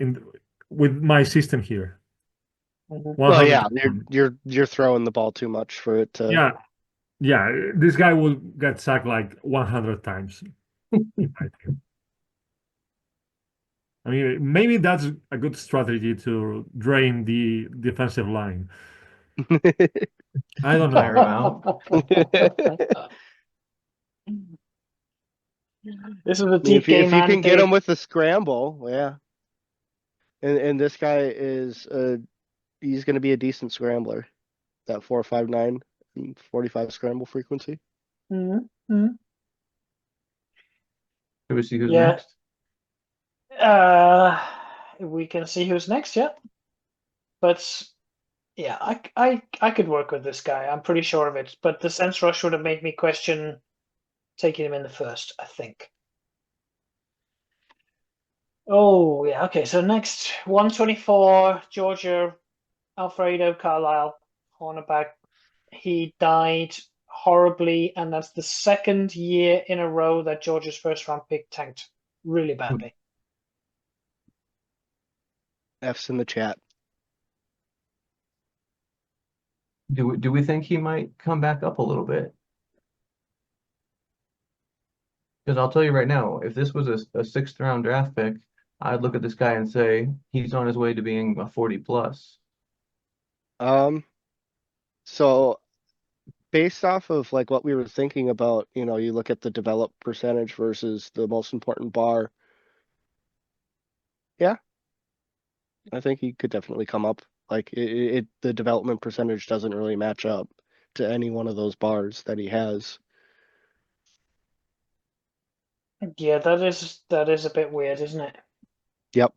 with my system here. Hmm. Well, yeah, 100%. you're throwing the ball too much for it to. Yeah, yeah. This guy will get sacked like 100 times, in my opinion. I mean, maybe that's a good strategy to drain the defensive line. I don't Tire know. him out. This is a deep If game, you can get him Andy. with the scramble, yeah. And this guy is he's going to be a decent scrambler. That 4.59 and 45 scramble frequency. Mm-hmm. Should we see who's Yeah. next? We can see who's next, yeah. But yeah, I could work with this guy. I'm pretty sure of it. But the sense rush would have made me question taking him in the first, I think. Oh yeah, okay. So next, 124, Georgia, Alfredo Carlisle, cornerback. He died horribly, and that's the second year in a row that Georgia's first round pick tanked really badly. F's in the chat. Do we think he might come back up a little bit? Because I'll tell you right now, if this was a sixth round draft pick, I'd look at this guy and say he's on his way to being a 40 plus. So based off of like what we were thinking about, you look at the develop percentage versus the most important bar. Yeah, I think he could definitely come up Like the development percentage doesn't really match up to any one of those bars that he has. Yeah, that is a bit weird, isn't it? Yep.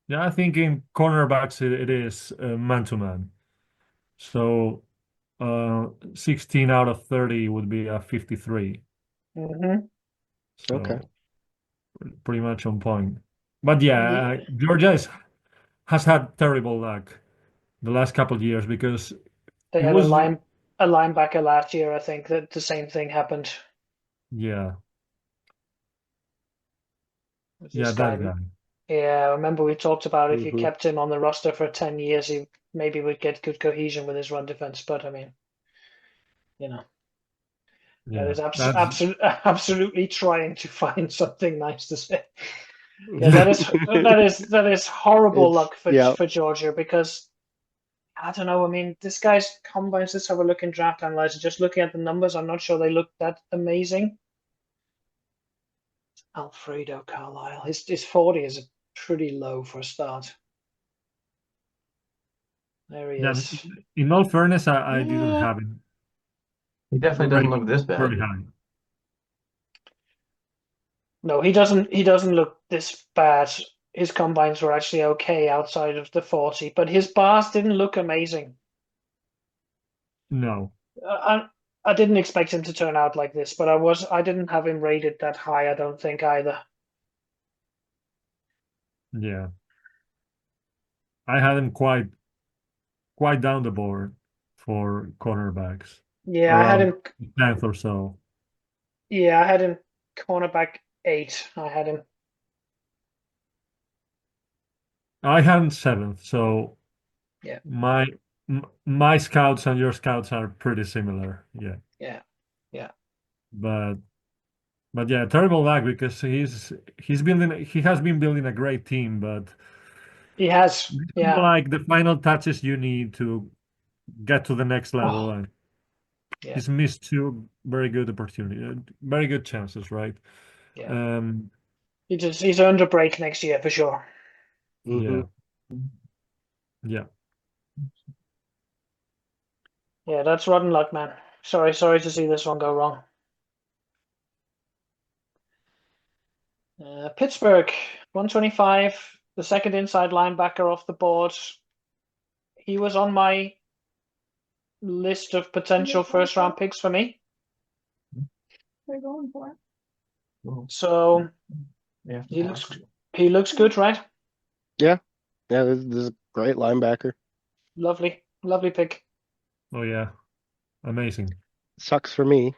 Yeah, I think in cornerbacks it is man to man. So 16 out of 30 would be a 53. Mm-hmm. Okay. So pretty much on point. But yeah, Yeah, Georgia has had terrible luck the last couple of years because they it had was, a linebacker last year. I think that the same thing happened yeah, with yeah, this that guy. guy. Yeah, I remember we talked about if you Hmm. kept him on the roster for 10 years, he maybe would get good cohesion with his run defense. But I mean, you know, that Yeah, is that's absolutely trying to find something nice to say. Yeah, that is horrible It's luck yeah. for Georgia because I don't know. I mean, this guy's combines. Let's have a look in Draft Analyzer. Just looking at the numbers, I'm not sure they look that amazing. Alfredo Carlisle, his 40 is pretty low for a start. There he yeah. is. In all fairness, I didn't Yeah. have it He definitely very doesn't look this bad. very high. No, he doesn't. He doesn't look this bad. His combines were actually okay outside of the 40, but his bars didn't look amazing. No, I I didn't expect him to turn out like this, but I didn't have him rated that high. I don't think either. yeah, I had him quite down the board for cornerbacks, Yeah, I had around him. 10th or so. Yeah, I had him cornerback 8. I had him. I had him 7th, so Yeah, my scouts and your scouts are pretty similar. Yeah, yeah, yeah. but yeah, terrible luck because he has been building a great team, but He has. these are Yeah. like the final touches you need to get to the next level, Oh, and yeah, he's missed two very good very good chances, right? yeah. Um, He's earned a break next year for sure. Hmm. yeah, yeah, Yeah, that's rotten luck, man. Sorry to see this one go wrong. Pittsburgh, 125, the second inside linebacker off the board. He was on my list of potential first round picks for me. They're going for it. Well, So they have to he pass. looks good, right? Yeah. Yeah. This is a great linebacker. Lovely, lovely pick. oh yeah, amazing. Sucks for me.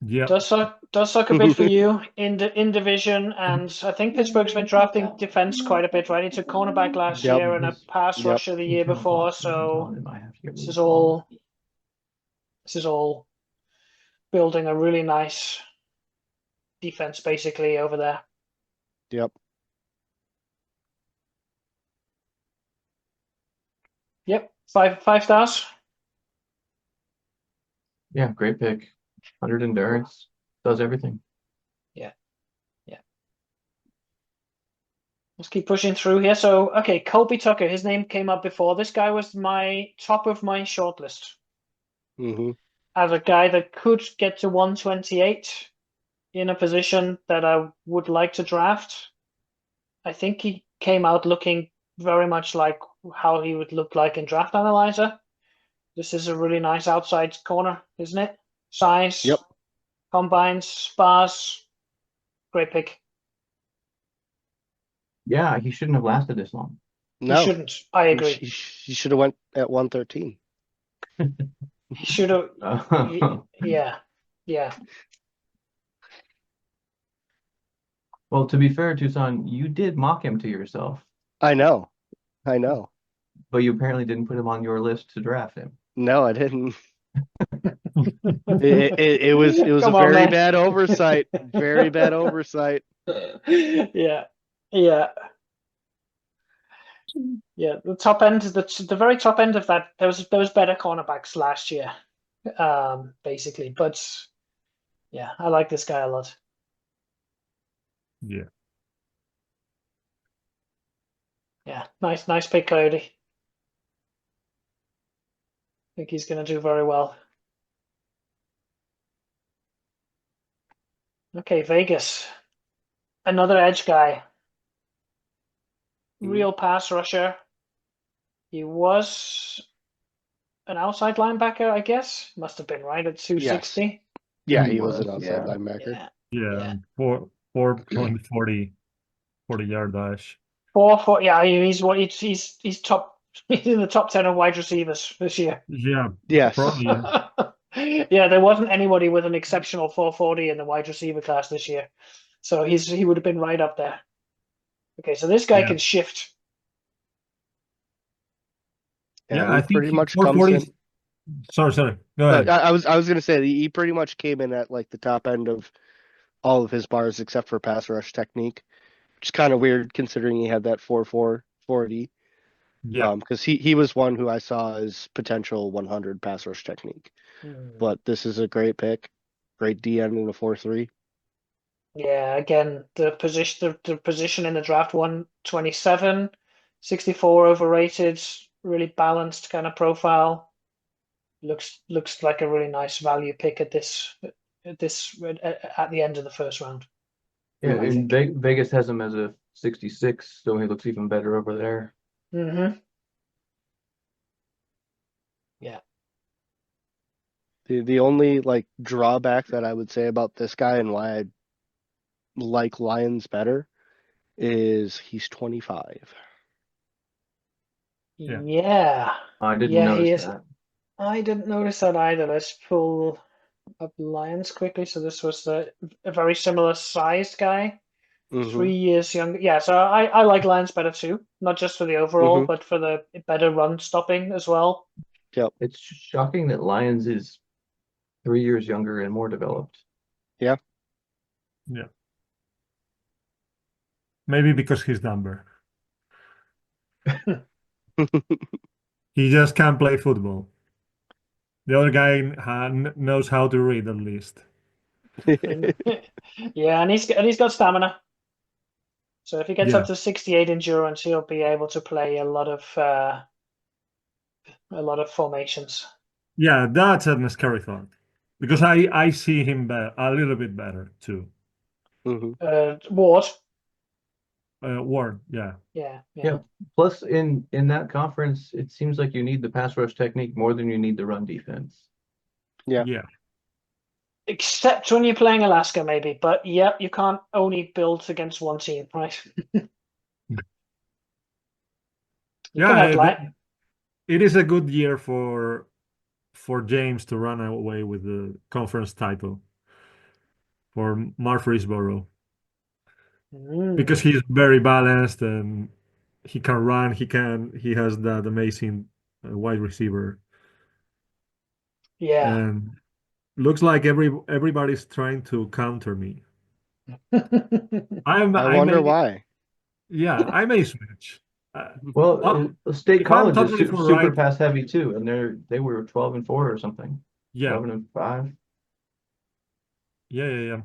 Yeah, Does suck a bit for you in division, and I think Pittsburgh's been drafting defense quite a bit, right? He took cornerback last Yep. year and a pass Yep. rusher the year Internal before, clock doesn't tell so him I have to get this rid is of all. all this is all building a really nice defense basically over there. Yep. Yep, five stars. Yeah, great pick. 100 endurance, does everything. Yeah, yeah. Let's keep pushing through here. So, okay, Colby Tucker, his name came up before. This guy was my top of my shortlist Hmm. as a guy that could get to 128 in a position that I would like to draft. I think he came out looking very much like how he would look like in Draft Analyzer. This is a really nice outside corner, isn't it? Size, Yep. combines, spars, great pick. Yeah, he shouldn't have lasted this long. He No. shouldn't. I agree. He should have went at 113. He should have. Yeah, yeah. Well, to be fair, Tucson, you did mock him to yourself, I know. I know. but you apparently didn't put him on your list to draft him. No, I didn't. It was a Come on, very man. bad oversight. Very bad oversight. Yeah, yeah, yeah. The top end, the very top end of that. There was better cornerbacks last year, basically. But yeah, I like this guy a lot. yeah. Yeah, nice pick, Coyote. I think he's going to do very well. Okay, Vegas. Another edge guy. Real pass rusher. He was an outside linebacker, I guess. Must have been right at 260. Yeah, He he was an was, outside yeah. linebacker. Yeah. Yeah, 4.40 40-yard dash. 4 4. Yeah, he's top. He's in the top 10 of wide receivers this year. Yeah, Yes. probably. Yeah, there wasn't anybody with an exceptional 440 in the wide receiver class this year. So he would have been right up there. Okay, so this guy Yeah. can shift. Yeah, he I think pretty much comes 440. in. Sorry. Go ahead. I was gonna say he pretty much came in at like the top end of all of his bars except for pass rush technique, which is kind of weird considering he had that 4.4 40. Yeah. Because he was one who I saw as potential 100 pass rush technique. But this is a great pick, great DN in a 4.3. Yeah, again, the position in the draft 127, 64 overrated, really balanced kind of profile. Looks like a really nice value pick at the end of the first round. Yeah, I and think. Vegas has him as a 66, so he looks even better over there. Yeah. The only like drawback that I would say about this guy and why I like Lions better is he's 25. Yeah. Yeah. I didn't Yeah, he notice is. that. I didn't notice that either. Let's pull up Lions quickly. So this was a very similar sized guy, Mm-hmm. 3 years younger. Yeah, so I like Lions better too, not just for the overall, Mhm. but for the better run stopping as well. Yep. It's shocking that Lions is 3 years younger and more developed. Yeah. Yeah. Maybe because his number. He just can't play football. The other guy knows how to read at least. Yeah, and he's got stamina. So if he gets Yeah. up to 68 endurance, he'll be able to play a lot of formations. Yeah, that's a scary thought. Because I see him a little bit better too. Mhm. Ward. Ward, yeah. Yeah. Yeah. Plus, in that conference, it seems like you need the pass rush technique more than you need the run defense. Yeah. Yeah. Except when you're playing Alaska, maybe. But yeah, you can't only build against one team, right? You can have it is a good year for James to run away with the conference title for Murfreesboro because he's very balanced and he can run. He has that amazing wide receiver. Yeah. And looks like everybody's trying to counter me. I I wonder may, why. yeah, I may switch. Well, State if I'm College is totally super right, pass heavy too, and they were 12-4 or something. yeah, 11-5. yeah.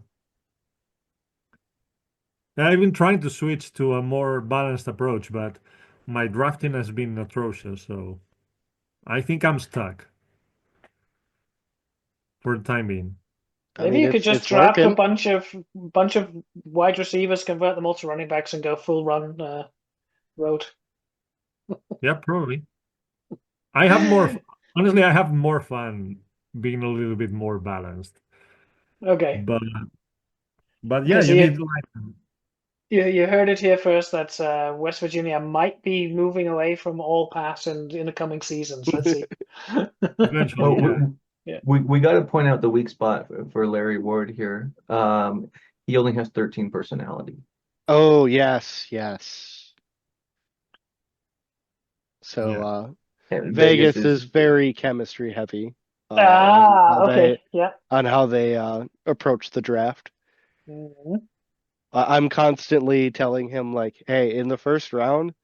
I've been trying to switch to a more balanced approach, but my drafting has been atrocious, so I think I'm stuck for the time being. I Maybe mean, you could just it's draft a working. bunch of wide receivers, convert them all to running backs, and go full run road. Yeah, probably. I have more, honestly, I have more fun being a little bit more balanced. Okay. But yeah, Okay, so you need you heard it here first that West Virginia might be moving away from all pass in the coming seasons. Let's see. eventually, yeah. Yeah. We got to point out the weak spot for Larry Ward here. He only has 13 personality. Oh, yes. So Yeah. And Vegas is very chemistry heavy Okay. Yeah. on how they approach the draft. Mhm. I'm constantly telling him like, hey, in the first round,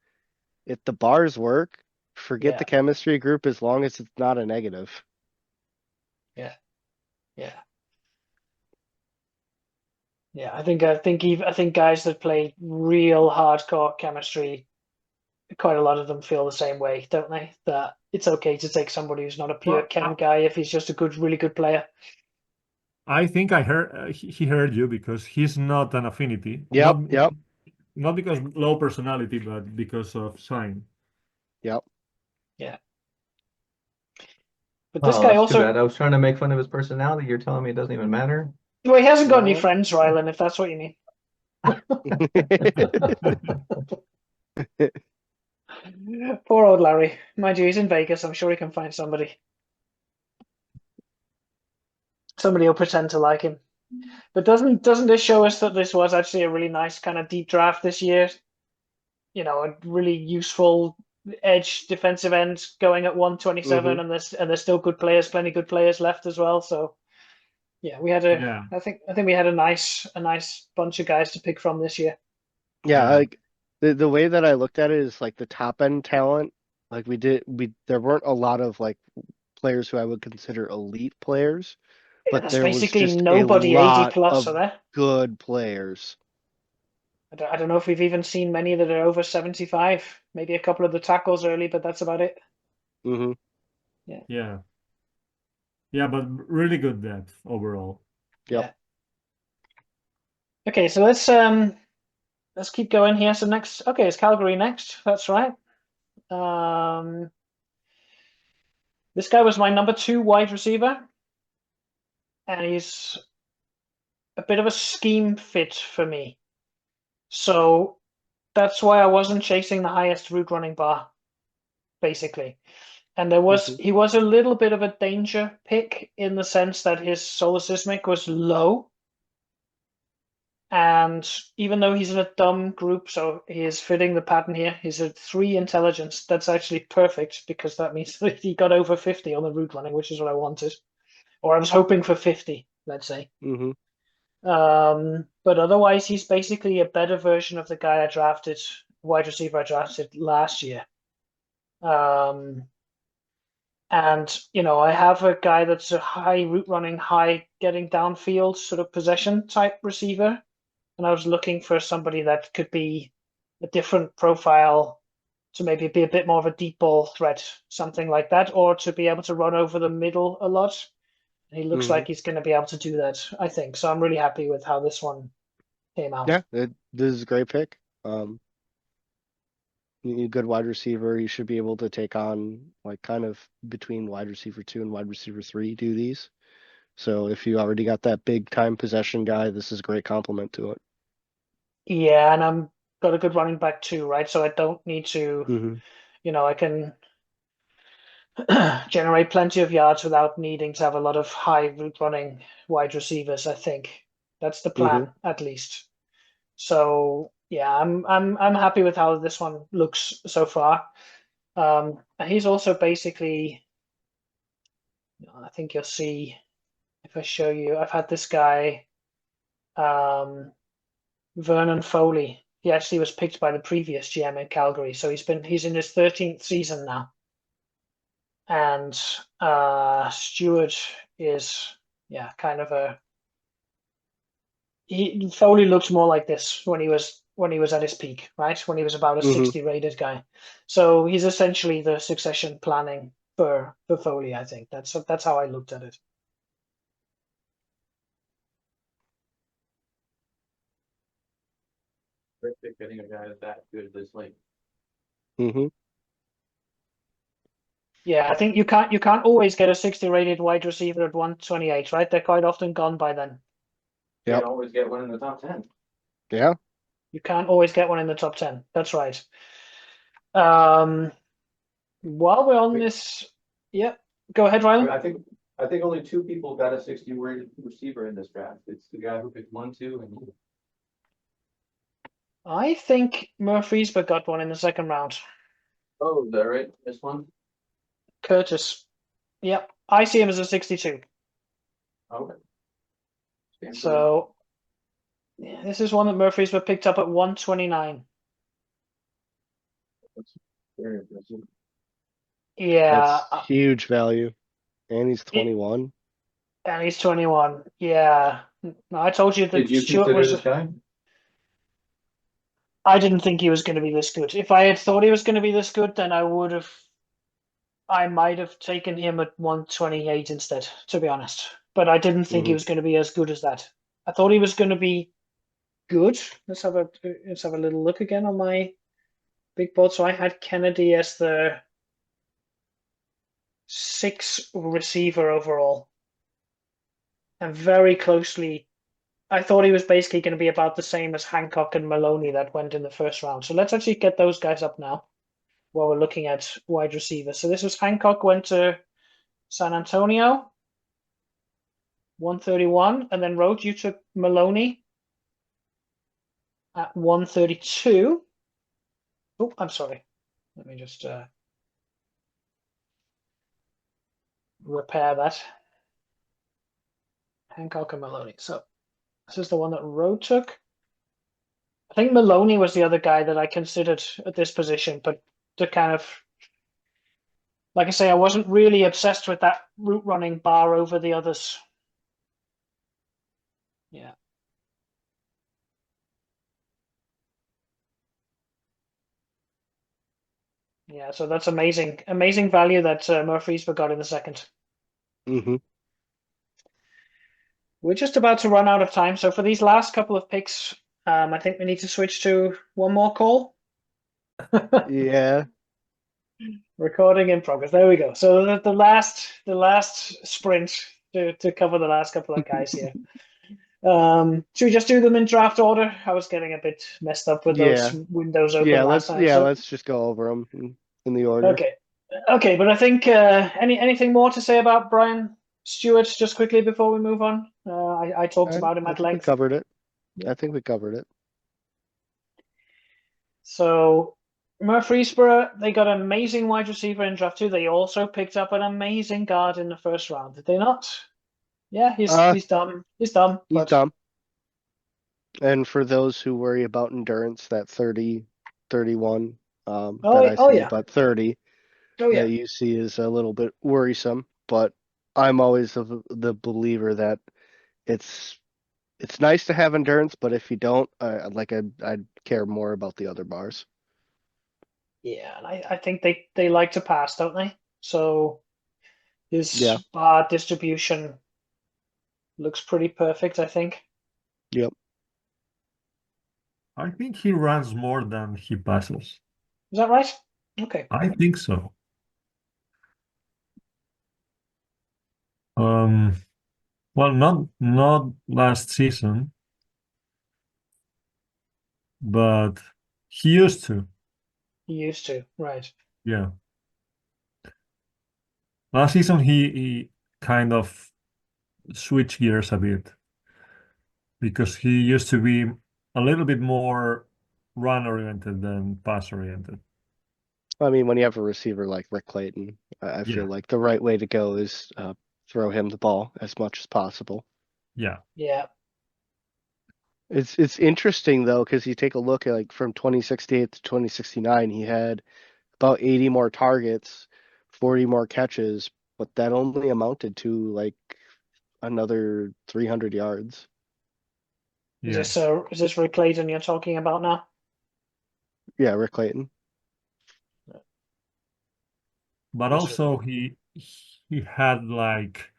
if the bars work, forget the Yeah. chemistry group as long as it's not a negative. Yeah. I think guys that play real hardcore chemistry quite a lot of them feel the same way, don't they? That it's okay to take somebody who's not a pure Well, chem guy if he's just a good, really good player. I think I heard he heard you because he's not an affinity. Yep, yep, Not because low personality, but because of sign. yep. Yeah. But this Oh, guy that's too also, bad. I was trying to make fun of his personality. You're telling me it doesn't even matter? well, he hasn't got any Well. friends, Rylan, if that's what you mean. Poor old Larry. Mind you, he's in Vegas. I'm sure he can find somebody. Somebody will pretend to like him. But doesn't this show us that this was actually a really nice kind of deep draft this year? You know, a really useful edge defensive end going at 127, Mhm. and there's still good players, plenty good players left as well. So yeah, we had a Yeah, I think we had a nice bunch of guys to pick from this year. Yeah, yeah. like the way that I looked at it is like the top end talent. Like we there weren't a lot of like players who I would consider elite players, Yeah, but there's there was basically just a nobody 80 lot plus, are of there? good players. I don't know if we've even seen many that are over 75. Maybe a couple of the tackles early, but that's about it. Hmm. Yeah. Yeah, but really good depth overall. Yep. Yeah. Okay, so let's keep going here. So next, okay, it's Calgary next. That's right. This guy was my number 2 wide receiver, and he's a bit of a scheme fit for me. So that's why I wasn't chasing the highest route running bar, basically. And Hmm. he was a little bit of a danger pick in the sense that his solar was low. And even though he's in a dumb group, so he is fitting the pattern here, he's a 3 intelligence. That's actually perfect because that means that he got over 50 on the route running, which is what I wanted. Or I was hoping for 50, let's say. Hmm. But otherwise, he's basically a better version of the guy I drafted, wide receiver I drafted last year. And you know, I have a guy that's a high route running, high getting downfield sort of possession type receiver, and I was looking for somebody that could be a different profile to maybe be a bit more of a deep ball threat, something like that, or to be able to run over the middle a lot. And he looks Hmm. like he's going to be able to do that, I think. So I'm really happy with how this one came out. Yeah, this is a great pick. You need a good wide receiver. You should be able to take on like kind of between wide receiver 2 and wide receiver 3 duties. So if you already got that big time possession guy, this is a great complement to it. Yeah, and I'm got a good running back too, right? So I don't need to, Hmm. you know, I can generate plenty of yards without needing to have a lot of high route running wide receivers, I think. That's the Hmm. plan, at least. So yeah, I'm happy with how this one looks so far. And he's also basically, I think you'll see if I show you, I've had this guy, um, Vernon Foley. He actually was picked by the previous GM in Calgary, so he's in his 13th season now. And Stewart is, yeah, kind of a Foley looks more like this when he was at his peak, right? When he was about a Hmm. 60 rated guy. So he's essentially the succession planning for Foley, I think. That's how I looked at it. Great pick getting a guy that good this late. Hmm. Yeah, I think you can't always get a 60 rated wide receiver at 128, right? They're quite often gone by then. Can't Yep. always get one in the top 10. Yeah. You can't always get one in the top 10. That's right. Um, while we're on Wait, this, yeah, go ahead, Rylan. I think only 2 people got a 60 rated receiver in this draft. It's the guy who picked 1, 2, and you. I think Murfreesburg got one in the second round. Oh, is that right? This one? Curtis. Yep. I see him as a 62. Okay. Stanford. So yeah, this is one that Murfreesburg picked up at 129. That's very impressive. Yeah, That's huge value. And he's 21. and he's 21. Yeah. No, I told you Did that you Stewart consider was. this guy? I didn't think he was going to be this good. If I had thought he was going to be this good, then I might have taken him at 128 instead, to be honest. But I didn't think he was going to be as good as that. I thought he was going to be good. Let's have a little look again on my big board. So I had Kennedy as the 6th receiver overall, and very closely. I thought he was basically going to be about the same as Hancock and Maloney that went in the first round. So let's actually get those guys up now while we're looking at wide receivers. So this was Hancock went to San Antonio, 131, and then Rhodes, you took Maloney at 132. Oh, I'm sorry. Let me just repair that. Hancock and Maloney. So this is the one that Rowe took. I think Maloney was the other guy that I considered at this position, but to kind of, like I say, I wasn't really obsessed with that route running bar over the others. Yeah. Yeah, so that's amazing value that Murphy's got in the second. Mm-hmm. We're just about to run out of time, so for these last couple of picks, I think we need to switch to one more call. Yeah. Recording in progress. There we go. So the last sprint to cover the last couple of guys here. Should we just do them in draft order? I was getting a bit messed up with those windows open last time. Let's just go over them in the order. Okay, but I think anything more to say about Brian Stewart just quickly before we move on? I talked about him at length. We covered it. I think we covered it. So Murfreesboro, they got an amazing wide receiver in draft 2. They also picked up an amazing guard in the first round. Did they not? Yeah, he's dumb. He's dumb. He's dumb. And for those who worry about endurance, that 30, 31, about 30, that you see is a little bit worrisome. But I'm always the believer that it's nice to have endurance, but if you don't, I'd care more about the other bars. Yeah, and I think they like to pass, don't they? So his bar distribution looks pretty perfect, I think. Yep. I think he runs more than he passes. Is that right? Okay. I think so. Well, not last season, but he used to. He used to, right? Yeah. Last season he kind of switched gears a bit because he used to be a little bit more run oriented than pass oriented. I mean, when you have a receiver like Rick Clayton, I feel like the right way to go is throw him the ball as much as possible. Yeah. Yeah. It's interesting though, because you take a look at like from 2068 to 2069, he had about 80 more targets, 40 more catches, but that only amounted to like another 300 yards. Yeah. Is this Rick Clayton you're talking about now? Yeah, Rick Clayton. But also he had like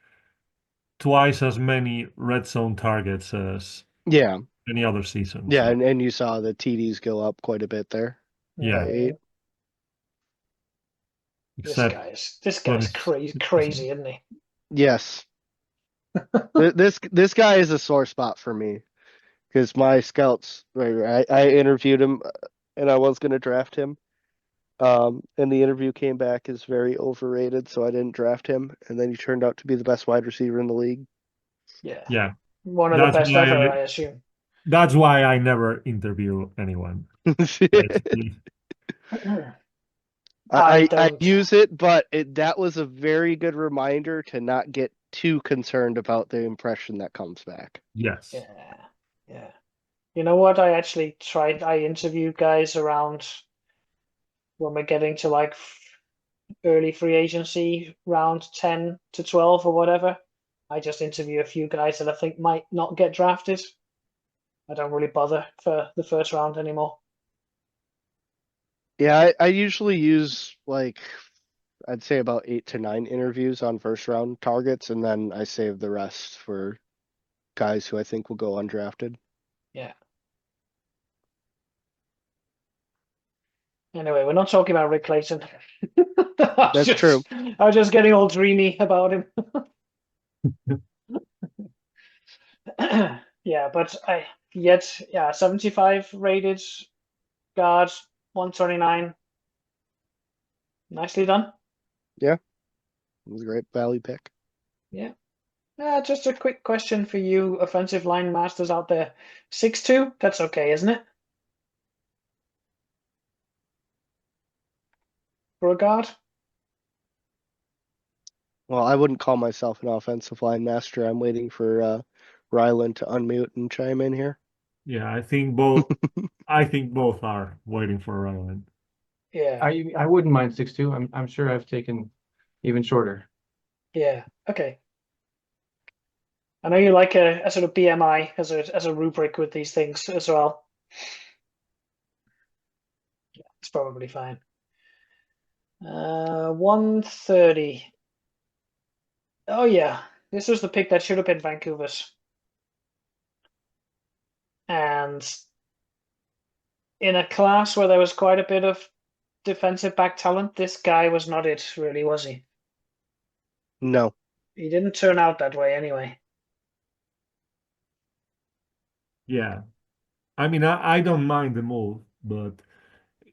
twice as many red zone targets as any other season. Yeah, so. and you saw the TDs go up quite a bit there. Yeah. This guy's crazy, isn't he? Yes. this guy is a sore spot for me because my scouts, I interviewed him and I was going to draft him. And the interview came back as very overrated, so I didn't draft him. And then he turned out to be the best wide receiver in the league. Yeah. One of the best ever, I assume. That's why I never interview anyone. I use it, but that was a very good reminder to not get too concerned about the impression that comes back. Yes. Yeah. You know what? I interviewed guys around when we're getting to like early free agency, round 10 to 12 or whatever. I just interview a few guys that I think might not get drafted. I don't really bother for the first round anymore. Yeah, I usually use like I'd say about 8 to 9 interviews on first round targets, and then I save the rest for guys who I think will go undrafted. Yeah. Anyway, we're not talking about Rick Clayton. That's true. I was just getting all dreamy about him. Yeah, but yeah, 75 rated guard, 129. Nicely done. It was a great value pick. Yeah. Just a quick question for you offensive line masters out there. 6'2", that's okay, isn't it? For a guard? Well, I wouldn't call myself an offensive line master. I'm waiting for Rylan to unmute and chime in here. Yeah, I think both. I think both are waiting for Ryland. Yeah. I wouldn't mind 6'2". I'm sure I've taken even shorter. Yeah. Okay. I know you like a sort of BMI as a rubric with these things as well. Yeah, it's probably fine. 130. Oh yeah, this was the pick that should have been Vancouver's. And in a class where there was quite a bit of defensive back talent, this guy was not it, really, was he? No. He didn't turn out that way anyway. Yeah, I mean, I don't mind the move, but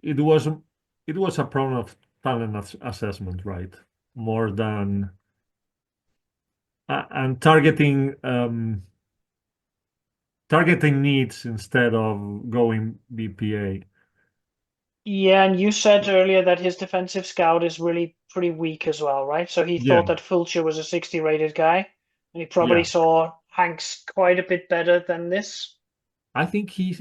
it was a problem of talent assessment, right? More than and targeting needs instead of going BPA. Yeah, and you said earlier that his defensive scout is really pretty weak as well, right? So he Yeah, thought that Fulcher was a 60 rated guy, and he probably yeah. saw Hanks quite a bit better than this. I think he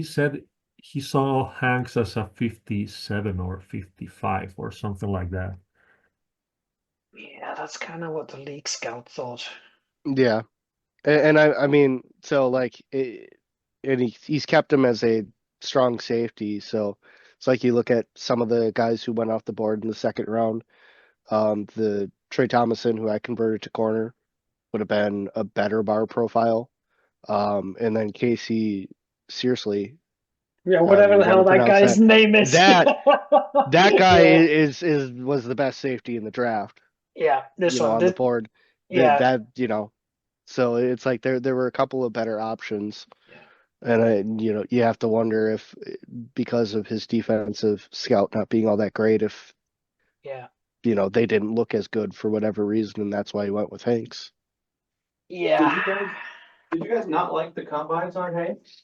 said he saw Hanks as a 57 or 55 or something like that. Yeah, that's kind of what the league scout thought. Yeah. And I mean, so like, and he's kept him as a strong safety. So it's like you look at some of the guys who went off the board in the second round. The Trey Thomason, who I converted to corner, would have been a better bar profile. And then Casey Searsley, Yeah, however whatever you the want to hell that pronounce guy's that, name is. that guy Yeah, is was the best safety in the draft, yeah, this one. on the board. That Yeah, so it's like there were a couple of better options. yeah, And you have to wonder if because of his defensive scout not being all that great, if yeah, they didn't look as good for whatever reason, and that's why he went with Hanks. yeah. Did you guys not like the combines on Hanks?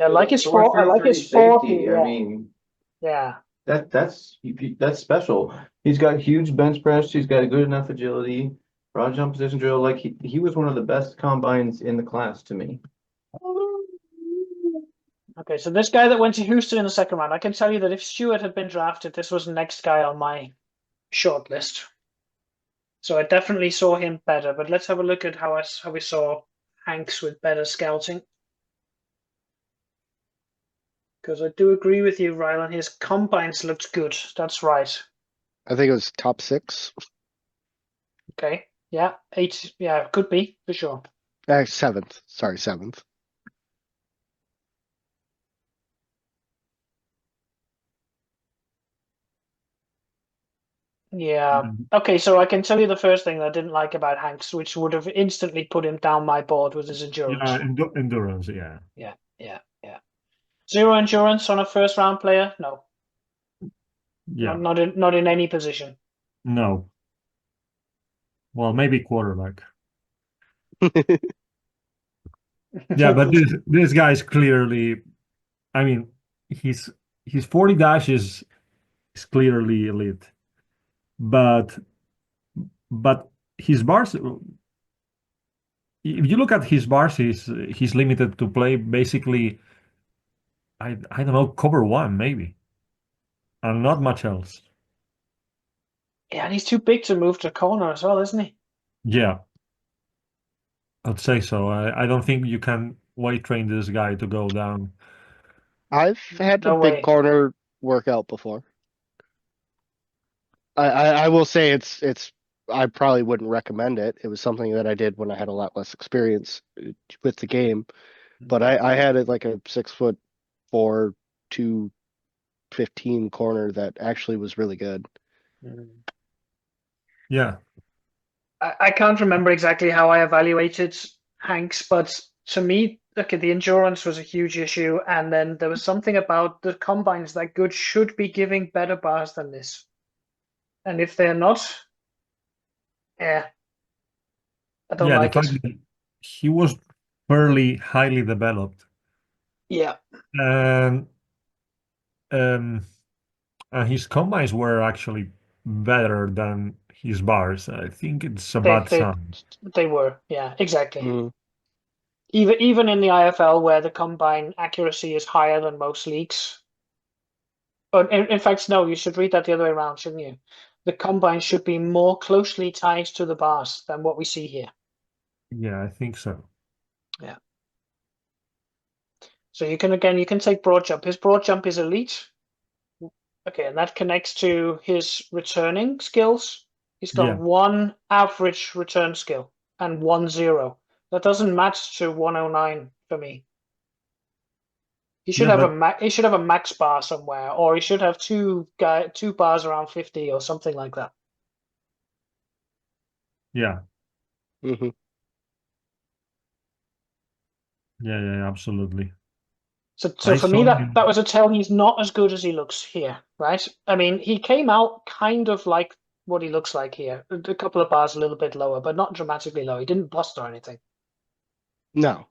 I like his Four I like three his 40. safety. I Yeah, mean, yeah, that's special. He's got huge bench press. He's got a good enough agility. Broad jump position drill. Like he was one of the best combines in the class to me. Okay, so this guy that went to Houston in the second round, I can tell you that if Stewart had been drafted, this was the next guy on my short list. So I definitely saw him better. But let's have a look at how we saw Hanks with better scouting. Because I do agree with you, Rylan. His combines looked good. That's right. I think it was top 6. Okay. Yeah. 8. Yeah, could be for sure. 7th. Sorry, 7th. Yeah. Mhm. Okay, so I can tell you the first thing that I didn't like about Hanks, which would have instantly put him down my board, was his endurance. Yeah, endurance. Yeah, Yeah, yeah, yeah. Zero endurance on a first round player? No. yeah. Not in any position. No. Well, maybe quarterback. Yeah, but this guy is clearly. I mean, his 40 dash is clearly elite, but his bars. If you look at his bars, he's limited to play basically. I don't know, cover one maybe, and not much else. Yeah, and he's too big to move to corner as well, isn't he? Yeah, I'd say so. I don't think you can weight train this guy to go down. I've had to No big way. corner work out before. I will say it's I probably wouldn't recommend it. It was something that I did when I had a lot less experience with the game. But I had it like a 6'4", 215 corner that actually was really good. Yeah. I can't remember exactly how I evaluated Hanks, but to me, okay, the endurance was a huge issue, and then there was something about the combines that good should be giving better bars than this. And if they're not, yeah, I don't Yeah, the like fact it. that he was fairly highly developed, Yeah, and um, and his combines were actually better than his bars. I think it's a they bad they sign. they were. Yeah, exactly. Mhm. Even in the IFL where the combine accuracy is higher than most leagues. Oh, in fact, no, you should read that the other way around, shouldn't you? The combine should be more closely tied to the bars than what we see here. Yeah, I think so. Yeah. So you can take broad jump. His broad jump is elite. Okay, and that connects to his returning skills. He's got Yeah, one average return skill and 1-0. That doesn't match to 109 for me. He should yeah, have but he should have a max bar somewhere, or he should have two bars around 50 or something like that. yeah, Mhm. yeah, absolutely. So I for me saw that him. was a tell he's not as good as he looks here, right? I mean, he came out kind of like what he looks like here. A couple of bars a little bit lower, but not dramatically low. He didn't bust or anything. No.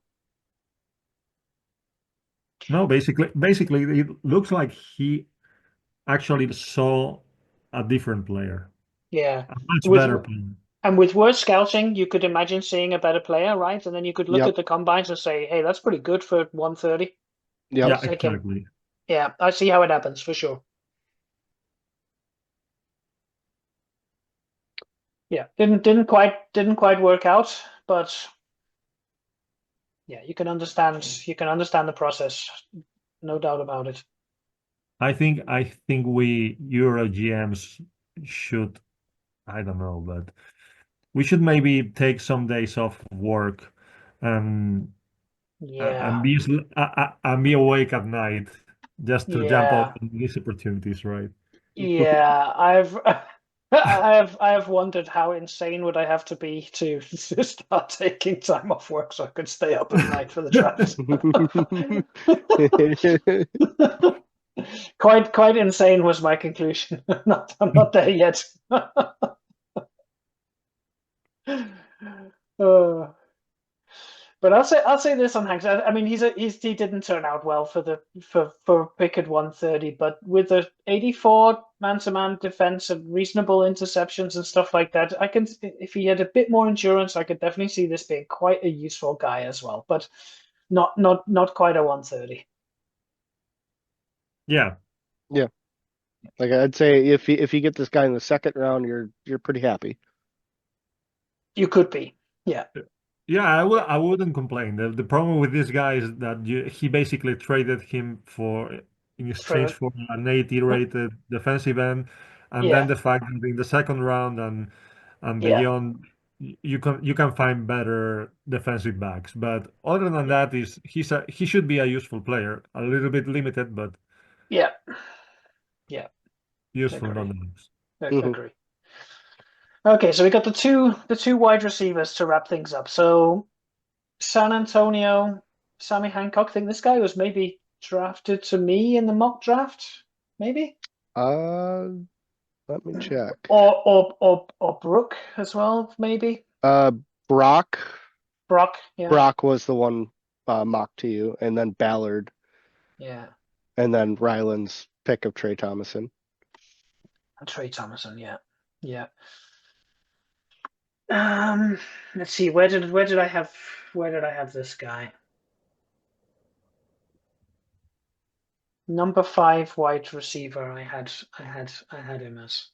No, basically, it looks like he actually saw a different player, Yeah. a much With better player. and with worse scouting, you could imagine seeing a better player, right? And then you could look Yep. at the combines and say, "Hey, that's pretty good for 130. Yep. Yeah, Let's take him." exactly. Yeah, I see how it happens for sure. Yeah, didn't quite work out, but yeah, you can understand the process, no doubt about it. I think we Euro GMs should, I don't know, but we should maybe take some days off work and Yeah, and be awake at night just to jump on yeah, these opportunities, right? yeah. I've I have wondered how insane would I have to be to start taking time off work so I could stay up at night for the draft. Quite insane was my conclusion. I'm not there yet. Uh, but I'll say this on Hanks. I mean, he didn't turn out well for pick at 130, but with the 84 man-to-man defense and reasonable interceptions and stuff like that, if he had a bit more endurance, I could definitely see this being quite a useful guy as well. But not quite a 130. Yeah, Yeah. Like I'd say if you get this guy in the second round, you're pretty happy. You could be, yeah. yeah, I wouldn't complain. The problem with this guy is that he basically traded him in exchange For for an 80 rated defensive end, and then yeah, the fact that in the second round and yeah, beyond, you can find better defensive backs. But other than yeah, that, he should be a useful player. A little bit limited, but yeah, yeah. useful Agree, nonetheless. Hmm. agree. Okay, so we got the two wide receivers to wrap things up. So San Antonio, Sammy Hancock. I think this guy was maybe drafted to me in the mock draft, maybe, Uh, Let me check. or Brooke as well, maybe. Uh, Brock. Brock, yeah, Brock was the one mocked to you, and then Ballard, yeah, and then Ryland's pick of Trey Thomason. and Trey Thomason, yeah, yeah. Um, let's see, where did I have this guy? Number 5 wide receiver. I had him as.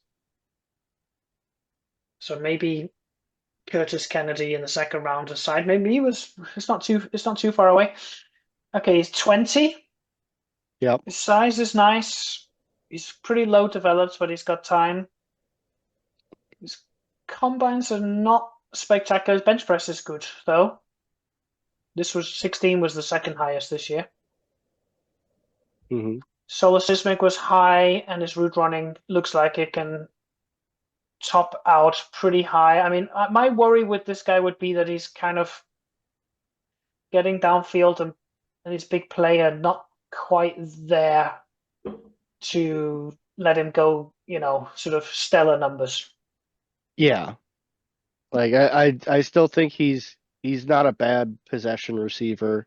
So maybe Curtis Kennedy in the second round aside. Maybe it's not too far away. Okay, he's 20. Yep. His size is nice. He's pretty low developed, but he's got time. His combines are not spectacular. His bench press is good, though. This was 16 was the second highest this year. Hmm. Solar Seismic was high, and his route running looks like it can top out pretty high. I mean, my worry with this guy would be that he's kind of getting downfield and he's big player, not quite there to let him go, sort of stellar numbers. Yeah. Like I still think he's not a bad possession receiver.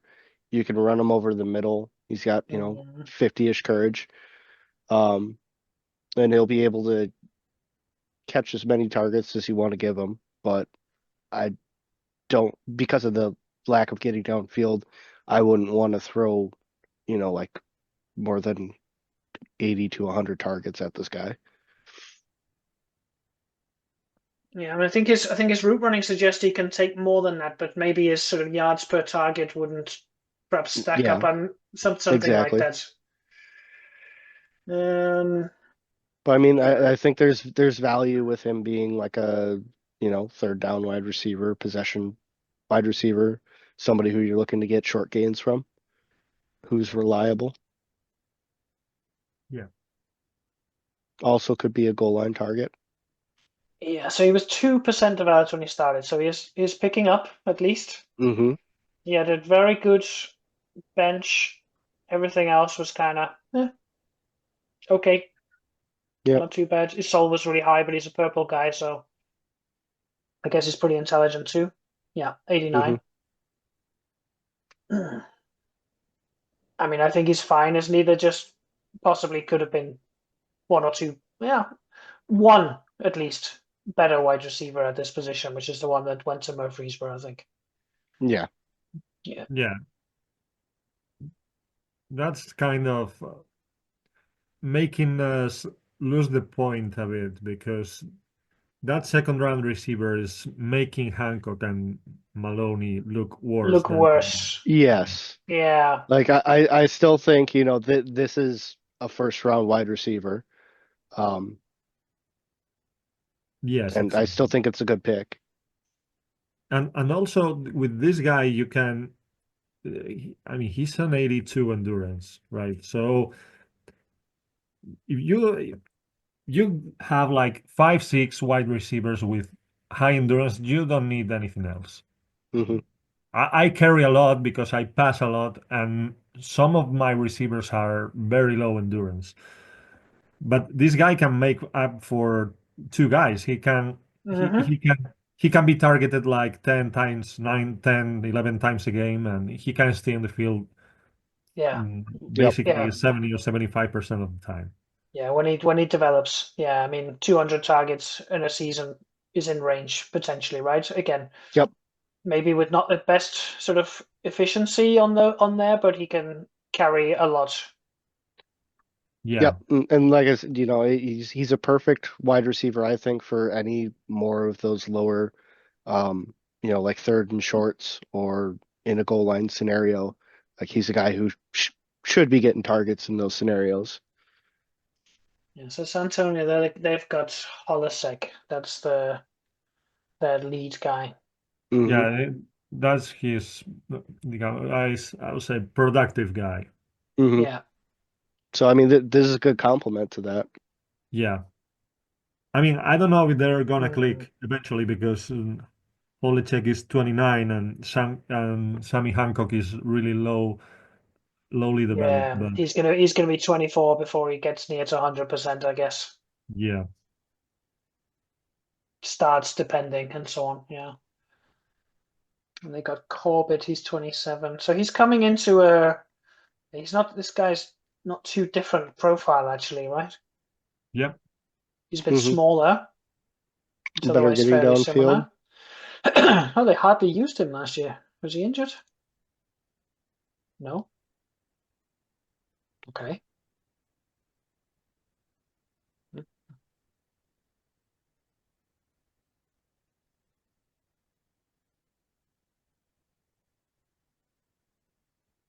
You can run him over the middle. He's got, 50-ish courage. Um, and he'll be able to catch as many targets as you want to give him. But I don't, because of the lack of getting downfield, I wouldn't want to throw, like more than 80 to 100 targets at this guy. Yeah, I mean, I think his route running suggests he can take more than that, but maybe his sort of yards per target wouldn't perhaps stack Yeah, up on something like exactly. that. Um, But I mean, I think there's value with him being like a, third down wide receiver, possession wide receiver, somebody who you're looking to get short gains from, who's reliable. Yeah. Also could be a goal line target. yeah, so he was 2% developed when he started, so he's picking up at least. Mm-hmm. He had a very good bench. Everything else was kind of okay, Yep. not too bad. His soul was really high, but he's a purple guy, so I guess he's pretty intelligent too. Yeah, 89. Mm-hmm. I mean, I think he's fine as neither, just possibly could have been one or two. Yeah, one at least better wide receiver at this position, which is the one that went to Murfreesboro, I think. Yeah. Yeah. Yeah. That's kind of making us lose the point a bit because that second round receiver is making Hancock and Maloney look worse Look than. worse. Yes. Yeah. Like I still think, this is a first round wide receiver. Yes, And I still exactly. think it's a good pick. And also with this guy, you can. I mean, he's an 82 endurance, right? So if you have like 5, 6 wide receivers with high endurance, you don't need anything else. Hmm. I carry a lot because I pass a lot, and some of my receivers are very low endurance. But this guy can make up for two guys. He can he, Hmm. he can he can be targeted like 10 times, 9, 10, 11 times a game, and he can stay in the field Yeah. Yep. basically Yeah. 70 or 75% of the time. Yeah. When he develops, yeah. I mean, 200 targets in a season is in range potentially, right? Again, Yep. maybe with not the best sort of efficiency on there, but he can carry a lot. Yeah. Yep. And like I said, he's a perfect wide receiver, I think, for any more of those lower, like third and shorts or in a goal line scenario. Like he's a guy who should be getting targets in those scenarios. Yeah, so San Antonio, they've got Holasek. That's their lead guy. Hmm. Yeah, that's his, I would say, productive guy. Hmm. Yeah. So I mean, this is a good complement to that. Yeah. I mean, I don't know if they're gonna Mm, click eventually because Polacek is 29 and Sammy Hancock is really lowly developed. yeah. But He's gonna be 24 before he gets near to 100%, I guess. yeah, Starts depending and so on. Yeah. And they got Corbett, he's 27. So he's coming into this guy's not too different profile actually, right? yeah, He's a bit Hmm. smaller. It's Better otherwise getting fairly downfield. similar. Oh, they hardly used him last year. Was he injured? No. Okay.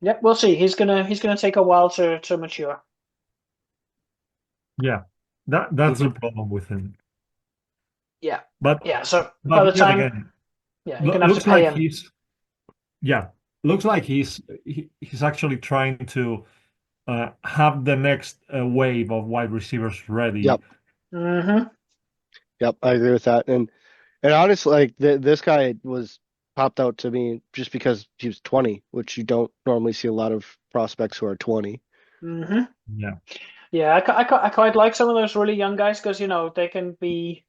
Yep, we'll see. He's gonna take a while to mature. Yeah, that's the Mhm. problem with him. Yeah. But Yeah. So by the yet time, again, yeah, you're gonna have to looks pay like him. looks like he's actually trying to have the next wave of wide receivers ready. Yep. Hmm. Yep, I agree with that. And honestly, like this guy was popped out to me just because he was 20, which you don't normally see a lot of prospects who are 20. Hmm. Yeah, Yeah, I quite like some of those really young guys because they can be.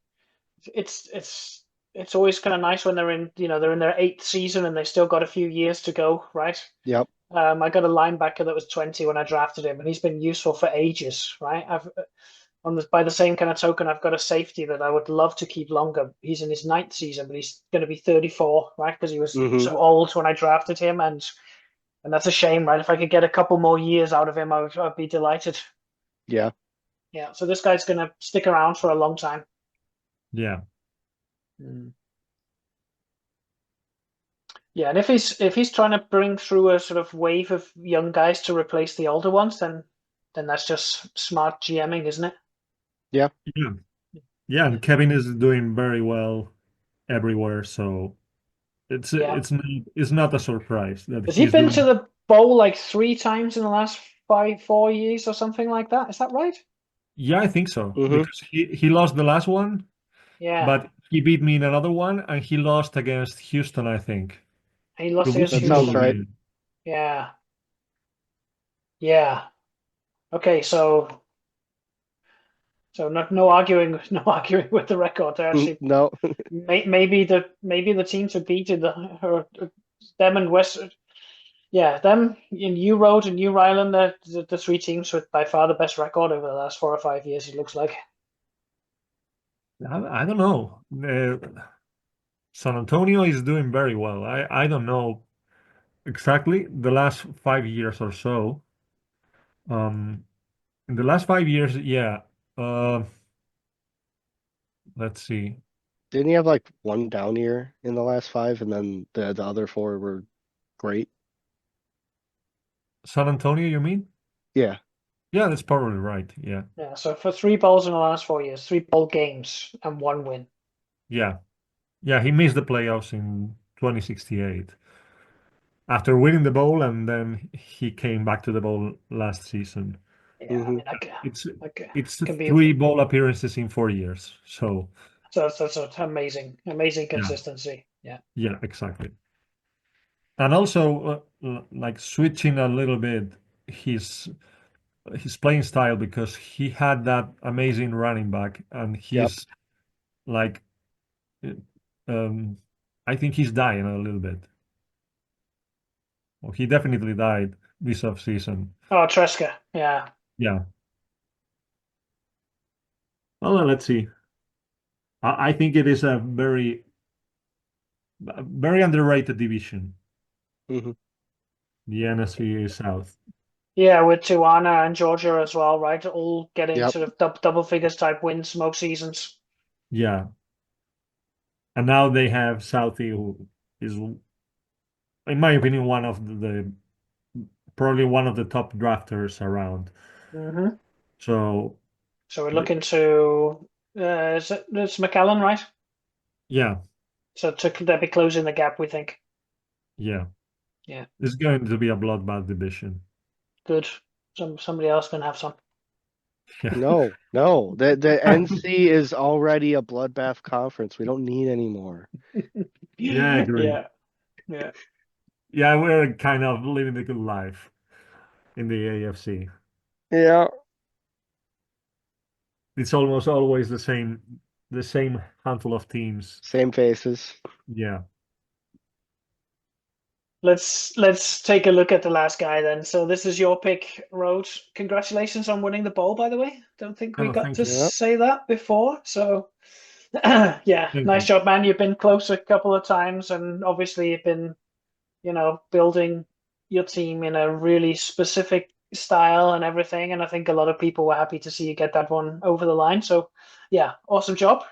It's it's it's always kind of nice when they're in their eighth season and they still got a few years to go, right? Yep. I got a linebacker that was 20 when I drafted him, and he's been useful for ages, right? By the same kind of token, I've got a safety that I would love to keep longer. He's in his ninth season, but he's going to be 34, right? Because he was Hmm. so old when I drafted him, and that's a shame, right? If I could get a couple more years out of him, I'd be delighted. Yeah. Yeah, so this guy's going to stick around for a long time. yeah. Mm. Yeah, and if he's trying to bring through a sort of wave of young guys to replace the older ones, then that's just smart GMing, isn't it? Yeah. Yeah, yeah. And Kevin is doing very well everywhere, so it's Yeah. it's not a surprise that Has he he's been to doing. the bowl like 3 times in the last 4 years or something like that? Is that right? Yeah, I think so Hmm. because he lost the last one, Yeah. but he beat me in another one, and he lost against Houston, I think. And he lost against The That Super sounds Bowl Houston. right. year. Yeah. Yeah. Okay, so no arguing no arguing with the record. They're actually No. maybe the team to beat in them and West. Yeah, them in New Road and New Ryland, the three teams with by far the best record over the last 4 or 5 years, it looks like. I don't know. San Antonio is doing very well. I don't know exactly the last 5 years or so. Um, in the last 5 years, yeah. Uh, let's see. Didn't he have like one down year in the last five, and then the other four were great? San Antonio, you mean? Yeah. Yeah, that's probably right. Yeah. Yeah, so for 3 bowls in the last 4 years, 3 bowl games and 1 win. Yeah. Yeah, he missed the playoffs in 2068 after winning the bowl, and then he came back to the bowl last season. Yeah, I Hmm. mean, It's it's can be three bowl appearances in 4 years. So so that's amazing, amazing yeah, consistency. Yeah. yeah, exactly. And also, like switching a little bit his his playing style because he had that amazing running back, and Yep. he's like, uh, I think he's dying a little bit. Well, he definitely died this off season. Oh, Tresca. Yeah. Yeah. Well, let's see. I think it is a very underrated division, Hmm. the NFC South. Yeah, with Tijuana and Georgia as well, right? All getting Yep. sort of double figures type wins most seasons. Yeah. And now they have Southie, who is, in my opinion, one of the probably one of the top drafters around. Hmm. So, So we're the- looking to it's McAllen, right? yeah, So they'll be closing the gap, we think. yeah. Yeah, It's going to be a bloodbath division. good. Somebody else can have some. Yeah. No, no. The NC is already a bloodbath conference. We don't need any more. Yeah, I agree. Yeah, yeah. Yeah, we're kind of living a good life in the AFC. Yeah. It's almost always the same handful of teams. Same faces. Yeah. Let's take a look at the last guy then. So this is your pick, Rhodes. Congratulations on winning the bowl, by the way. Don't think we Oh, got thank to you. Yep. say that before. So yeah, Thank nice you. job, man. You've been close a couple of times, and obviously you've been, building your team in a really specific style and everything. And I think a lot of people were happy to see you get that one over the line. So yeah, awesome job.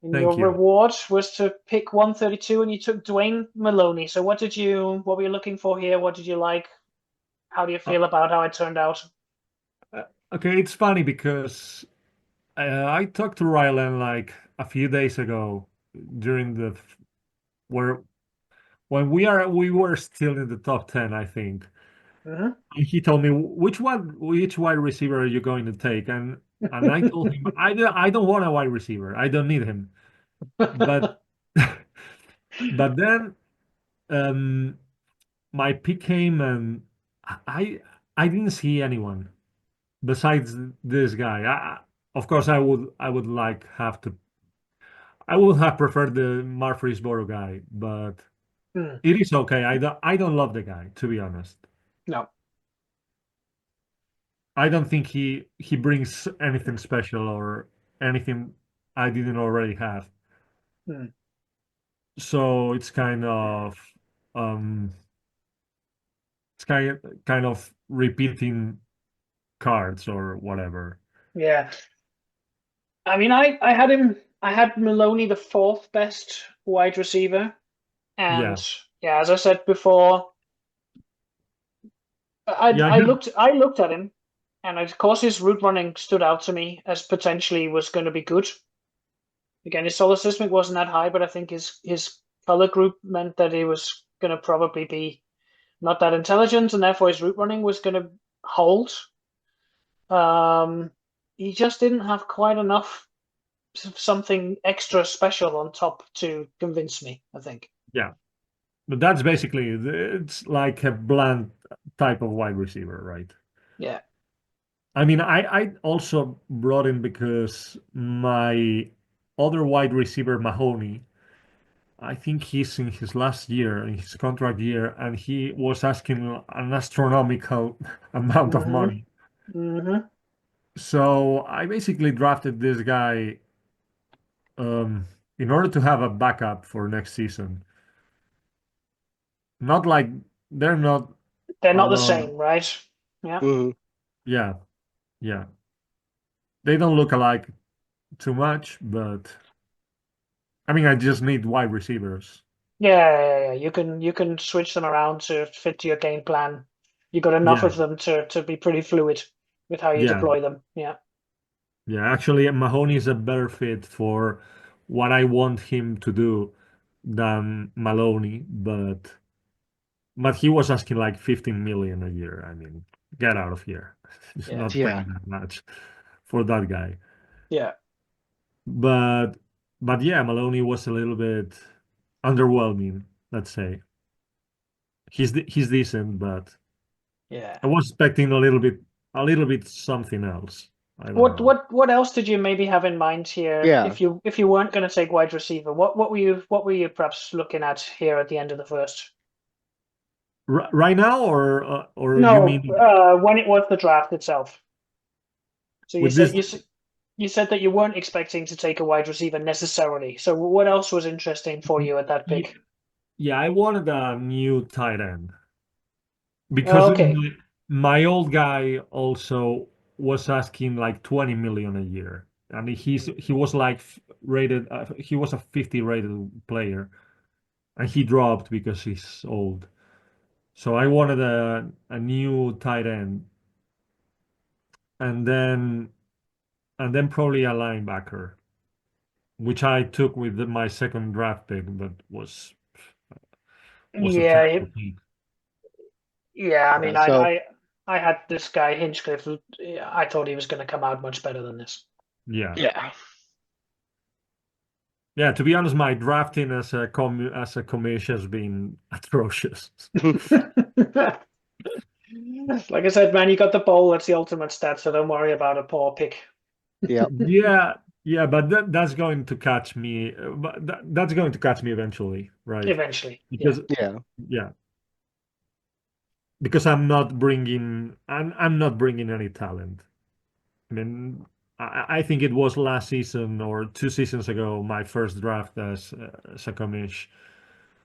And your Thank you. reward was to pick 132, and you took Dwayne Maloney. So what were you looking for here? What did you like? How do you Uh, feel about how it turned out? Okay, it's funny because I talked to Rylan like a few days ago during where when we were still in the top 10, I think. Hmm. And he told me which wide receiver are you going to take? And I told him I don't want a wide receiver. I don't need him. But but then um my pick came and I I didn't see anyone besides this guy. Of course, I would like have to. I would have preferred the Murfreesboro guy, but Hmm. it is okay. I don't love the guy, to be honest. No. I don't think he brings anything special or anything I didn't already have. Hmm. So um it's kind of repeating cards or whatever. Yeah. I mean, I had him. I had Maloney the fourth best wide receiver, Yeah. and yeah, as I said before, Yeah, I looked at him, and of course his route running stood out to me as potentially was going to be good. Again, his solar systemic wasn't that high, but I think his color group meant that he was going to probably be not that intelligent, and therefore his route running was going to hold. Um, he just didn't have quite enough something extra special on top to convince me, I think. yeah. But that's basically it's like a bland type of wide receiver, right? Yeah. I mean, I also brought in because my other wide receiver, Mahoney, I think he's in his last year, in his contract year, and he was asking an astronomical amount of Hmm. money. Hmm. So I basically drafted this guy um, in order to have a backup for next season. Not like they're not They're a not the lot. same, right? Yeah. Hmm. Yeah, yeah. They don't look alike too much, but I mean, I just need wide receivers. Yeah. You can switch them around to fit to your game plan. You got enough Yeah, of them to be pretty fluid with how you yeah, deploy them. Yeah. yeah. Actually, Mahoney is a better fit for what I want him to do than Maloney, but he was asking like 15 million a year. I mean, get out of here. It's Yeah. not Yeah. paying that much for that guy. Yeah. But but yeah, Maloney was a little bit underwhelming, let's say. He's decent, but Yeah. I was expecting a little bit something else. I don't What know. what what else did you maybe have in mind here Yeah. if you weren't going to take wide receiver? What were you perhaps looking at here at the end of the first? Right now, or you No, mean when it was the draft itself. So you with said this? you said that you weren't expecting to take a wide receiver necessarily. So what else was interesting for you at that y- pick? Yeah, I wanted a new tight end because Okay. my old guy also was asking like 20 million a year, and he was like rated. He was a 50 rated player, and he dropped because he's old. So I wanted a new tight end, and then probably a linebacker, which I took with my second draft pick, but was a Yeah, terrible pick. yeah. I Yeah. mean, So I had this guy Hinchcliffe. I thought he was going to come out much better than this. Yeah, yeah. yeah. To be honest, my drafting as a commish has been atrocious. Like I said, man, you got the bowl. That's the ultimate stat. So don't worry about a poor pick. Yep. Yeah, yeah, but that's going to catch me. But that's going to catch me eventually, right? Eventually, yeah. Because Yeah. yeah, because I'm not bringing any talent. I mean, I think it was last season or 2 seasons ago, my first draft as a commish,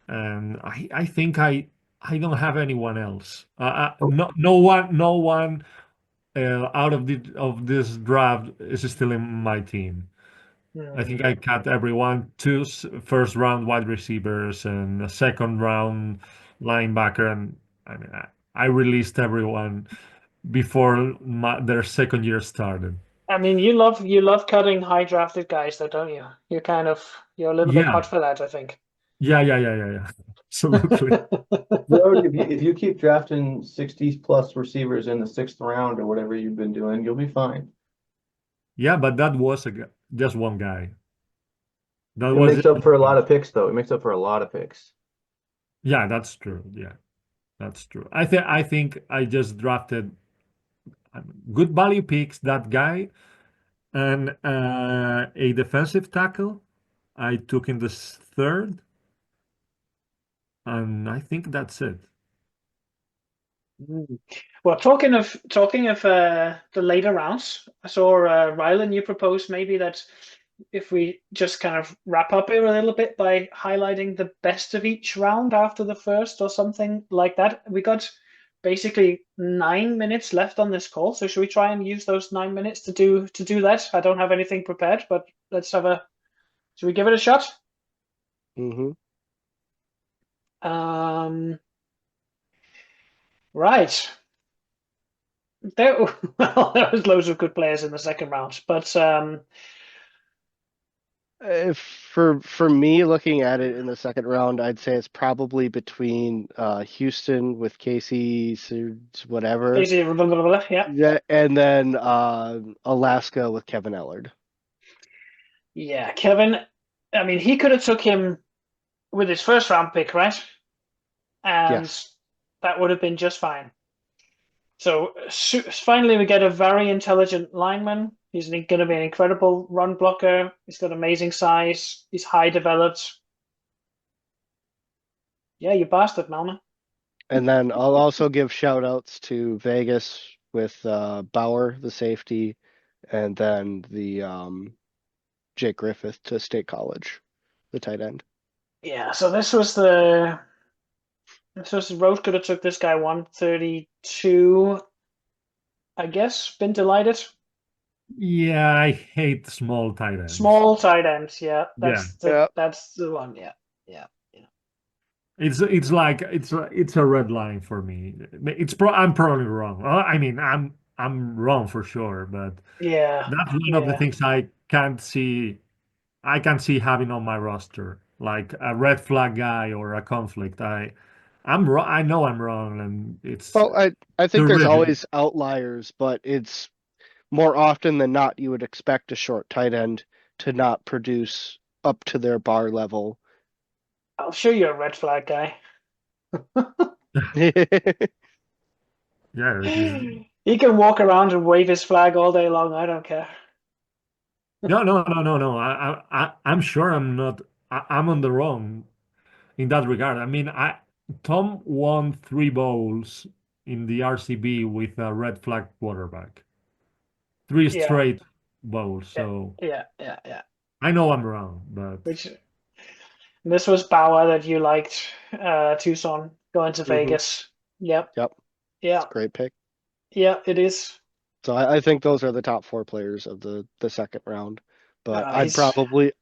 and I think I don't have anyone else. No one out of this draft is still in my team. I think Hmm. I cut everyone, two first round wide receivers and a second round linebacker, and I mean I released everyone before their second year started. I mean, you love cutting high drafted guys, though, don't you? You're a little bit Yeah, hot for that, I think. yeah. Absolutely. Road, if you keep drafting 60 plus receivers in the sixth round or whatever you've been doing, you'll be fine. Yeah, but that was just one guy. That It was makes just up for a one lot guy. of picks, though. It makes up for a lot of picks. Yeah, that's true. Yeah, that's true. I think I just drafted good value picks, that guy, and a defensive tackle I took in the third, and I think that's it. Mm. Well, talking of the later rounds, I saw Rylan, you proposed maybe that if we just kind of wrap up here a little bit by highlighting the best of each round after the first or something like that. We got basically 9 minutes left on this call, so should we try and use those 9 minutes to do that? I don't have anything prepared, but should we give it a shot? Hmm. Um, right. There, well, there was loads of good players in the second round, but For me, looking at it in the second round, I'd say it's probably between Houston with Casey, whatever, Casey, blah, blah, blah, blah, yeah, yeah, and then Alaska with Kevin Ellard. yeah. Kevin, I mean, he could have took him with his first round pick, right? And Yes. that would have been just fine. So finally, we get a very intelligent lineman. He's going to be an incredible run blocker. He's got amazing size. He's high developed. Yeah, you bastard, Malman. And then I'll also give shout outs to Vegas with Bauer, the safety, and then the Jake Griffith to State College, the tight end. Yeah, so this was Roach could have took this guy 132, I guess. Been delighted. Yeah, I hate small tight ends. Small tight ends, yeah. Yeah, Yeah. That's the one, yeah. Yeah. Yeah. it's a red line for me. I'm probably wrong. I mean, I'm wrong for sure, but Yeah. that's one of the Yeah. things I can't see. I can see having on my roster, like a red flag guy or a conflict. I'm wrong. I know I'm wrong, and it's Well, I think there's terrific. always outliers, but it's more often than not you would expect a short tight end to not produce up to their bar level. I'll show you a red flag guy. Yeah, He can walk around and wave his flag all day long. I don't care. no. I'm sure I'm not. I'm on the wrong in that regard. I mean, Tom won 3 bowls in the RCB with a red flag quarterback, three Yeah. straight bowls. Yeah. So Yeah. Yeah. Yeah. I know I'm wrong, but Which this was Bauer that you liked, Tucson going to Hmm. Vegas. Yep. Yep, it's Yeah. a great pick. Yeah, it is. So I think those are the top four players of the second round. But He's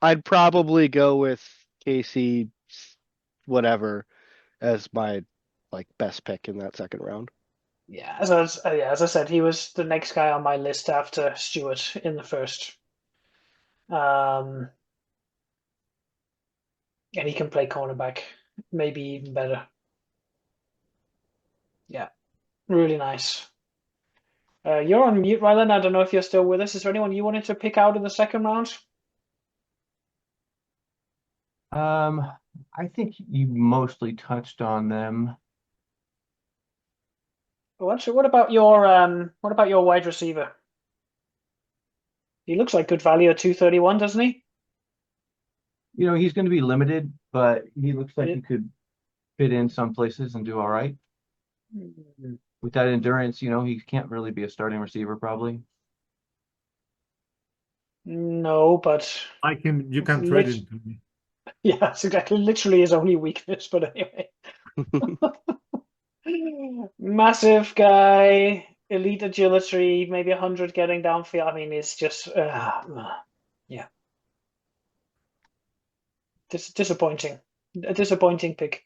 I'd probably go with Casey, whatever, as my like best pick in that second round. Yeah, as I said, he was the next guy on my list after Stewart in the first. Um, and he can play cornerback, maybe even better. Yeah, really nice. You're on mute, Rylan. I don't know if you're still with us. Is there anyone you wanted to pick out in the second round? I think you mostly touched on them. What about your wide receiver? He looks like good value at 231, doesn't he? He's going to be limited, but he looks like he It- could fit in some places and do all right. With that endurance, he can't really be a starting receiver, probably. No, but you it's can trade lit it to me. yeah, it's exactly literally his only weakness, but anyway. Massive guy, elite agility, maybe 100 getting downfield. I mean, it's just, yeah, disappointing. A disappointing pick.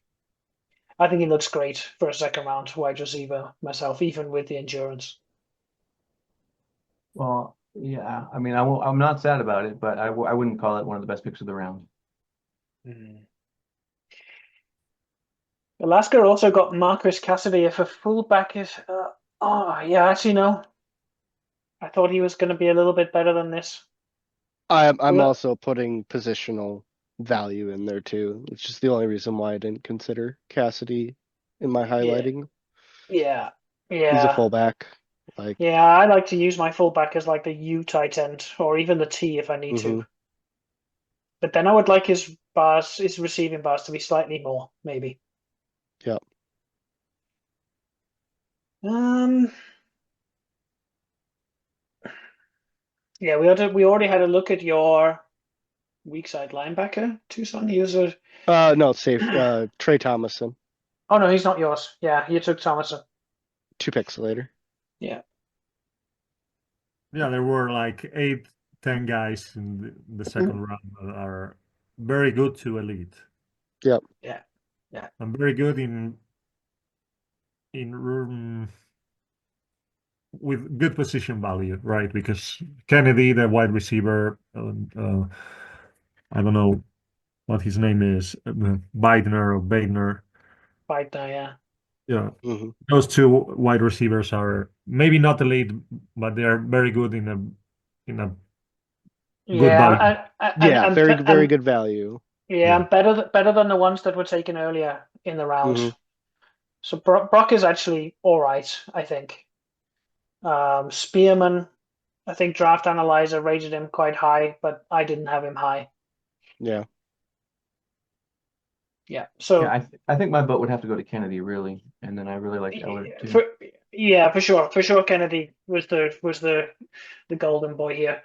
I think he looks great for a second round wide receiver myself, even with the endurance. Well, yeah. I mean, I'm not sad about it, but I wouldn't call it one of the best picks of the round. Hmm. Alaska also got Marcus Cassidy. If a fullback is, oh yeah, actually no. I thought he was going to be a little bit better than this. I'm Well, also putting positional value in there too. It's just the only reason why I didn't consider Cassidy in my yeah, highlighting. yeah, He's a yeah, fullback. Like, yeah. I like to use my fullback as like the U tight end or even the T if I need to. mhm. But then I would like his bars, his receiving bars to be slightly more, maybe. Yeah. Um, yeah, we already had a look at your weak side linebacker, Tucson. He was a No, safe. Trey Thomason, oh no, he's not yours. Yeah, you took Thomason. 2 picks later. Yeah. Yeah, there were like 8, 10 guys in the second round that are very good to elite Yep. Yeah. Yeah. and very good in with good position value, right? Because Kennedy, the wide receiver, I don't know what his name is, Bidner or Badner. Fight now, yeah. Yeah, hmm those two wide receivers are maybe not elite, but they are very good in a good Yeah, value. Yeah, very, very and good value. yeah, Yeah, and better than the ones that were taken earlier in the round. hmm So Brock is actually all right, I think. Spearman, I think Draft Analyzer rated him quite high, but I didn't have him high. Yeah. Yeah. Yeah, So I think my vote would have to go to Kennedy, really, and then I really liked Eller yeah, too. for sure, Kennedy was the golden boy here.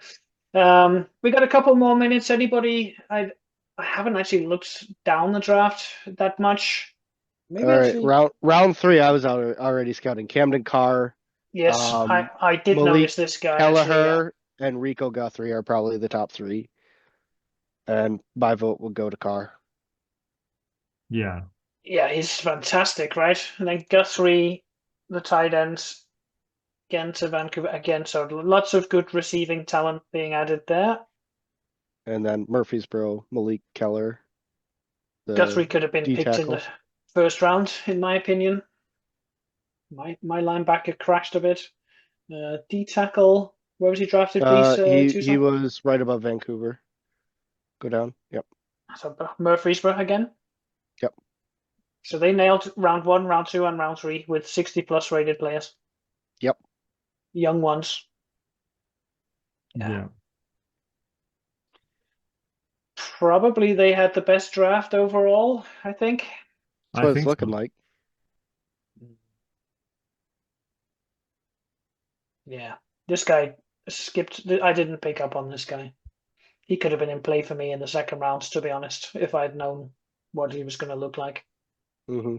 We got a couple more minutes. Anybody? I haven't actually looked down the draft that much. All Maybe right. actually, Round three, I was already scouting Camden Carr, yes, I did Malik notice this guy actually. Yeah, Kelleher, and Rico Guthrie are probably the top three. And my vote will go to Carr. yeah. yeah, he's fantastic, right? And then Guthrie, the tight ends, again to Vancouver again. So lots of good receiving talent being added there. And then Murfreesboro, Malik Keller, the Guthrie could have been D picked in tackle. the first round, in my opinion. My linebacker crashed a bit. D tackle. Where was he drafted, please? He Tucson. was right above Vancouver. Go down. Yep. So Murfreesboro again. Yep. So they nailed round one, round two, and round three with 60 plus rated players. Yep. Young ones. Yeah. Yeah, Probably they had the best draft overall, I think. That's I what it's think looking so. like. Yeah. This guy skipped. I didn't pick up on this guy. He could have been in play for me in the second round, to be honest, if I'd known what he was going to look like. hmm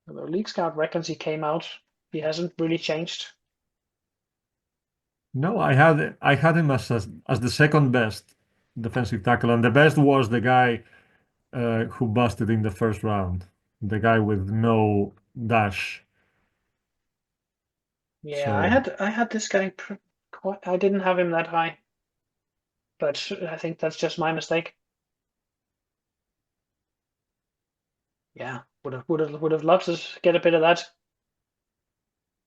The League Scout reckons he came out. He hasn't really changed. No, I had him as the second best defensive tackle, and the best was the guy who busted in the first round, the guy with no dash. Yeah, So I had this guy quite. I didn't have him that high, but I think that's just my mistake. Yeah, would have loved to get a bit of that.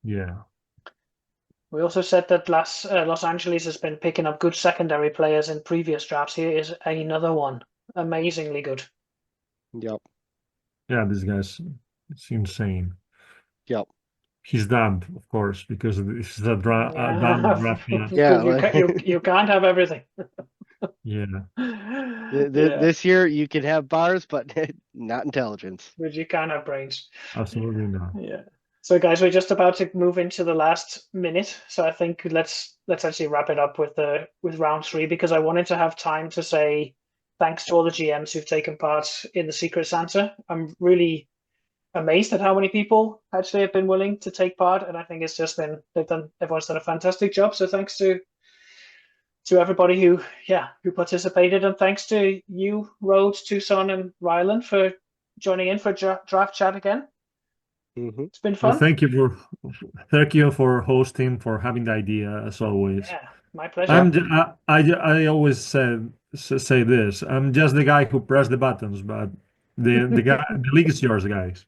yeah, We also said that Los Angeles has been picking up good secondary players in previous drafts. Here is another one, amazingly good. Yep. yeah, this guy's it's insane. Yep. He's damned, of course, because this is a damned Yeah, draft. Yeah, Yeah. because you can't have everything. yeah, Yeah, This year you can have bars, but not intelligence. but you can't have brains. absolutely not. Yeah. So guys, we're just about to move into the last minute. So I think let's actually wrap it up with round three because I wanted to have time to say thanks to all the GMs who've taken part in the Secret Santa. I'm really amazed at how many people actually have been willing to take part, and I think it's just been everyone's done a fantastic job. So thanks to everybody who participated, and thanks to you, Rhodes, Tucson, and Ryland for joining in for draft chat again. Mhm. It's been Well, fun. thank you for hosting, for having the idea as always. Yeah, my pleasure. I always say this. I'm just the guy who pressed the buttons, but the league is yours, guys.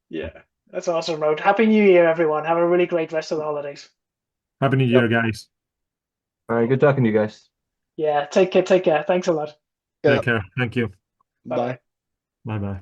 Yeah, that's awesome, Road. Happy New Year, everyone. Have a really great rest of the holidays. Happy New Yep. Year, guys. All right, good talking to you guys. Yeah, take care. Take care. Thanks a lot. Yeah. Take care. Thank you. Bye bye. Bye. Bye bye.